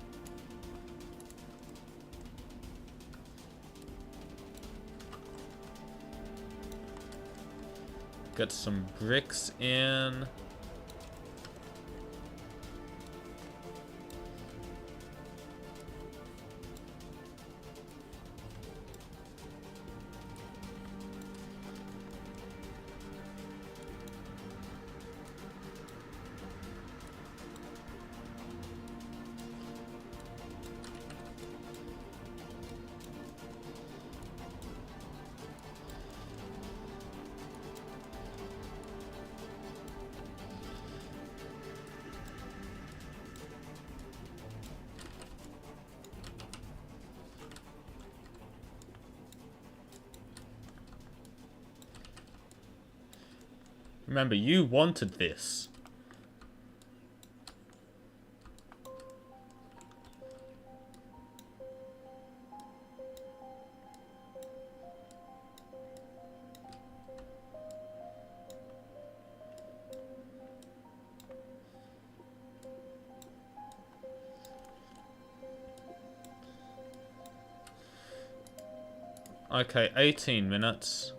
S1: get some bricks in. Remember, you wanted this. Okay, 18 minutes.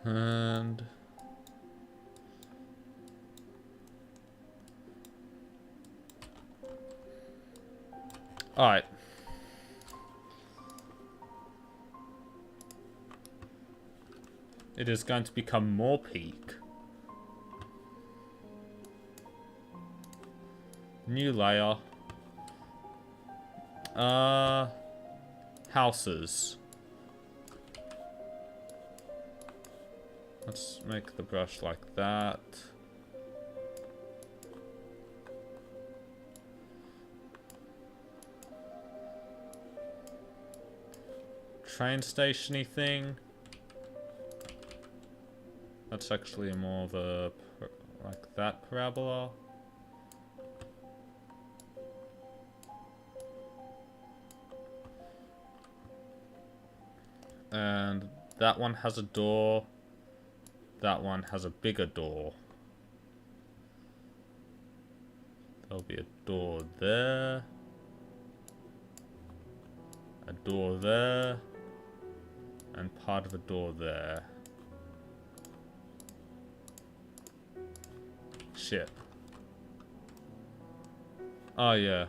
S1: And... alright. It is going to become more peak. New layer. Houses. Let's make the brush like that. Train station-y thing. That's actually more of a, like that parabola. And that one has a door. That one has a bigger door. There'll be a door there. A door there. And part of a door there. Shit. Oh, yeah.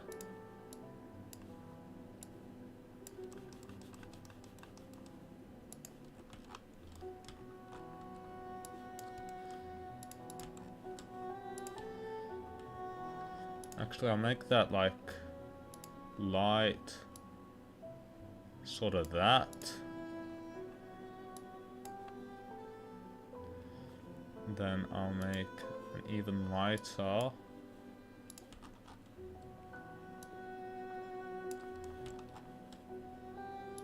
S1: Actually, I'll make that like light, sort of that. Then I'll make an even lighter.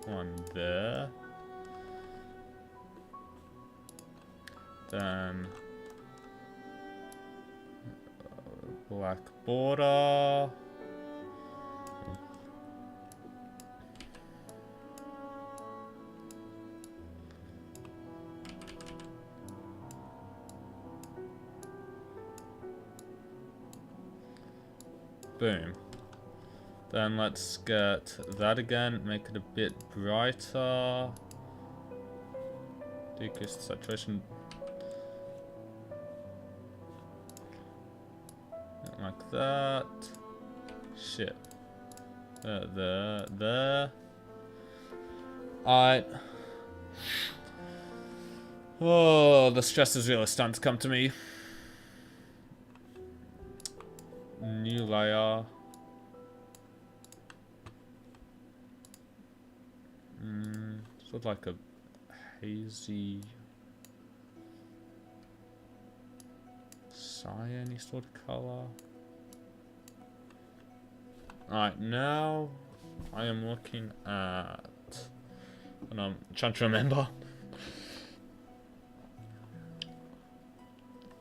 S1: One there. Then black border. Boom. Then let's get that again, make it a bit brighter. Decrease the saturation. Like that. Shit. There. Alright. Oh, the stress is really starting to come to me. New layer. Sort of like a hazy, cyany sort of color. Alright, now I am looking at, and I'm trying to remember.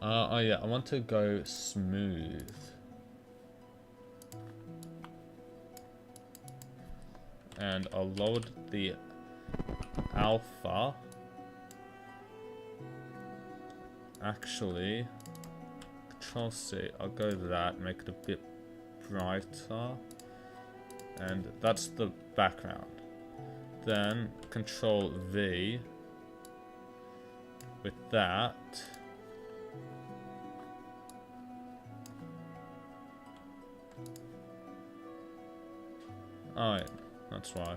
S1: Oh yeah, I want to go smooth. And I'll load the alpha. Actually, Control C, I'll go to that, make it a bit brighter. And that's the background. Then Control V with that. Alright, that's why.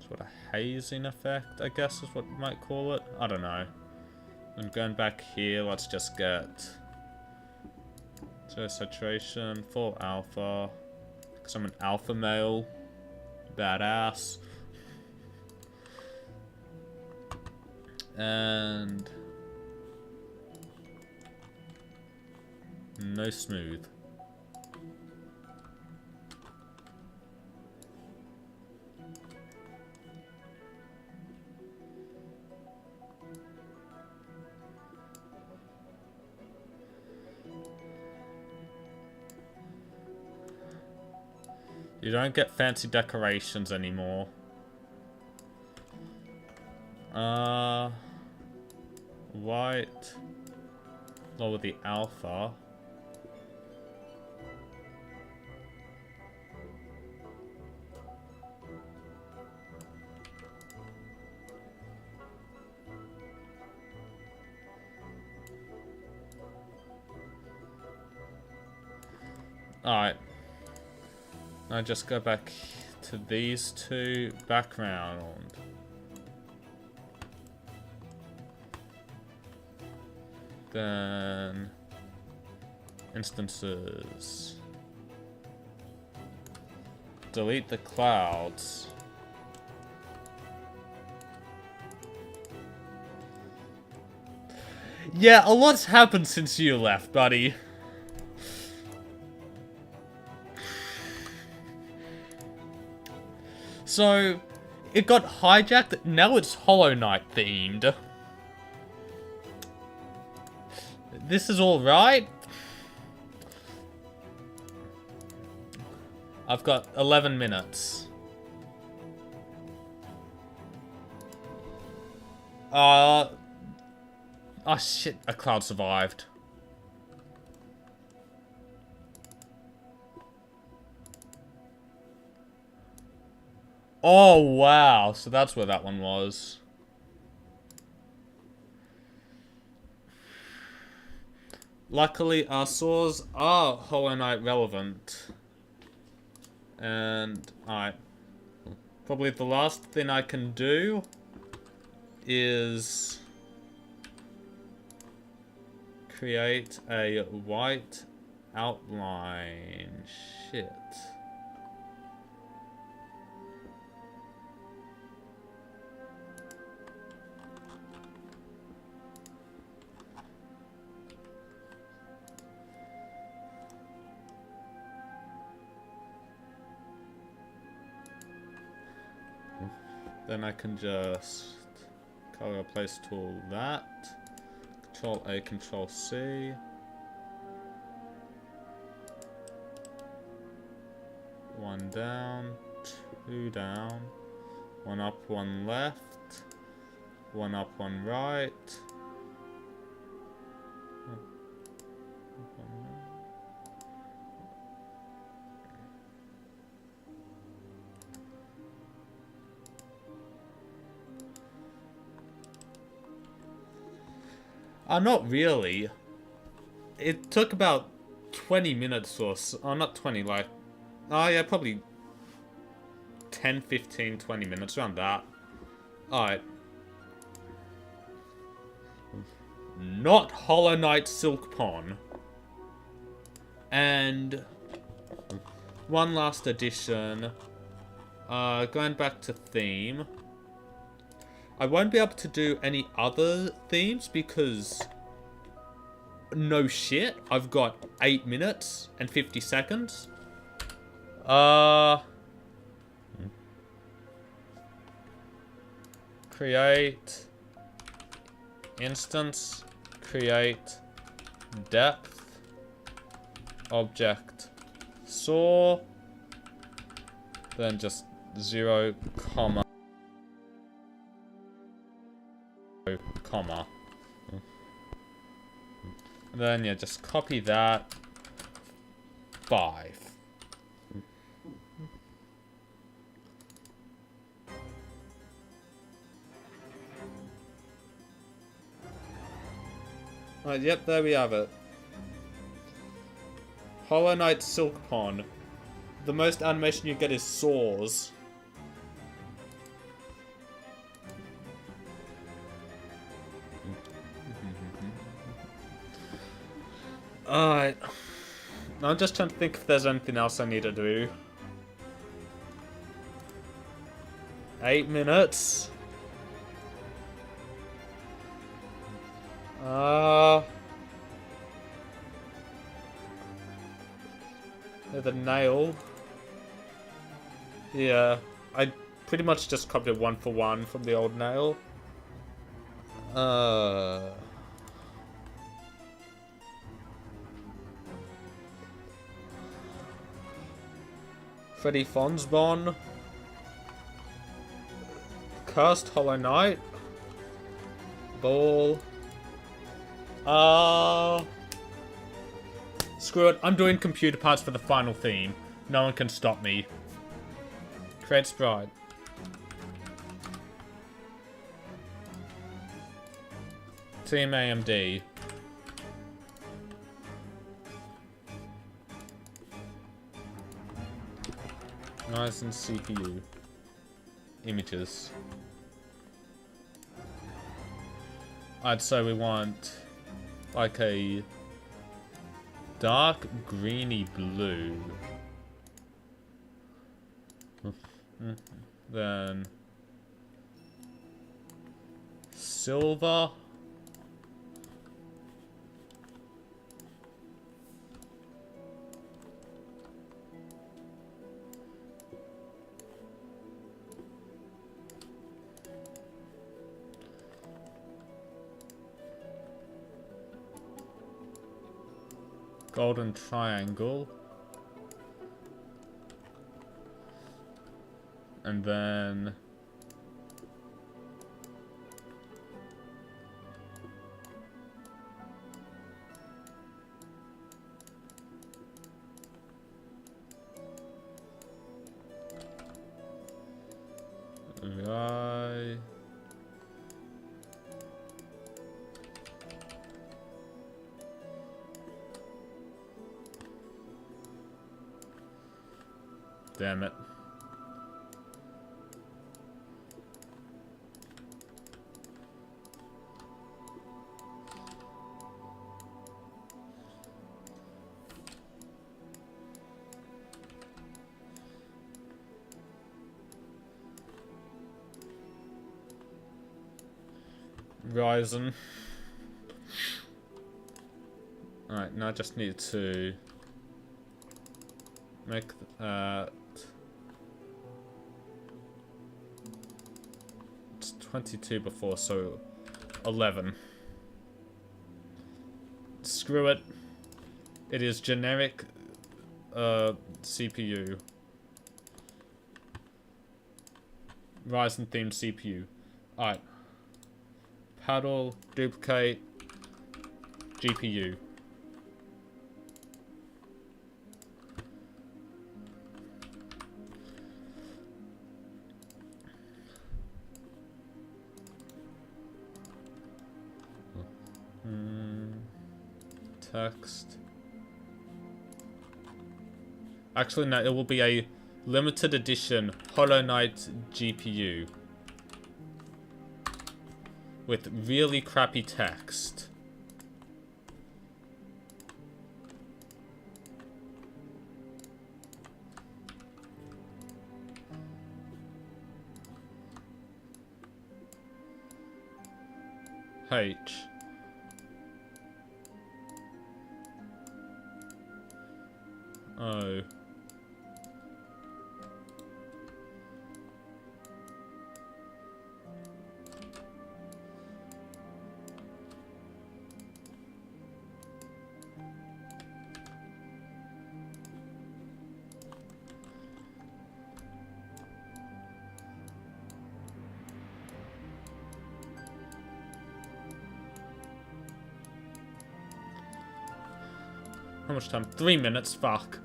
S1: Sort of hazing effect, I guess is what you might call it. I don't know. And going back here, let's just get zero saturation, full alpha. Because I'm an alpha male. Badass. And no smooth. You don't get fancy decorations anymore. White. Lower the alpha. Alright. I just go back to these two, background. Then instances. Delete the clouds. Yeah, a lot's happened since you left, buddy. So, it got hijacked, now it's Hollow Knight themed. This is alright. I've got 11 minutes. Oh shit, a cloud survived. Oh, wow. So that's where that one was. Luckily, our saws are Hollow Knight relevant. And, alright. Probably the last thing I can do is create a white outline. Shit. Then I can just color replace tool that. Control A, Control C. 1 down, 2 down, 1 up, 1 left, 1 up, 1 right. Not really. It took about 20 minutes or so. Oh, not 20, like... Oh, yeah, probably 10, 15, 20 minutes, around that. Alright. Not Hollow Knight Silkpon. And... one last addition. Going back to theme. I won't be able to do any other themes because... no shit, I've got 8 minutes and 50 seconds. Create instance, create depth, object saw, then just 0, comma. Then yeah, just copy that. 5. Alright, yep, there we have it. Hollow Knight Silkpon. The most animation you get is saws. Alright. I'm just trying to think if there's anything else I need to do. 8 minutes. The nail. Yeah, I pretty much just copied it 1 for 1 from the old nail. Freddy Fonsbon. Cursed Hollow Knight. Ball. Screw it, I'm doing computer parts for the final theme. No one can stop me. Create sprite. Team AMD. Nice and CPU. Images. I'd say we want like a dark greeny blue. Then silver. Golden triangle. And then right. Damn it. Ryzen. Alright, now I just need to make it's 22 before, so 11. Screw it. It is generic CPU. Ryzen themed CPU. Alright. Paddle, duplicate, GPU. Text. Actually, no, it will be a limited edition Hollow Knight GPU. With really crappy text. H. O. How much time? 3 minutes? Fuck.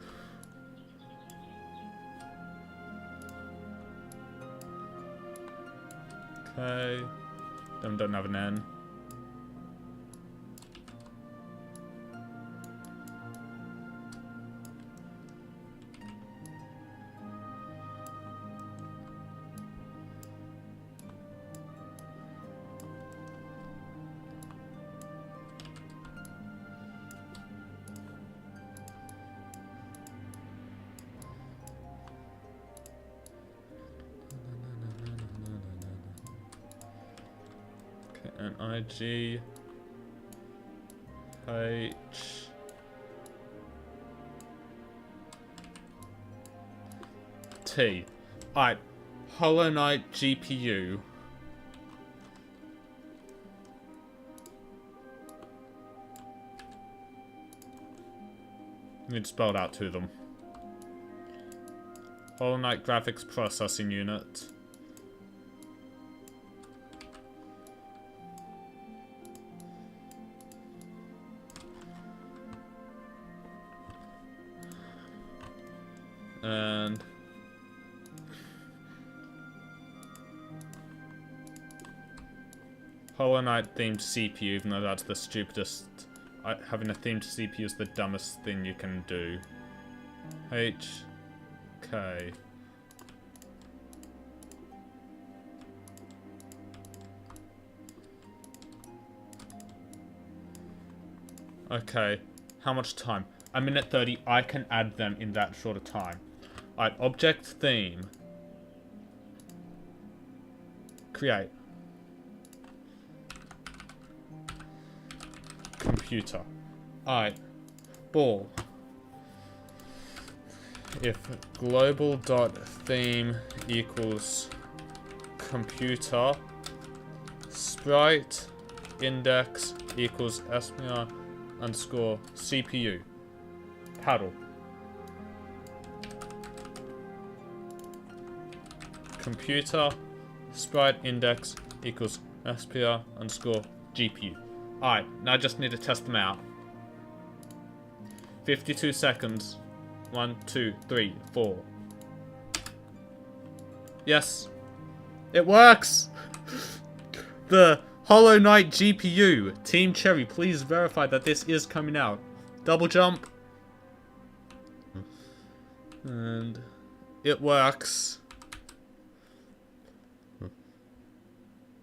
S1: Okay. Them don't have an N. And IG H T. Alright, Hollow Knight GPU. I need to spell it out to them. Hollow Knight Graphics Processing Unit. And Hollow Knight themed CPU, even though that's the stupidest. Having a themed CPU is the dumbest thing you can do. H K. Okay, how much time? A minute 30. I can add them in that short of time. Alright, object theme. Create. Computer. Alright. Ball. If global.theme equals computer, sprite index equals SPR underscore CPU. Paddle. Computer sprite index equals SPR underscore GPU. Alright, now I just need to test them out. 52 seconds. 1, 2, 3, 4. Yes. It works! The Hollow Knight GPU. Team Cherry, please verify that this is coming out. Double jump. And it works.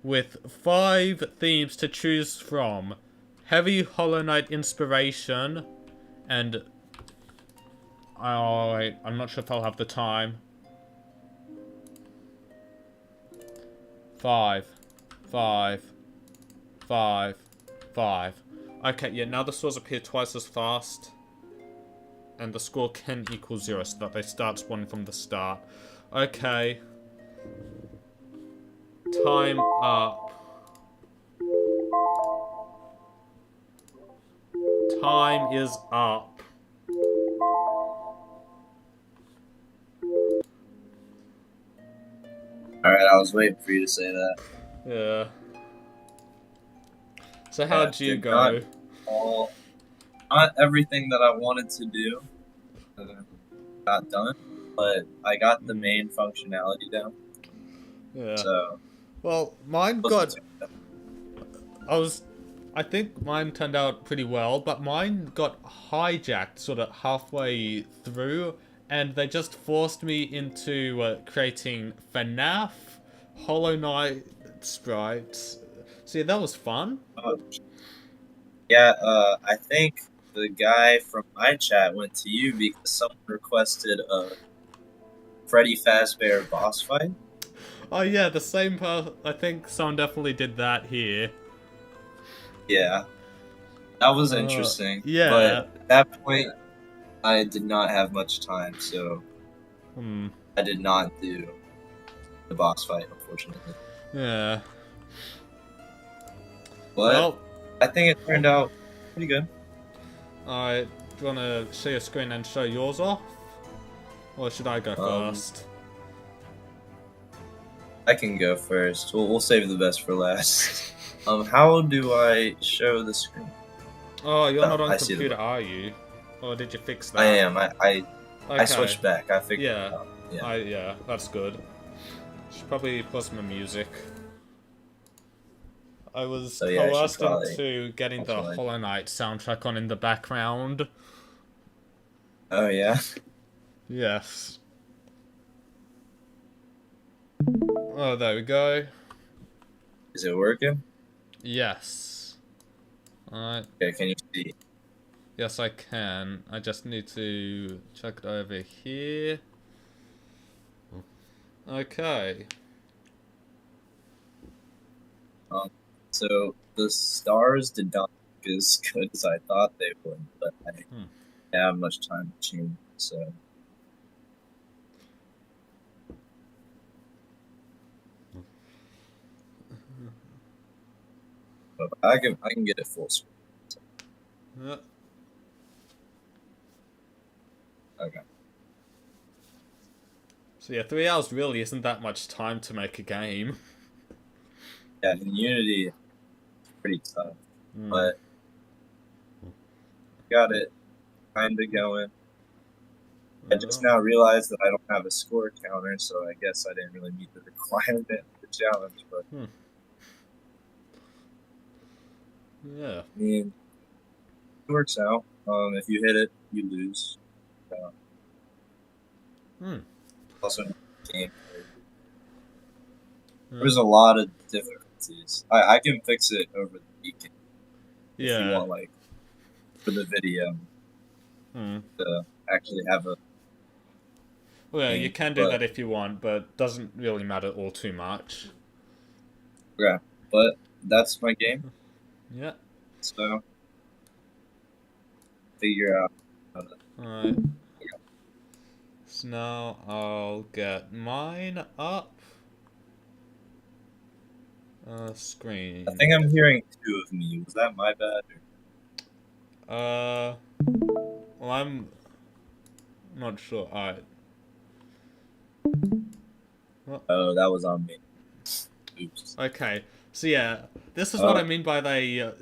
S1: With 5 themes to choose from. Heavy Hollow Knight inspiration. And I'm not sure if I'll have the time. 5. 5. 5. 5. Okay, yeah, now the scores appear twice as fast. And the score can equal 0, so that they start spawning from the start. Okay. Time up. Time is up.
S4: All right, I was waiting for you to say that.
S1: Yeah. So
S4: Yeah,
S1: how'd you
S4: did
S1: go?
S4: Not everything that I wanted to do got done, but I got the main functionality down.
S1: Yeah.
S4: So
S1: Well, mine
S4: wasn't
S1: got.
S4: too bad.
S1: I think mine turned out pretty well, but mine got hijacked sort of halfway through, and they just forced me into creating FNAF, Hollow Knight sprites. See, that was fun.
S4: Yeah, I think the guy from my chat went to you because someone requested a Freddy Fazbear boss fight.
S1: Oh yeah, the same I think someone definitely did that here.
S4: Yeah, that was interesting.
S1: yeah.
S4: But at that point, I did not have much time, so I did not do the boss fight, unfortunately.
S1: Yeah.
S4: But
S1: Well,
S4: I think it turned out pretty good.
S1: alright, do you want to share your screen and show yours off? Or should I go first?
S4: I can go first. We'll save the best for last. How do I show the screen?
S1: Oh, you're not on
S4: I see
S1: computer,
S4: the-
S1: are you? Or did you fix that?
S4: I am. I
S1: Okay.
S4: switched back. I figured
S1: Yeah.
S4: it out. Yeah.
S1: Yeah, that's good. Should probably put some music. I was
S4: So, yeah, I should
S1: coerced
S4: probably-
S1: into getting the
S4: probably-
S1: Hollow Knight soundtrack on in the background.
S4: Oh yeah.
S1: Yes. Oh, there we go.
S4: Is it working?
S1: Yes. Alright.
S4: Okay. Can you see?
S1: Yes, I can. I just need to check it over here. Okay.
S4: So the stars did not look as good as I thought they would, but I didn't have much time to change. So but I can get it full screen.
S1: Yeah.
S4: Okay.
S1: So yeah, 3 hours really isn't that much time to make a game.
S4: Yeah, in Unity, it's pretty tough, but got it kind of going. I just now realized that I don't have a score counter, so I guess I didn't really meet the requirement of the challenge. But
S1: Yeah.
S4: I mean, it works out. If you hit it, you lose. Also, in the game, there's a lot of difficulties. I can fix it over the weekend if you
S1: Yeah.
S4: want, like, for the video to actually have a.
S1: Well, you can do
S4: but-
S1: that if you want, but doesn't really matter all too much.
S4: Yeah, but that's my game.
S1: Yeah.
S4: So figure out.
S1: Alright. So now I'll get mine up. Screen.
S4: I think I'm hearing two of me. Was that my bad?
S1: Well, I'm not sure. Alright.
S4: Oh, that was on me. Oops.
S1: Okay. So yeah, this is what I mean by they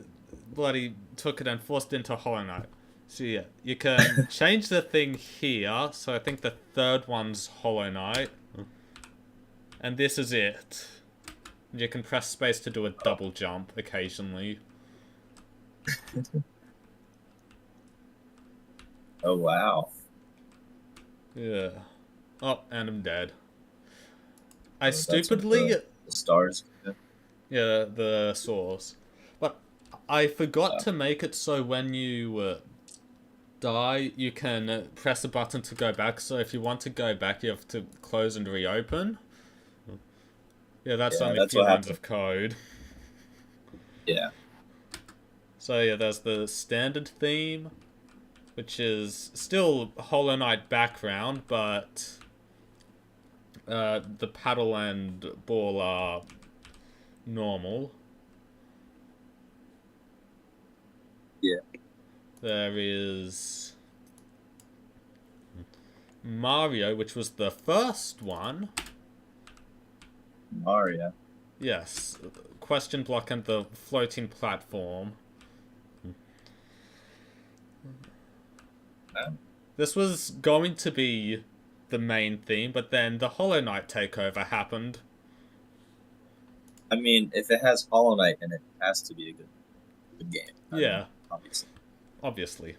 S1: bloody took it and forced it into Hollow Knight. So yeah, you can change the thing here. So I think the third one's Hollow Knight. And this is it. And you can press space to do a double jump occasionally.
S4: Oh wow.
S1: Yeah. Oh, and I'm dead. I
S4: That's what
S1: stupidly...
S4: the stars.
S1: Yeah, the source. But I forgot to make it so when you die, you can press a button to go back. So if you want to go back, you have to close and reopen. Yeah, that's only a few
S4: what
S1: lines
S4: happened.
S1: of code.
S4: Yeah.
S1: So yeah, there's the standard theme, which is still Hollow Knight background, but the paddle and ball are normal.
S4: Yeah.
S1: There is Mario, which was the first one.
S4: Mario.
S1: Yes, question block and the floating platform.
S4: Oh.
S1: This was going to be the main theme, but then the Hollow Knight takeover happened.
S4: I mean, if it has Hollow Knight in it, it has to be a good game. I
S1: Yeah.
S4: mean, obviously.
S1: Obviously.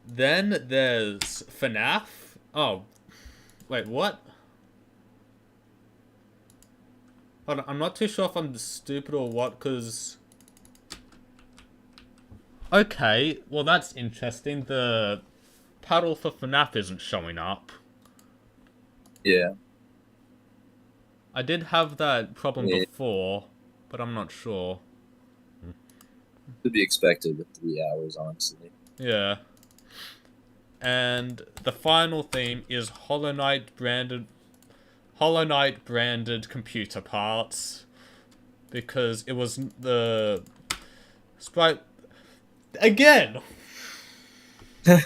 S1: Then there's FNAF. Oh, wait, what? Hold on, I'm not too sure if I'm stupid or what, because... Okay, well that's interesting. The paddle for FNAF isn't showing up.
S4: Yeah.
S1: I did have that problem
S4: Yeah.
S1: before, but I'm not sure.
S4: To be expected with 3 hours, honestly.
S1: Yeah. And the final theme is Hollow Knight branded computer parts, because it was the sprite again. Yeah,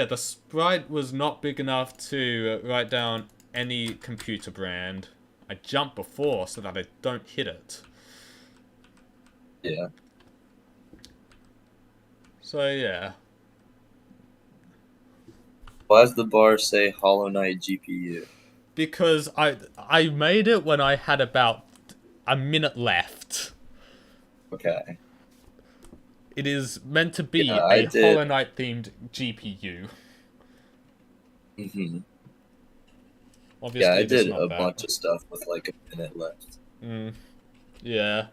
S1: the sprite was not big enough to write down any computer brand. I jumped before so that I don't hit it.
S4: Yeah.
S1: So yeah.
S4: Why does the bar say Hollow Knight GPU?
S1: Because I made it when I had about a minute left.
S4: Okay.
S1: It is meant to be
S4: Yeah, I
S1: a
S4: did.
S1: Hollow Knight themed GPU.
S4: hmm
S1: Obviously,
S4: Yeah, I
S1: it is
S4: did
S1: not
S4: a
S1: that.
S4: bunch of stuff with like a minute left.
S1: Yeah.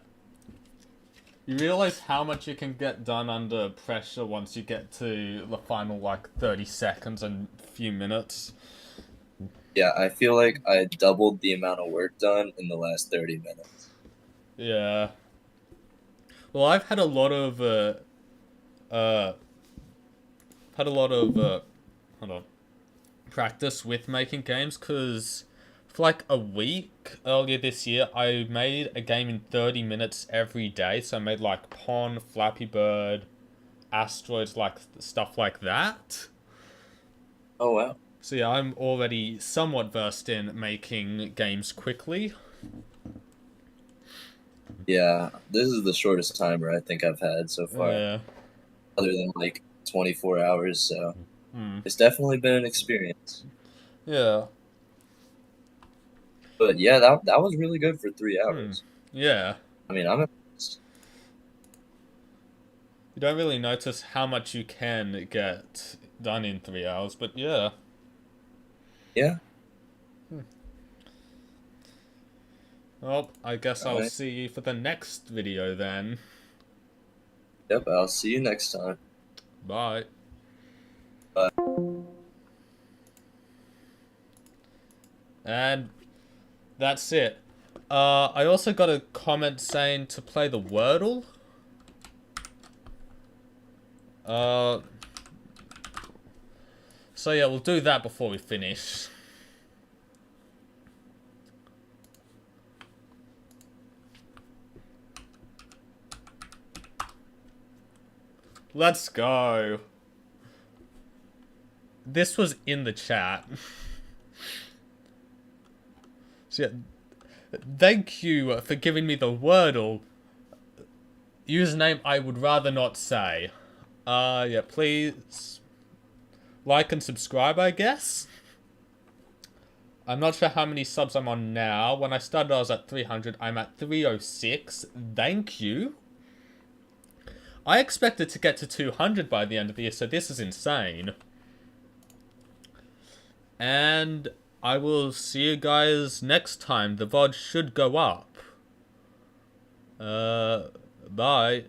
S1: You realize how much you can get done under pressure once you get to the final, like, 30 seconds and few minutes.
S4: Yeah, I feel like I doubled the amount of work done in the last 30 minutes.
S1: Yeah. Well, I've had a lot of, hold on, practice with making games, because for like a week earlier this year, I made a game in 30 minutes every day. So I made like Pond, Flappy Bird, Asteroids, like stuff like that.
S4: Oh, wow.
S1: So yeah, I'm already somewhat versed in making games quickly.
S4: Yeah, this is the shortest timer I think I've had so far,
S1: Yeah.
S4: other than like 24 hours, so
S1: Hmm.
S4: it's definitely been an experience.
S1: Yeah.
S4: But yeah, that was really good for 3 hours.
S1: Yeah.
S4: I mean, I'm impressed.
S1: You don't really notice how much you can get done in 3 hours, but yeah.
S4: Yeah.
S1: Well, I guess I'll
S4: Alright.
S1: see you for the next video then.
S4: Yep, I'll see you next time.
S1: Bye.
S4: Bye.
S1: And that's it. I also got a comment saying to play the Wordle. So yeah, we'll do that before we finish. Let's go. This was in the chat. So yeah, thank you for giving me the Wordle. Username I would rather not say. Yeah, please like and subscribe, I guess. I'm not sure how many subs I'm on now. When I started, I was at 300. I'm at 306. Thank you. I expected to get to 200 by the end of the year, so this is insane. And I will see you guys next time. The VOD should go up. Bye.